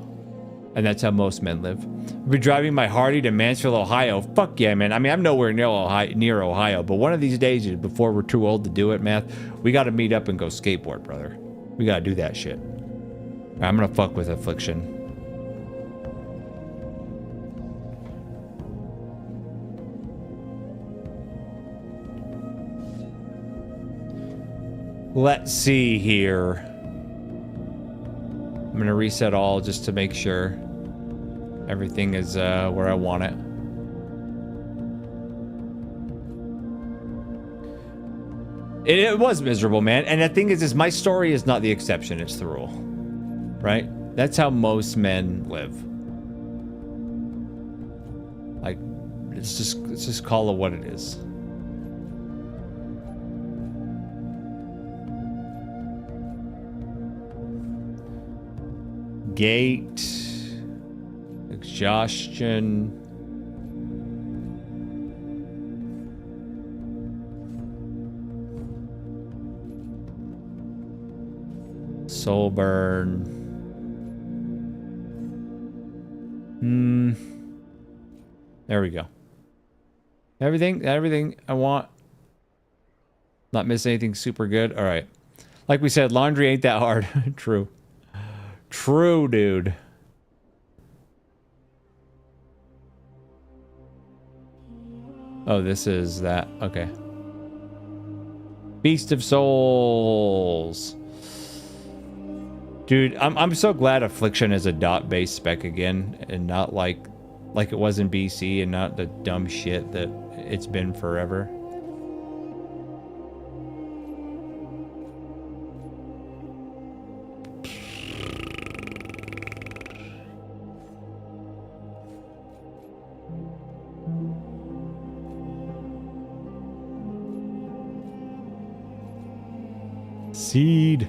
And that's how most men live. I'll be driving my Harley to Mansfield, Ohio. Fuck yeah, man. I mean, I'm nowhere near Ohio, but one of these days, before we're too old to do it, Math, we got to meet up and go skateboard, brother. We got to do that shit. I'm going to fuck with Affliction. Let's see here. I'm going to reset all just to make sure everything is where I want it. It was miserable, man. And the thing is my story is not the exception, it's the rule. Right? That's how most men live. Like, let's just call it what it is. Gate, exhaustion. Soul burn. There we go. Everything I want. Not miss anything super good. All right. Like we said, laundry ain't that hard. True. True, dude. Oh, this is that. Okay. Beast of Souls. Dude, I'm so glad Affliction is a dot-based spec again and not like it was in BC and not the dumb shit that it's been forever. Seed.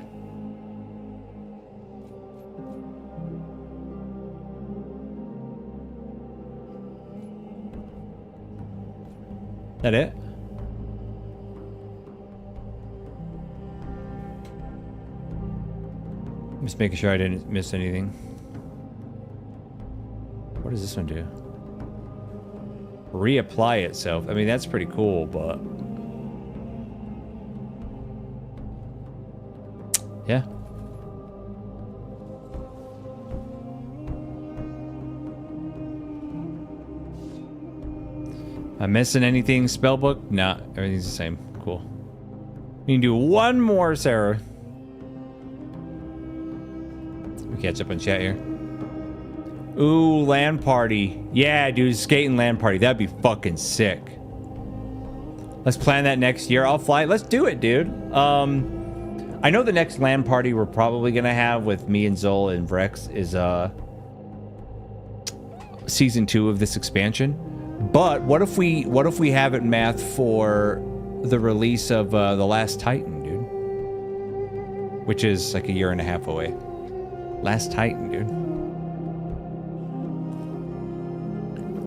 That it? Just making sure I didn't miss anything. What does this one do? Reapply itself. I mean, that's pretty cool, but... yeah. Am I missing anything? Spellbook? Nah, everything's the same. Cool. We can do one more, Sarah. We catch up on chat here. Ooh, LAN party. Yeah, dude, skating LAN party. That'd be fucking sick. Let's plan that next year. I'll fly. Let's do it, dude. I know the next LAN party we're probably gonna have with me and Zol and Vrex is season 2 of this expansion. But what if we have it, Math, for the release of The Last Titan, dude? Which is like a year and a half away. Last Titan, dude.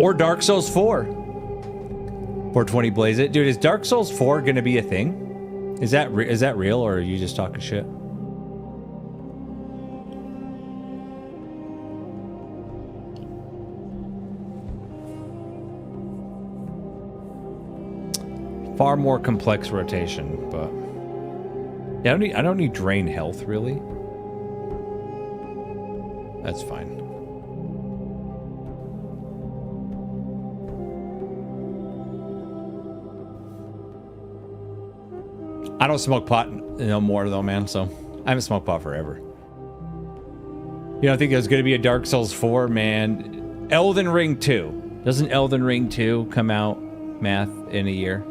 Or Dark Souls 4. 420 Blaze it. Dude, is Dark Souls 4 gonna be a thing? Is that real, or are you just talking shit? Far more complex rotation, but yeah, I don't need drain health really. That's fine. I don't smoke pot no more though, man, so I haven't smoked pot forever. You don't think there's gonna be a Dark Souls 4, man? Elden Ring 2. Doesn't Elden Ring 2 come out, Math, in a year?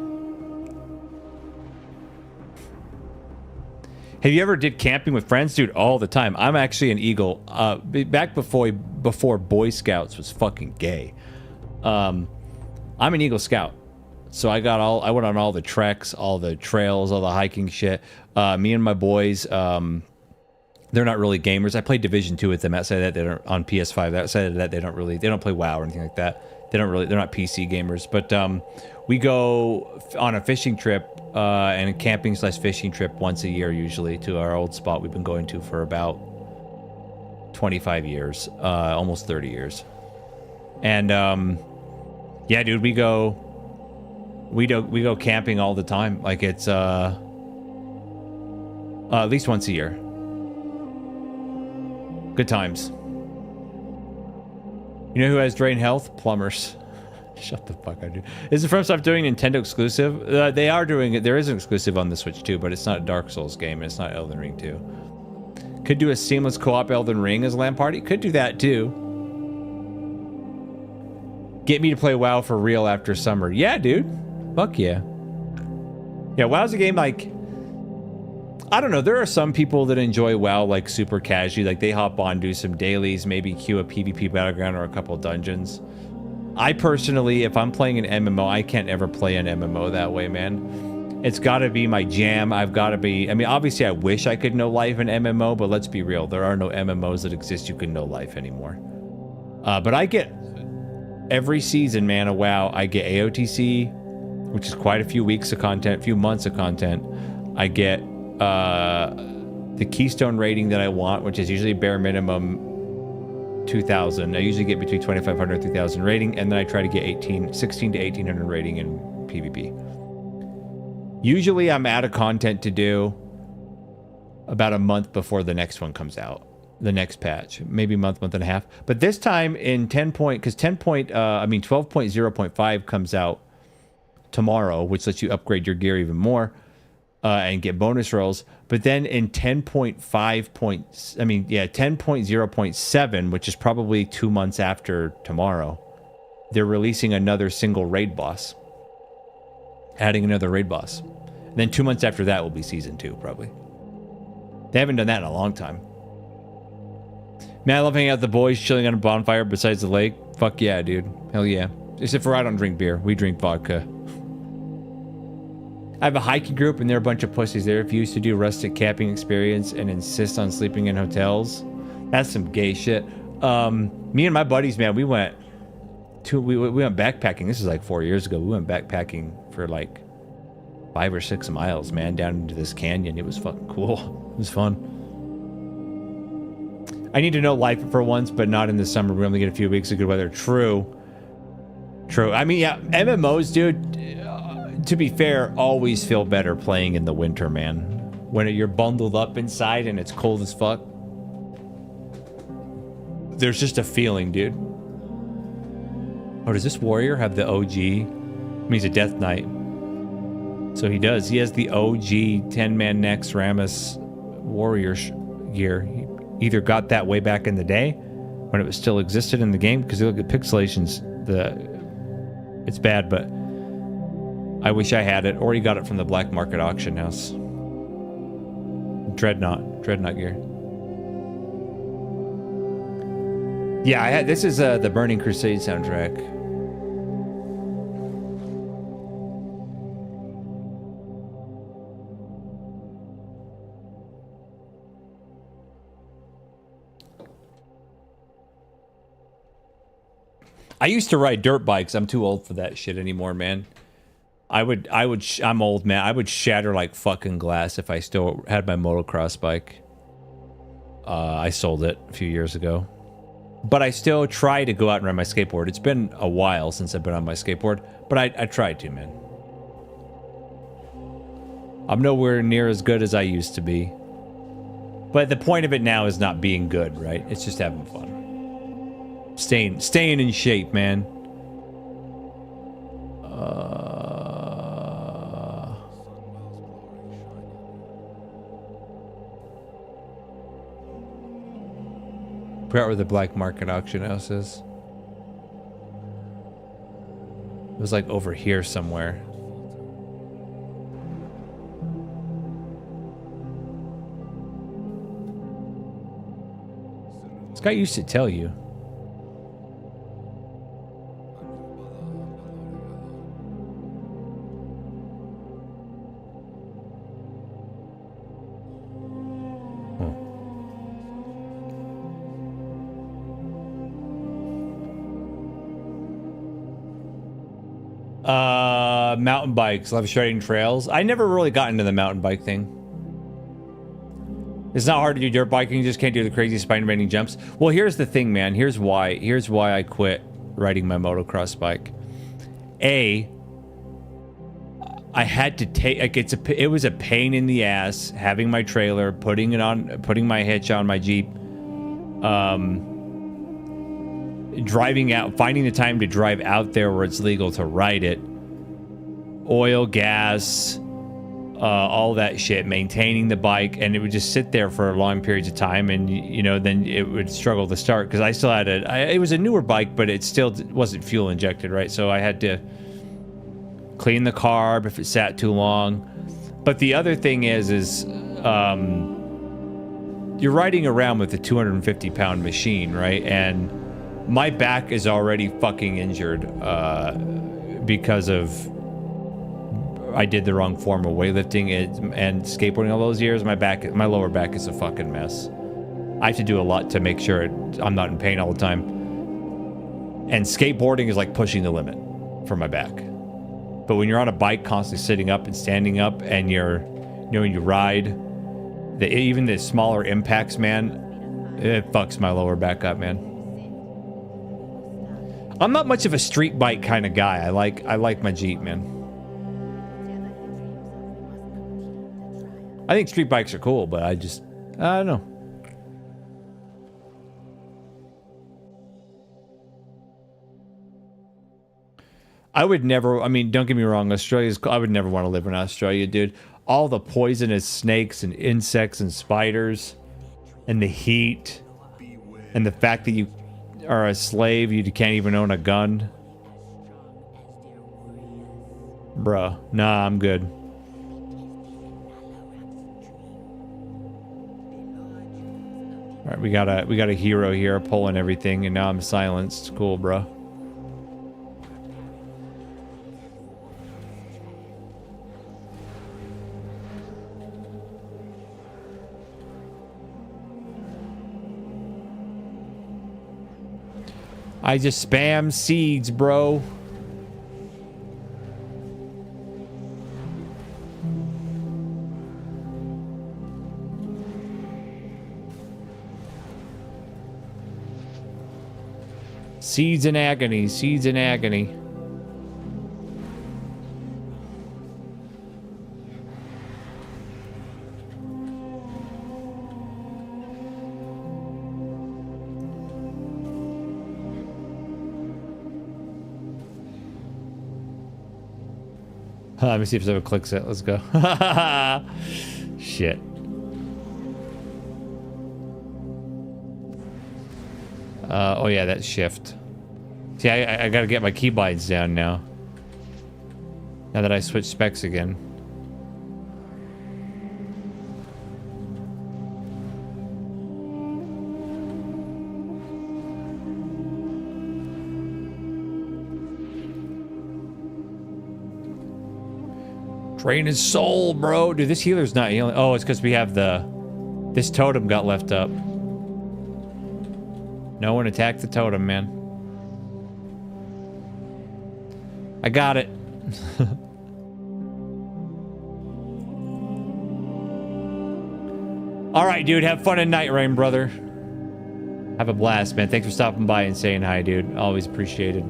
Have you ever did camping with friends? Dude, all the time. I'm actually an Eagle. Back before Boy Scouts was fucking gay. I'm an Eagle Scout. So I went on all the treks, all the trails, all the hiking shit. Me and my boys, they're not really gamers. I played Division 2 with them. Outside of that, they don't on PS5. Outside of that, they don't play WoW or anything like that. They're not PC gamers. But we go on a fishing trip and a camping/fishing trip once a year, usually, to our old spot we've been going to for about 25 years, almost 30 years. And yeah, dude, we go camping all the time. Like it's at least once a year. Good times. You know who has drain health? Plumbers. Shut the fuck up, dude. This is the first time doing Nintendo exclusive. They are doing it. There is an exclusive on the Switch too, but it's not a Dark Souls game. And it's not Elden Ring 2. Could do a seamless co-op Elden Ring as a LAN party. Could do that too. Get me to play WoW for real after summer. Yeah, dude. Fuck yeah. Yeah, WoW's a game like... I don't know, there are some people that enjoy WoW like super casually. Like they hop on, do some dailies, maybe queue a PvP battleground or a couple dungeons. I personally, if I'm playing an MMO, I can't ever play an MMO that way, man. It's gotta be my jam. I've gotta be... I mean, obviously I wish I could know life in MMO, but let's be real. There are no MMOs that exist you can know life anymore. But I get... Every season, man, of WoW, I get AOTC, which is quite a few weeks of content, few months of content. I get the Keystone rating that I want, which is usually bare minimum 2,000. I usually get between 2,500 and 3,000 rating, and then I try to get 16 to 1,800 rating in PvP. Usually I'm out of content to do about a month before the next one comes out, the next patch, maybe a month and a half. But this time in 12.0.5 comes out tomorrow, which lets you upgrade your gear even more and get bonus rolls. But then in 10.0.7, which is probably 2 months after tomorrow, they're releasing another single raid boss, adding another raid boss. And then 2 months after that will be season 2, probably. They haven't done that in a long time. Man, I love hanging out with the boys, chilling on a bonfire besides the lake. Fuck yeah, dude. Hell yeah. Except for I don't drink beer. We drink vodka. I have a hiking group and they're a bunch of pussies. They refuse to do rustic camping experience and insist on sleeping in hotels. That's some gay shit. Me and my buddies, man, we went backpacking. This is like 4 years ago. We went backpacking for like 5 or 6 miles, man, down into this canyon. It was fucking cool. It was fun. I need to know life for once, but not in the summer. We only get a few weeks of good weather. True. I mean, yeah, MMOs, dude, to be fair, always feel better playing in the winter, man. When you're bundled up inside and it's cold as fuck. There's just a feeling, dude. Oh, does this warrior have the OG? I mean, he's a Death Knight. So he does. He has the OG 10-man Nex Rammus warrior gear. He either got that way back in the day when it still existed in the game, because you look at pixelations, it's bad, but I wish I had it, or he got it from the black market auction house. Dreadnought gear. Yeah, this is the Burning Crusade soundtrack. I used to ride dirt bikes. I'm too old for that shit anymore, man. I'm old, man. I would shatter like fucking glass if I still had my motocross bike. I sold it a few years ago. But I still try to go out and ride my skateboard. It's been a while since I've been on my skateboard, but I try to, man. I'm nowhere near as good as I used to be. But the point of it now is not being good, right? It's just having fun. Staying in shape, man. Forgot where the black market auction house is. It was like over here somewhere. This guy used to tell you. Mountain bikes, love shredding trails. I never really got into the mountain bike thing. It's not hard to do dirt biking, you just can't do the crazy spine-bending jumps. Well, here's the thing, man. Here's why I quit riding my motocross bike. I had to take, like, it was a pain in the ass having my trailer, putting my hitch on my Jeep, driving out, finding the time to drive out there where it's legal to ride it, oil, gas, all that shit, maintaining the bike, and it would just sit there for long periods of time, and you know, then it would struggle to start because I still had it was a newer bike, but it still wasn't fuel injected, right? So I had to clean the carb if it sat too long. But the other thing is you're riding around with a 250-pound machine, right? And my back is already fucking injured because of I did the wrong form of weightlifting and skateboarding all those years. My lower back is a fucking mess. I have to do a lot to make sure I'm not in pain all the time. And skateboarding is like pushing the limit for my back. But when you're on a bike constantly sitting up and standing up, and when you ride, Even the smaller impacts, man, it fucks my lower back up, man. I'm not much of a street bike kind of guy. I like my Jeep, man. I think street bikes are cool, but I don't know. I would never, I mean, don't get me wrong, I would never want to live in Australia, dude. All the poisonous snakes and insects and spiders and the heat and the fact that you are a slave, you can't even own a gun. Bruh, nah, I'm good. All right, we got a hero here pulling everything, and now I'm silenced. Cool, bruh. I just spam seeds, bro. Seeds in agony, seeds in agony. Let me see if someone clicks it. Let's go. Shit. Oh yeah, that shift. See, I gotta get my keybinds down now. Now that I switched specs again. Drain his soul, bro. Dude, this healer's not healing. Oh, it's because we have this totem got left up. No one attacked the totem, man. I got it. All right, dude. Have fun at Night Rain, brother. Have a blast, man. Thanks for stopping by and saying hi, dude. Always appreciated.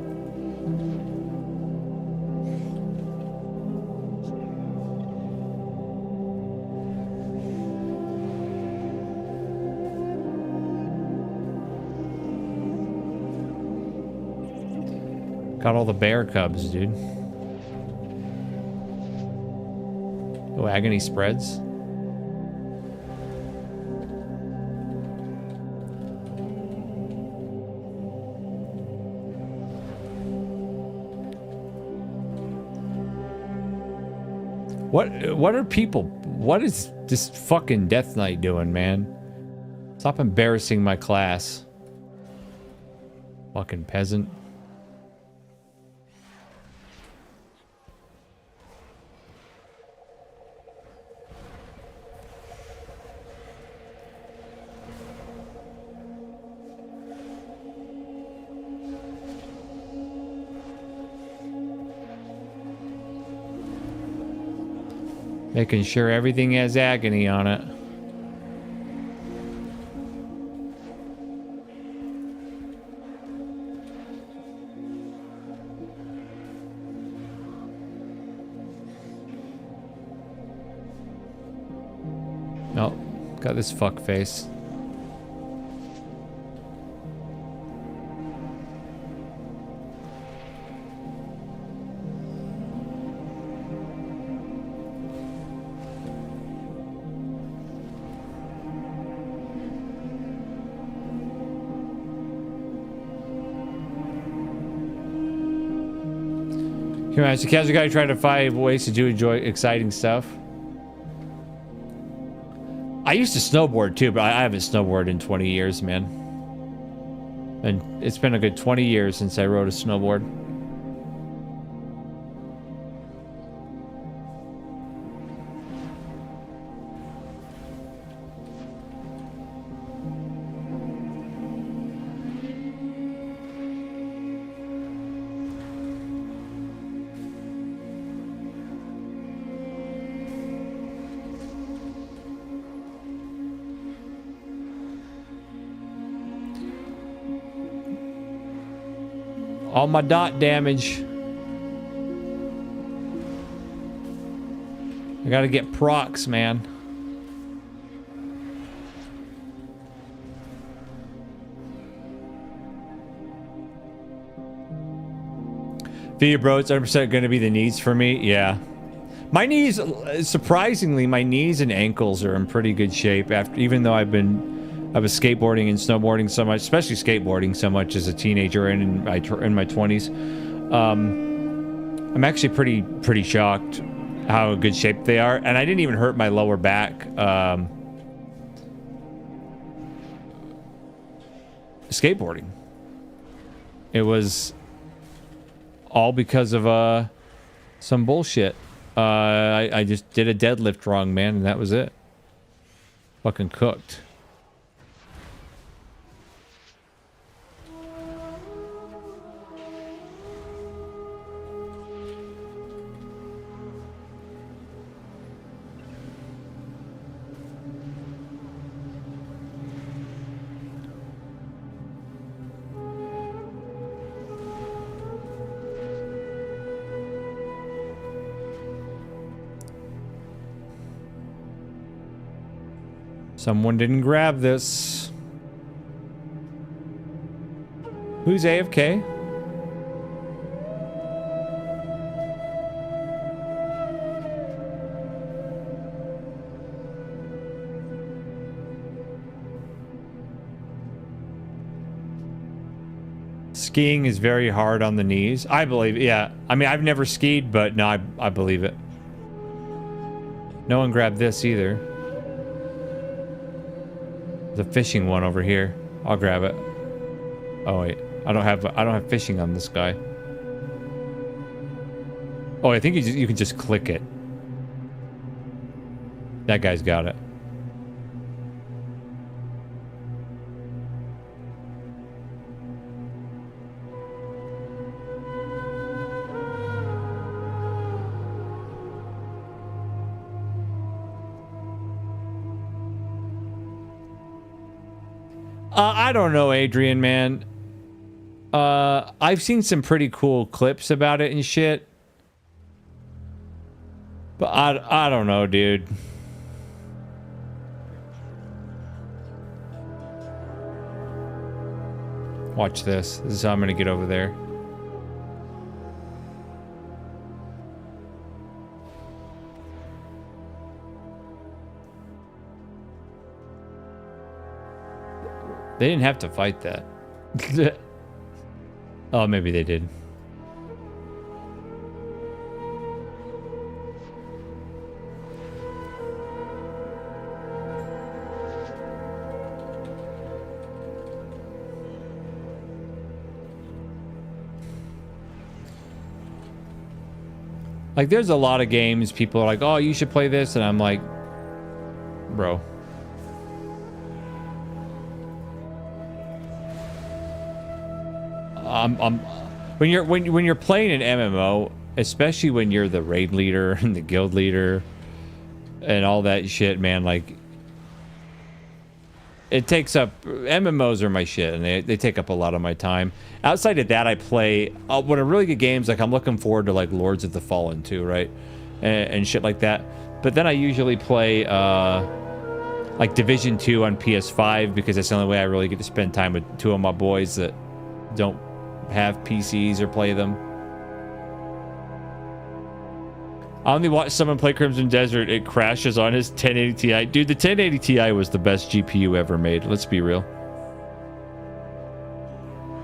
Got all the bear cubs, dude. Oh, agony spreads. What are people? What is this fucking Death Knight doing, man? Stop embarrassing my class. Fucking peasant. Making sure everything has agony on it. Oh, got this fuck face. Come on, it's a casual guy trying to find ways to enjoy exciting stuff. I used to snowboard too, but I haven't snowboarded in 20 years, man. And it's been a good 20 years since I rode a snowboard. All my dot damage. I gotta get procs, man. Video bro, it's 100% gonna be the knees for me. Yeah. My knees, surprisingly, my knees and ankles are in pretty good shape after, even though I was skateboarding and snowboarding so much, especially skateboarding so much as a teenager and in my 20s. I'm actually pretty shocked how good shape they are, and I didn't even hurt my lower back. Skateboarding. It was all because of some bullshit. I just did a deadlift wrong, man, and that was it. Fucking cooked. Someone didn't grab this. Who's AFK? Skiing is very hard on the knees. I believe, yeah. I mean, I've never skied, but no, I believe it. No one grabbed this either. The fishing one over here. I'll grab it. Oh wait, I don't have fishing on this guy. Oh, I think you can just click it. That guy's got it. I don't know, Adrian, man. I've seen some pretty cool clips about it and shit. But I don't know, dude. Watch this. This is how I'm gonna get over there. They didn't have to fight that. Oh, maybe they did. Like, there's a lot of games people are like, oh, you should play this, and I'm like, bro. When you're playing an MMO, especially when you're the raid leader and the guild leader and all that shit, man, like, it takes up, MMOs are my shit, and they take up a lot of my time. Outside of that, I play, when a really good games, like, I'm looking forward to, like, Lords of the Fallen too, right? And shit like that. But then I usually play, like, Division 2 on PS5, because that's the only way I really get to spend time with two of my boys that don't have PCs or play them. I only watched someone play Crimson Desert. It crashes on his 1080 Ti. Dude, the 1080 Ti was the best GPU ever made. Let's be real.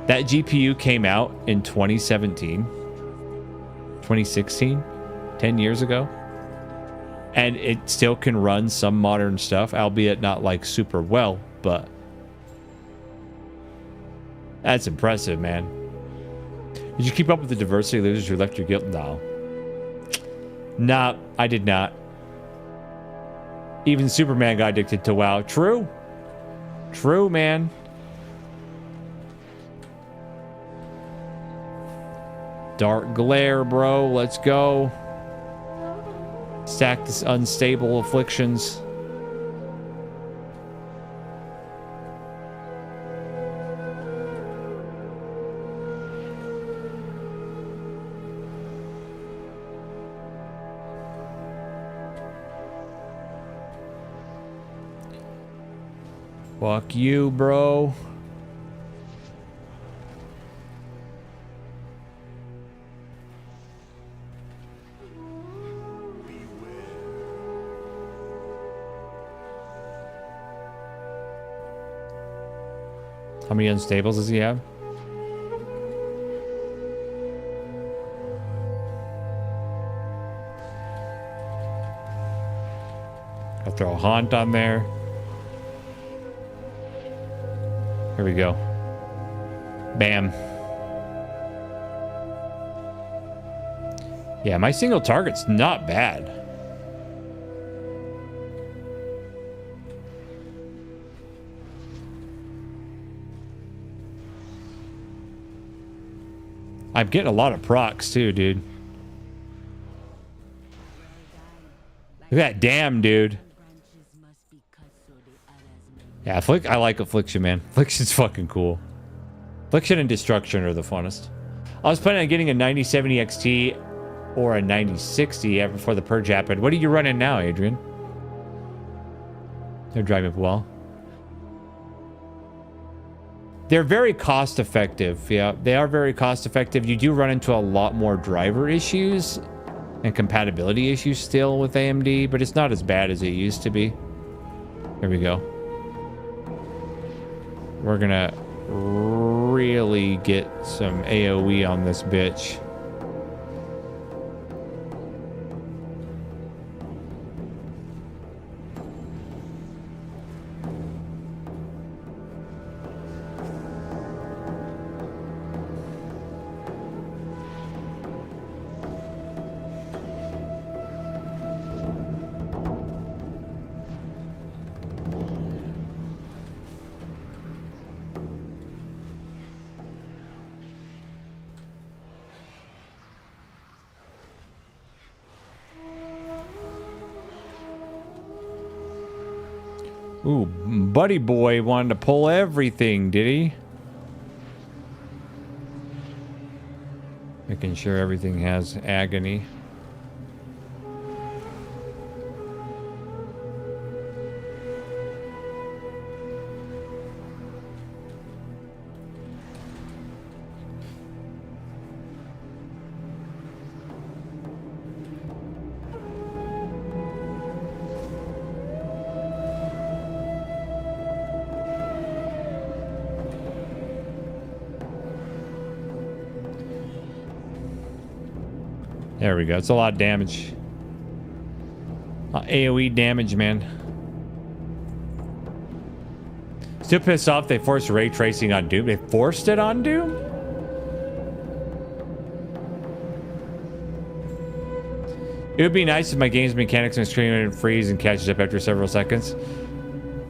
That GPU came out in 2017. 2016? 10 years ago. And it still can run some modern stuff, albeit not like super well, but that's impressive, man. Did you keep up with the diversity of losers who left your guild? No. Nah, I did not. Even Superman got addicted to WoW. True. True, man. Dark Glare, bro. Let's go. Stack this unstable afflictions. Fuck you, bro. How many unstables does he have? I'll throw a haunt on there. Here we go. Bam. Yeah, my single target's not bad. I'm getting a lot of procs too, dude. Look at that damn, dude. Yeah, I like Affliction, man. Affliction's fucking cool. Affliction and Destruction are the funnest. I was planning on getting a 9070 XT or a 9060 before the purge happened. What are you running now, Adrian? They're driving up well. They're very cost effective. Yeah, they are very cost effective. You do run into a lot more driver issues and compatibility issues still with AMD, but it's not as bad as it used to be. Here we go. We're gonna really get some AoE on this bitch. Ooh, Buddy Boy wanted to pull everything, did he? Making sure everything has agony. There we go. It's a lot of damage. AoE damage, man. Still pissed off they forced ray tracing on Doom. They forced it on Doom? It would be nice if my game's mechanics and screen would freeze and catches up after several seconds.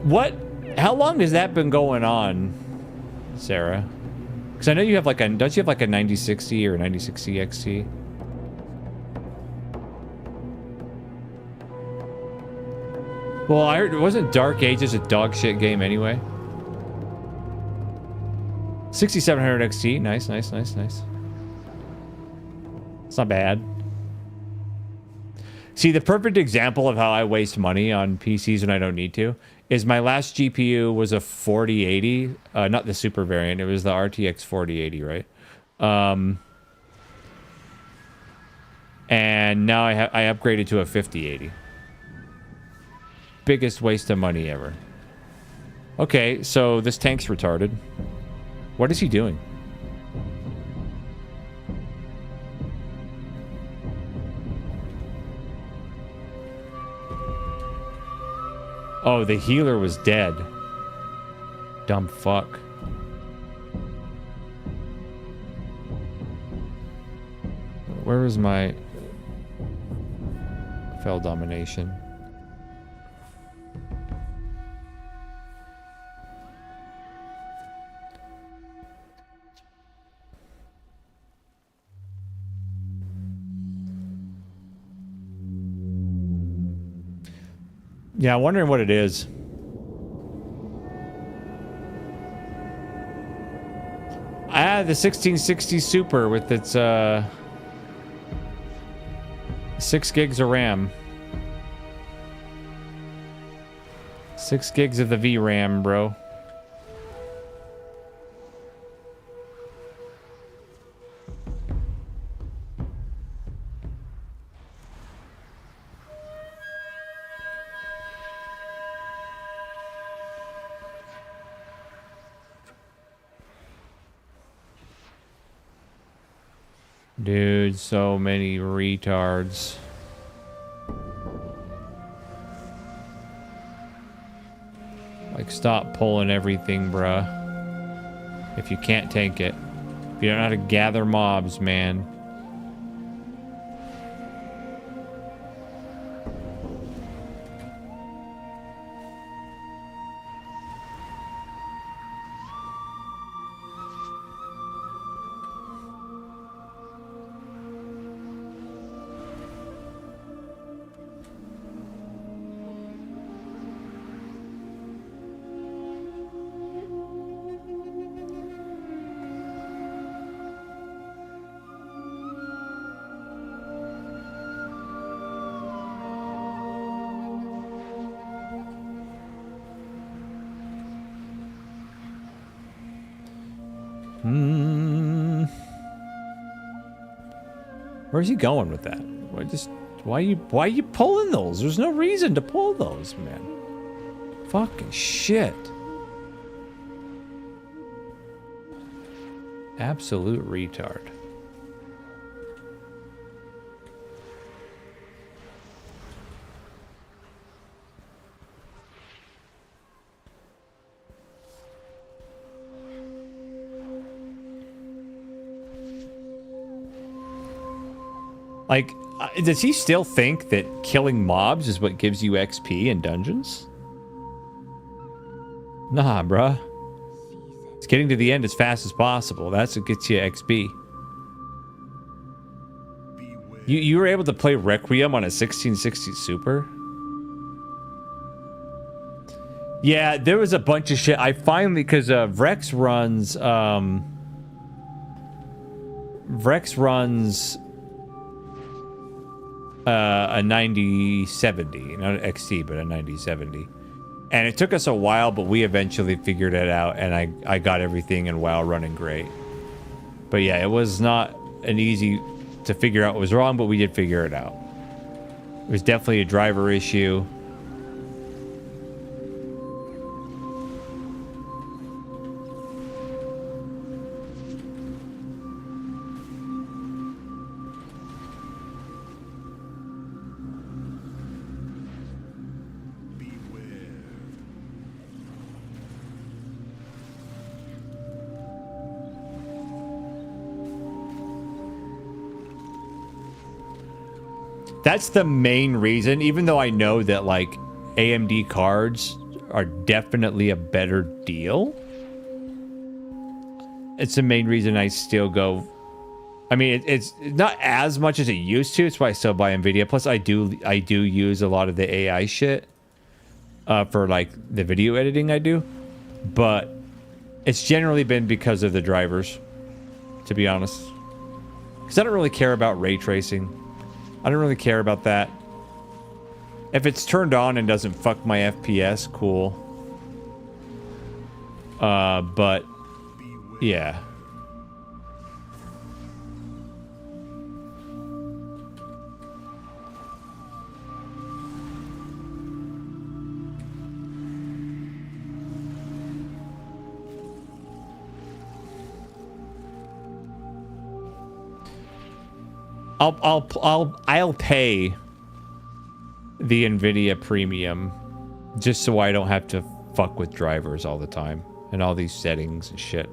What? How long has that been going on, Sarah? Because I know you have like a... Don't you have like a 9060 or 9060 XT? Well, I heard, wasn't Dark Ages a dog shit game anyway? 6700 XT. Nice, nice, nice, nice. It's not bad. See, the perfect example of how I waste money on PCs when I don't need to is my last GPU was a 4080. Not the super variant. It was the RTX 4080, right? And now I upgraded to a 5080. Biggest waste of money ever. Okay, so this tank's retarded. What is he doing? Oh, the healer was dead. Dumb fuck. Where was my... Fell domination? Yeah, I'm wondering what it is. The 1660 Super with its 6 gigs of RAM. 6 gigs of the VRAM, bro. Dude, so many retards. Like, stop pulling everything, bruh. If you can't tank it. If you don't know how to gather mobs, man. Where's he going with that? Why are you pulling those? There's no reason to pull those, man. Fucking shit. Absolute retard. Like, does he still think that killing mobs is what gives you XP in dungeons? Nah, bruh. It's getting to the end as fast as possible. That's what gets you XP. You were able to play Requiem on a 1660 Super? Yeah, there was a bunch of shit. I finally, because Vrex runs a 9070, not an XT, but a 9070. And it took us a while, but we eventually figured it out, and I got everything in WoW running great. But yeah, it was not an easy to figure out what was wrong, but we did figure it out. It was definitely a driver issue. That's the main reason, even though I know that, like, AMD cards are definitely a better deal. It's the main reason I still go. I mean, it's not as much as it used to. It's why I still buy NVIDIA. Plus, I do use a lot of the AI shit for, like, the video editing I do. But it's generally been because of the drivers, to be honest. Because I don't really care about ray tracing. I don't really care about that. If it's turned on and doesn't fuck my FPS, cool. But yeah. I'll pay the NVIDIA premium just so I don't have to fuck with drivers all the time and all these settings and shit.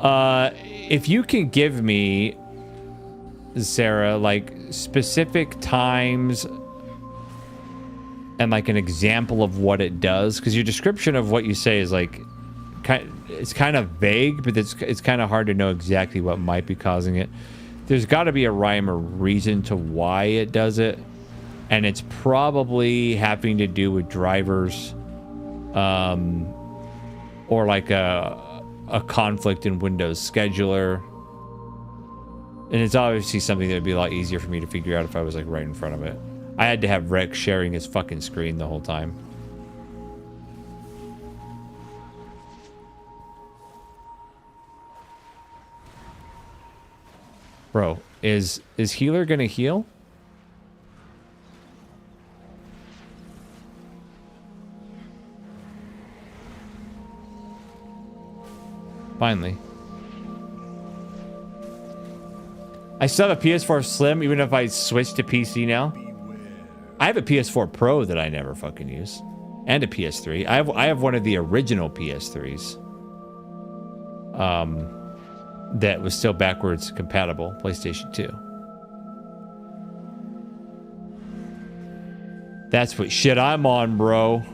If you can give me, Sarah, like specific times and like an example of what it does, because your description of what you say is like it's kind of vague, but it's kind of hard to know exactly what might be causing it. There's got to be a rhyme or reason to why it does it, and it's probably having to do with drivers, or like a conflict in Windows Scheduler. And it's obviously something that would be a lot easier for me to figure out if I was like right in front of it. I had to have Rex sharing his fucking screen the whole time. Bro, is healer gonna heal? Finally. I still have a PS4 Slim, even if I switch to PC now. I have a PS4 Pro that I never fucking use, and a PS3. I have one of the original PS3s. That was still backwards compatible, PlayStation 2. That's what shit I'm on, bro.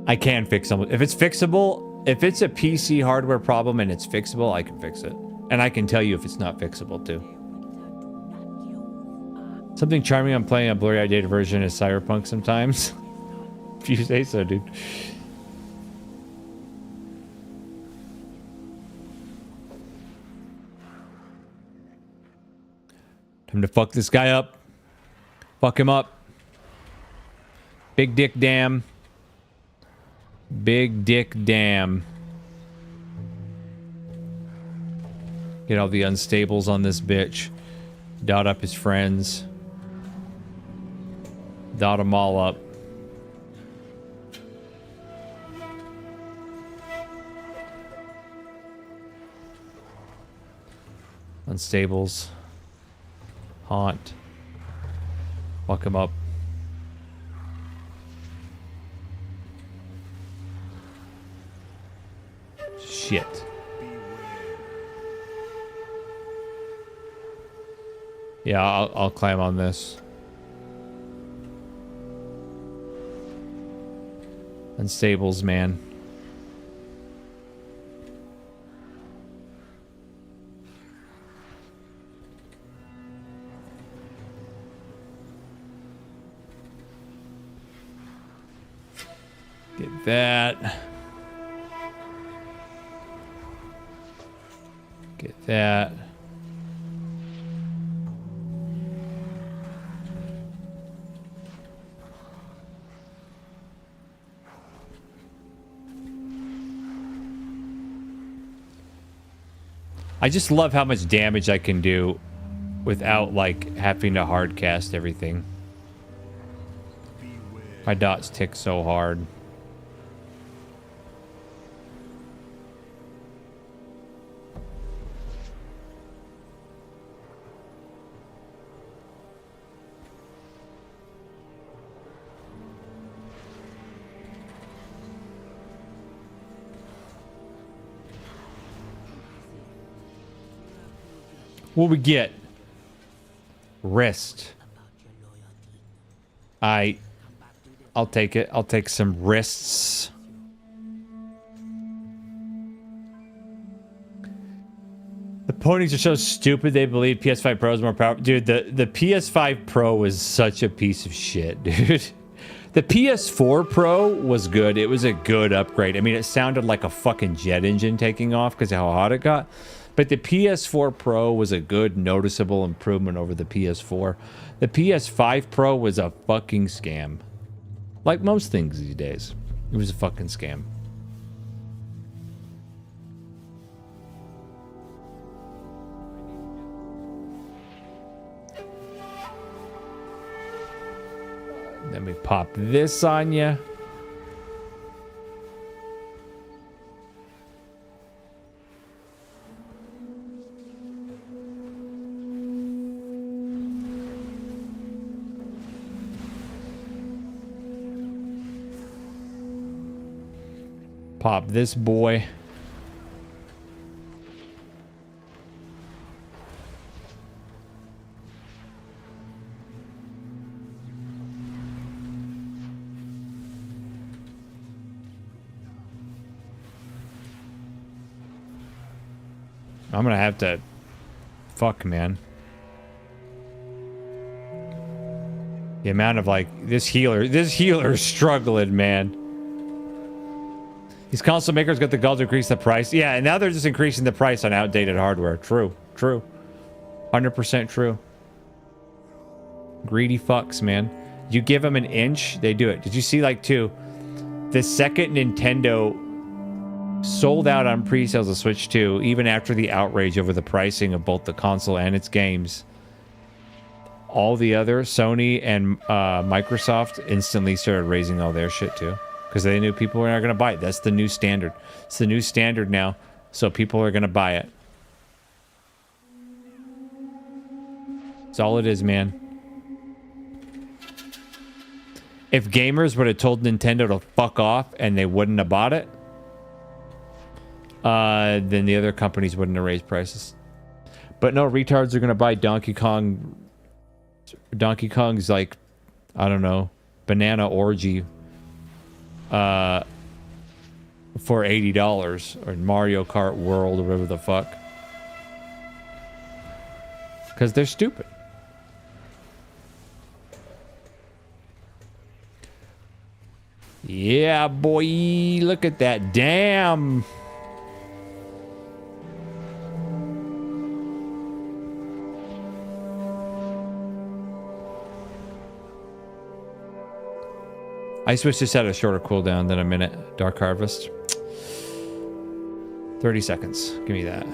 I can fix something. If it's fixable, if it's a PC hardware problem and it's fixable, I can fix it. And I can tell you if it's not fixable too. Something charming on playing a blurry outdated version is Cyberpunk sometimes. If you say so, dude. Time to fuck this guy up. Fuck him up. Big dick damn. Big dick damn. Get all the unstables on this bitch. Dot up his friends. Dot them all up. Unstables. Haunt. Fuck him up. Shit. Yeah, I'll climb on this. Unstables, man. Get that. Get that. I just love how much damage I can do without, like, having to hard cast everything. My dots tick so hard. What we get? Wrist. I'll take it. I'll take some wrists. The ponies are so stupid they believe PS5 Pro is more powerful. Dude, the PS5 Pro was such a piece of shit, dude. The PS4 Pro was good. It was a good upgrade. I mean, it sounded like a fucking jet engine taking off because of how hot it got. But the PS4 Pro was a good, noticeable improvement over the PS4. The PS5 Pro was a fucking scam. Like most things these days. It was a fucking scam. Let me pop this on you. Pop this boy. I'm gonna have to... Fuck, man. The amount of, like, this healer's struggling, man. These console makers got the gall to increase the price. Yeah, and now they're just increasing the price on outdated hardware. True. 100% true. Greedy fucks, man. You give them an inch, they do it. Did you see, like, too, the second Nintendo sold out on pre-sales of Switch 2, even after the outrage over the pricing of both the console and its games. All the other, Sony and Microsoft, instantly started raising all their shit too. Because they knew people were not going to buy it. That's the new standard. It's the new standard now. So people are going to buy it. That's all it is, man. If gamers would have told Nintendo to fuck off and they wouldn't have bought it, then the other companies wouldn't have raised prices. But no, retards are going to buy Donkey Kong. Donkey Kong's like, I don't know, Banana Orgy for $80, or Mario Kart World, or whatever the fuck. Because they're stupid. Yeah, boy, look at that. Damn. Ice Wish just had a shorter cooldown than a minute. Dark Harvest. 30 seconds. Give me that.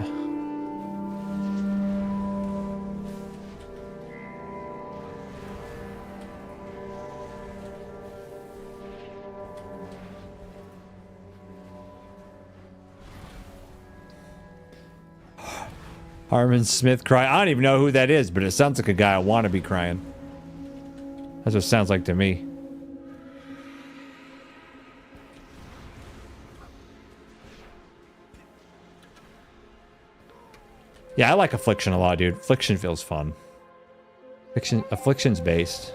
Harmon Smith cry. I don't even know who that is, but it sounds like a guy I want to be crying. That's what it sounds like to me. Yeah, I like Affliction a lot, dude. Affliction feels fun. Affliction's based.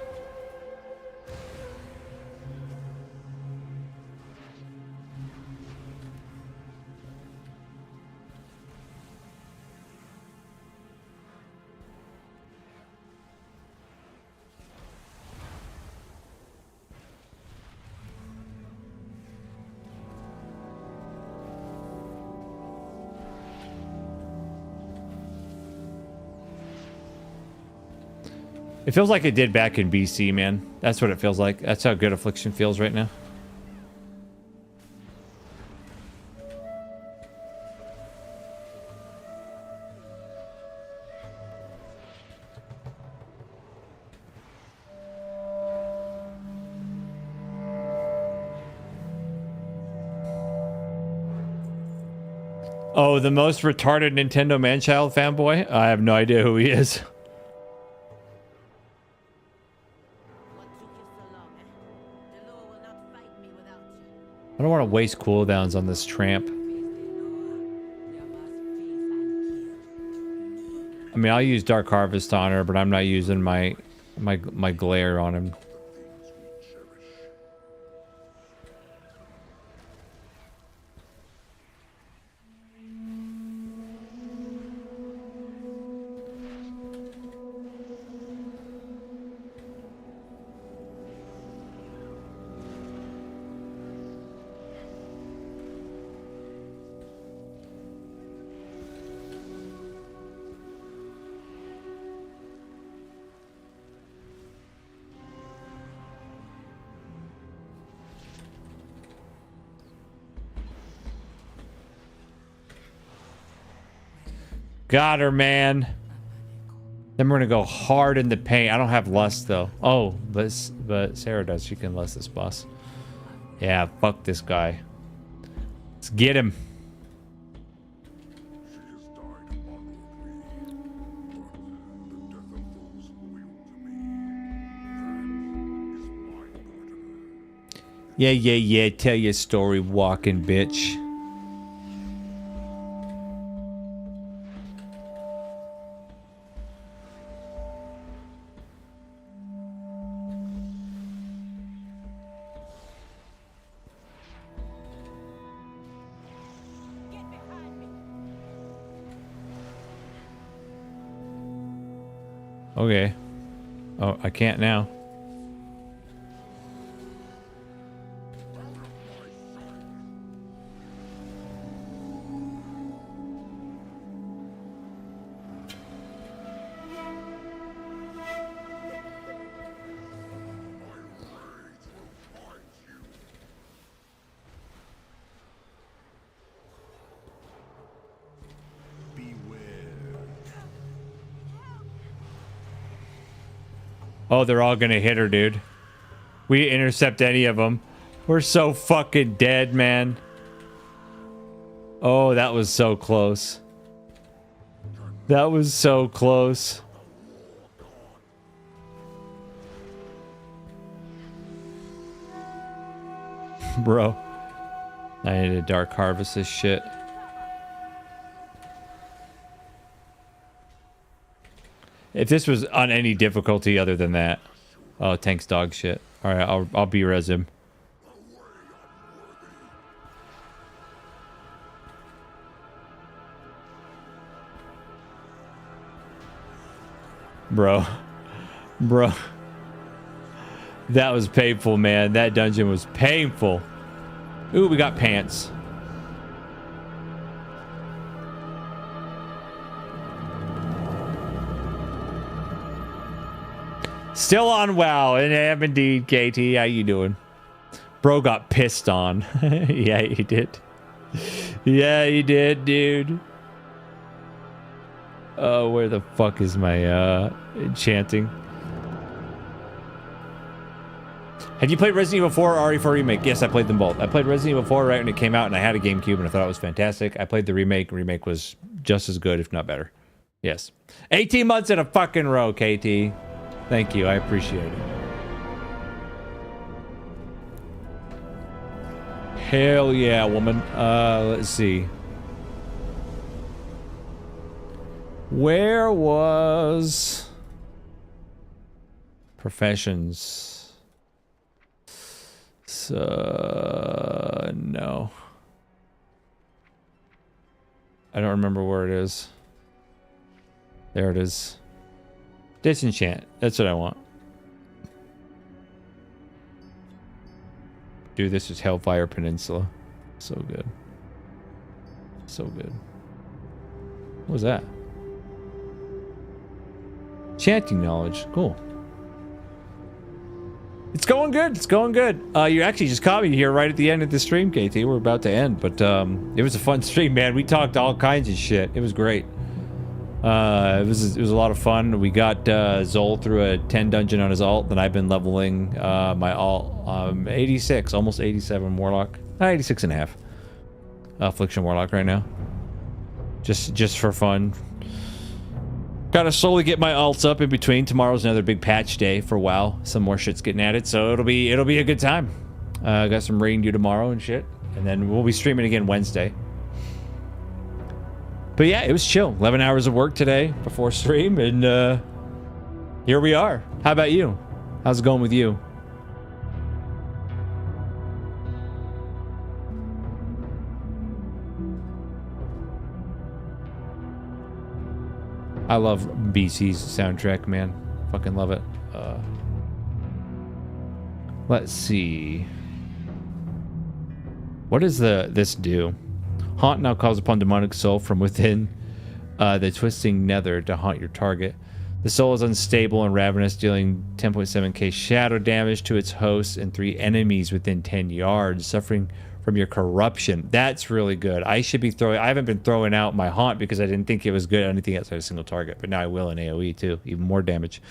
It feels like it did back in BC, man. That's what it feels like. That's how good Affliction feels right now. Oh, the most retarded Nintendo man-child fanboy? I have no idea who he is. I don't want to waste cooldowns on this tramp. I mean, I'll use Dark Harvest on her, but I'm not using my glare on him. Got her, man. Then we're gonna go hard in the paint. I don't have lust though. Oh, but Sarah does. She can lust this boss. Yeah, fuck this guy. Let's get him. Yeah. Tell your story, walking bitch. Okay. Oh, I can't now. Oh, they're all gonna hit her, dude. We intercept any of them. We're so fucking dead, man. Oh, that was so close. That was so close. Bro. I need to dark harvest this shit. If this was on any difficulty other than that. Oh, tank's dog shit. Alright, I'll be-res him. Bro. Bro. That was painful, man. That dungeon was painful. Ooh, we got pants. Still on WoW, and I am indeed, KT. How you doing? Bro got pissed on. Yeah, he did. Yeah, he did, dude. Oh, where the fuck is my enchanting? Have you played Resident Evil 4 or RE4 Remake? Yes, I played them both. I played Resident Evil 4 right when it came out, and I had a GameCube, and I thought it was fantastic. I played the remake. Remake was just as good, if not better. Yes. 18 months in a fucking row, KT. Thank you. I appreciate it. Hell yeah, woman. Let's see. Where was professions? So, no. I don't remember where it is. There it is. Disenchant. That's what I want. Dude, this is Hellfire Peninsula. So good. So good. What was that? Chanting knowledge. Cool. It's going good. It's going good. You actually just caught me here right at the end of the stream, KT. We're about to end, but it was a fun stream, man. We talked all kinds of shit. It was great. It was a lot of fun. We got Zol through a 10 dungeon on his alt. Then I've been leveling my alt 86, almost 87 Warlock. 86 and a half. Affliction Warlock right now. Just for fun. Gotta slowly get my alts up in between. Tomorrow's another big patch day for WoW. Some more shit's getting added, so it'll be a good time. Got some rain due tomorrow and shit, and then we'll be streaming again Wednesday. But yeah, it was chill. 11 hours of work today before stream, and here we are. How about you? How's it going with you? I love BC's soundtrack, man. Fucking love it. Let's see. What does this do? Haunt now calls upon demonic soul from within the twisting nether to haunt your target. The soul is unstable and ravenous, dealing 10.7k shadow damage to its host and 3 enemies within 10 yards, suffering from your corruption. That's really good. I haven't been throwing out my haunt because I didn't think it was good at anything outside a single target, but now I will in AoE too. Even more damage.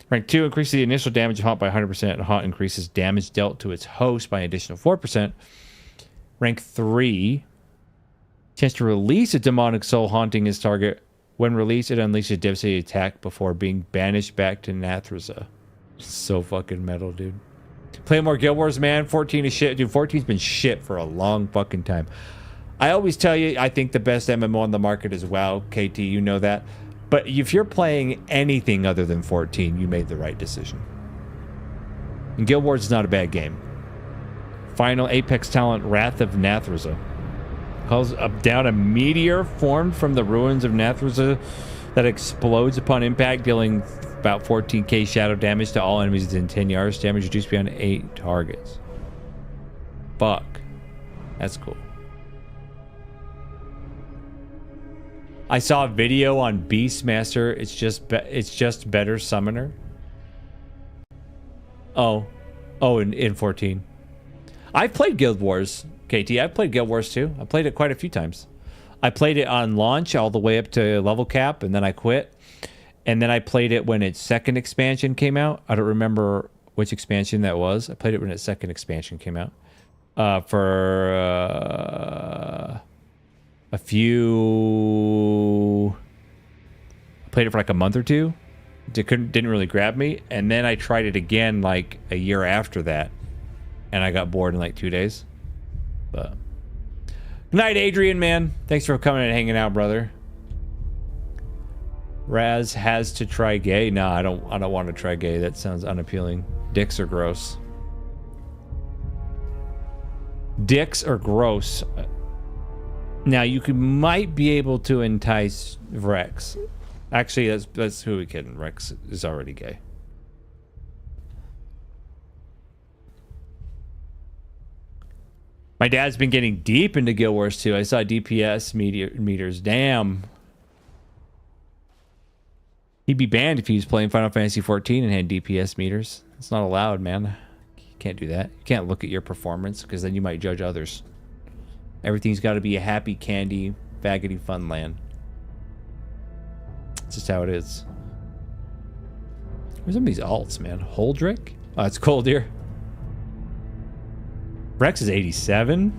Rank 2 increases the initial damage of haunt by 100%, and haunt increases damage dealt to its host by an additional 4%. Rank 3, chance to release a demonic soul haunting its target. When released, it unleashes a devastating attack before being banished back to Nathreza. So fucking metal, dude. Play more Guild Wars, man. 14 is shit. Dude, 14's been shit for a long fucking time. I always tell you, I think the best MMO on the market is WoW. KT, you know that. But if you're playing anything other than 14, you made the right decision. And Guild Wars is not a bad game. Final Apex talent, Wrath of Nathreza. Calls down a meteor formed from the ruins of Nathreza that explodes upon impact, dealing about 14k shadow damage to all enemies within 10 yards. Damage reduced beyond 8 targets. Fuck. That's cool. I saw a video on Beastmaster. It's just better summoner. Oh, in 14. I've played Guild Wars, KT. I've played Guild Wars too. I played it quite a few times. I played it on launch all the way up to level cap, and then I quit. And then I played it when its second expansion came out. I don't remember which expansion that was. I played it when its second expansion came out. For a few... I played it for like a month or two. Didn't really grab me. And then I tried it again like a year after that. And I got bored in like 2 days. But... Good night, Adrian, man. Thanks for coming and hanging out, brother. Raz has to try gay. No, I don't want to try gay. That sounds unappealing. Dicks are gross. Dicks are gross. Now might be able to entice Rex. Actually, that's who we kidding. Rex is already gay. My dad's been getting deep into Guild Wars 2. I saw DPS meters. Damn. He'd be banned if he was playing Final Fantasy 14 and had DPS meters. It's not allowed, man. You can't do that. You can't look at your performance because then you might judge others. Everything's got to be a happy, candy, faggoty fun land. It's just how it is. Where's some of these alts, man? Holdrick? Oh, it's cold here. Rex is 87.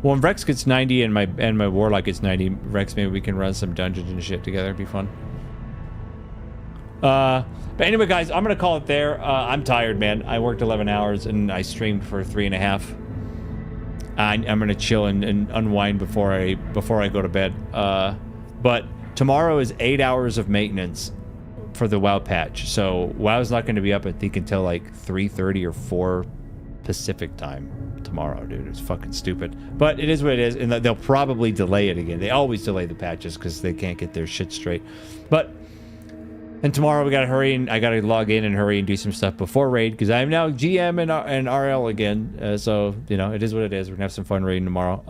Well, when Rex gets 90 and my Warlock gets 90, Rex, maybe we can run some dungeons and shit together. It'd be fun. But anyway, guys, I'm gonna call it there. I'm tired, man. I worked 11 hours and I streamed for 3.5. I'm gonna chill and unwind before I go to bed. But tomorrow is 8 hours of maintenance for the WoW patch. So WoW's not gonna be up, I think, until like 3:30 or 4 Pacific time tomorrow, dude. It's fucking stupid. But it is what it is, and they'll probably delay it again. They always delay the patches because they can't get their shit straight. But and tomorrow we gotta hurry and I gotta log in and hurry and do some stuff before raid because I'm now GM and RL again. So you know it is what it is. We're gonna have some fun raiding tomorrow.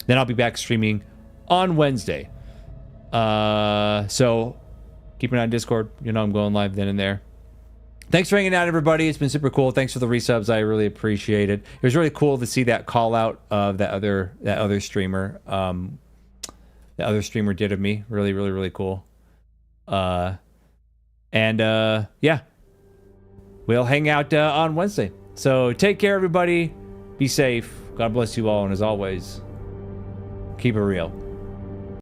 Then I'll be back streaming on Wednesday. So keep an eye on Discord. You know I'm going live then and there. Thanks for hanging out, everybody. It's been super cool. Thanks for the resubs. I really appreciate it. It was really cool to see that call out of that other streamer. The other streamer did of me. Really, really, really cool. Yeah, we'll hang out on Wednesday. So take care, everybody. Be safe. God bless you all, and as always, keep it real.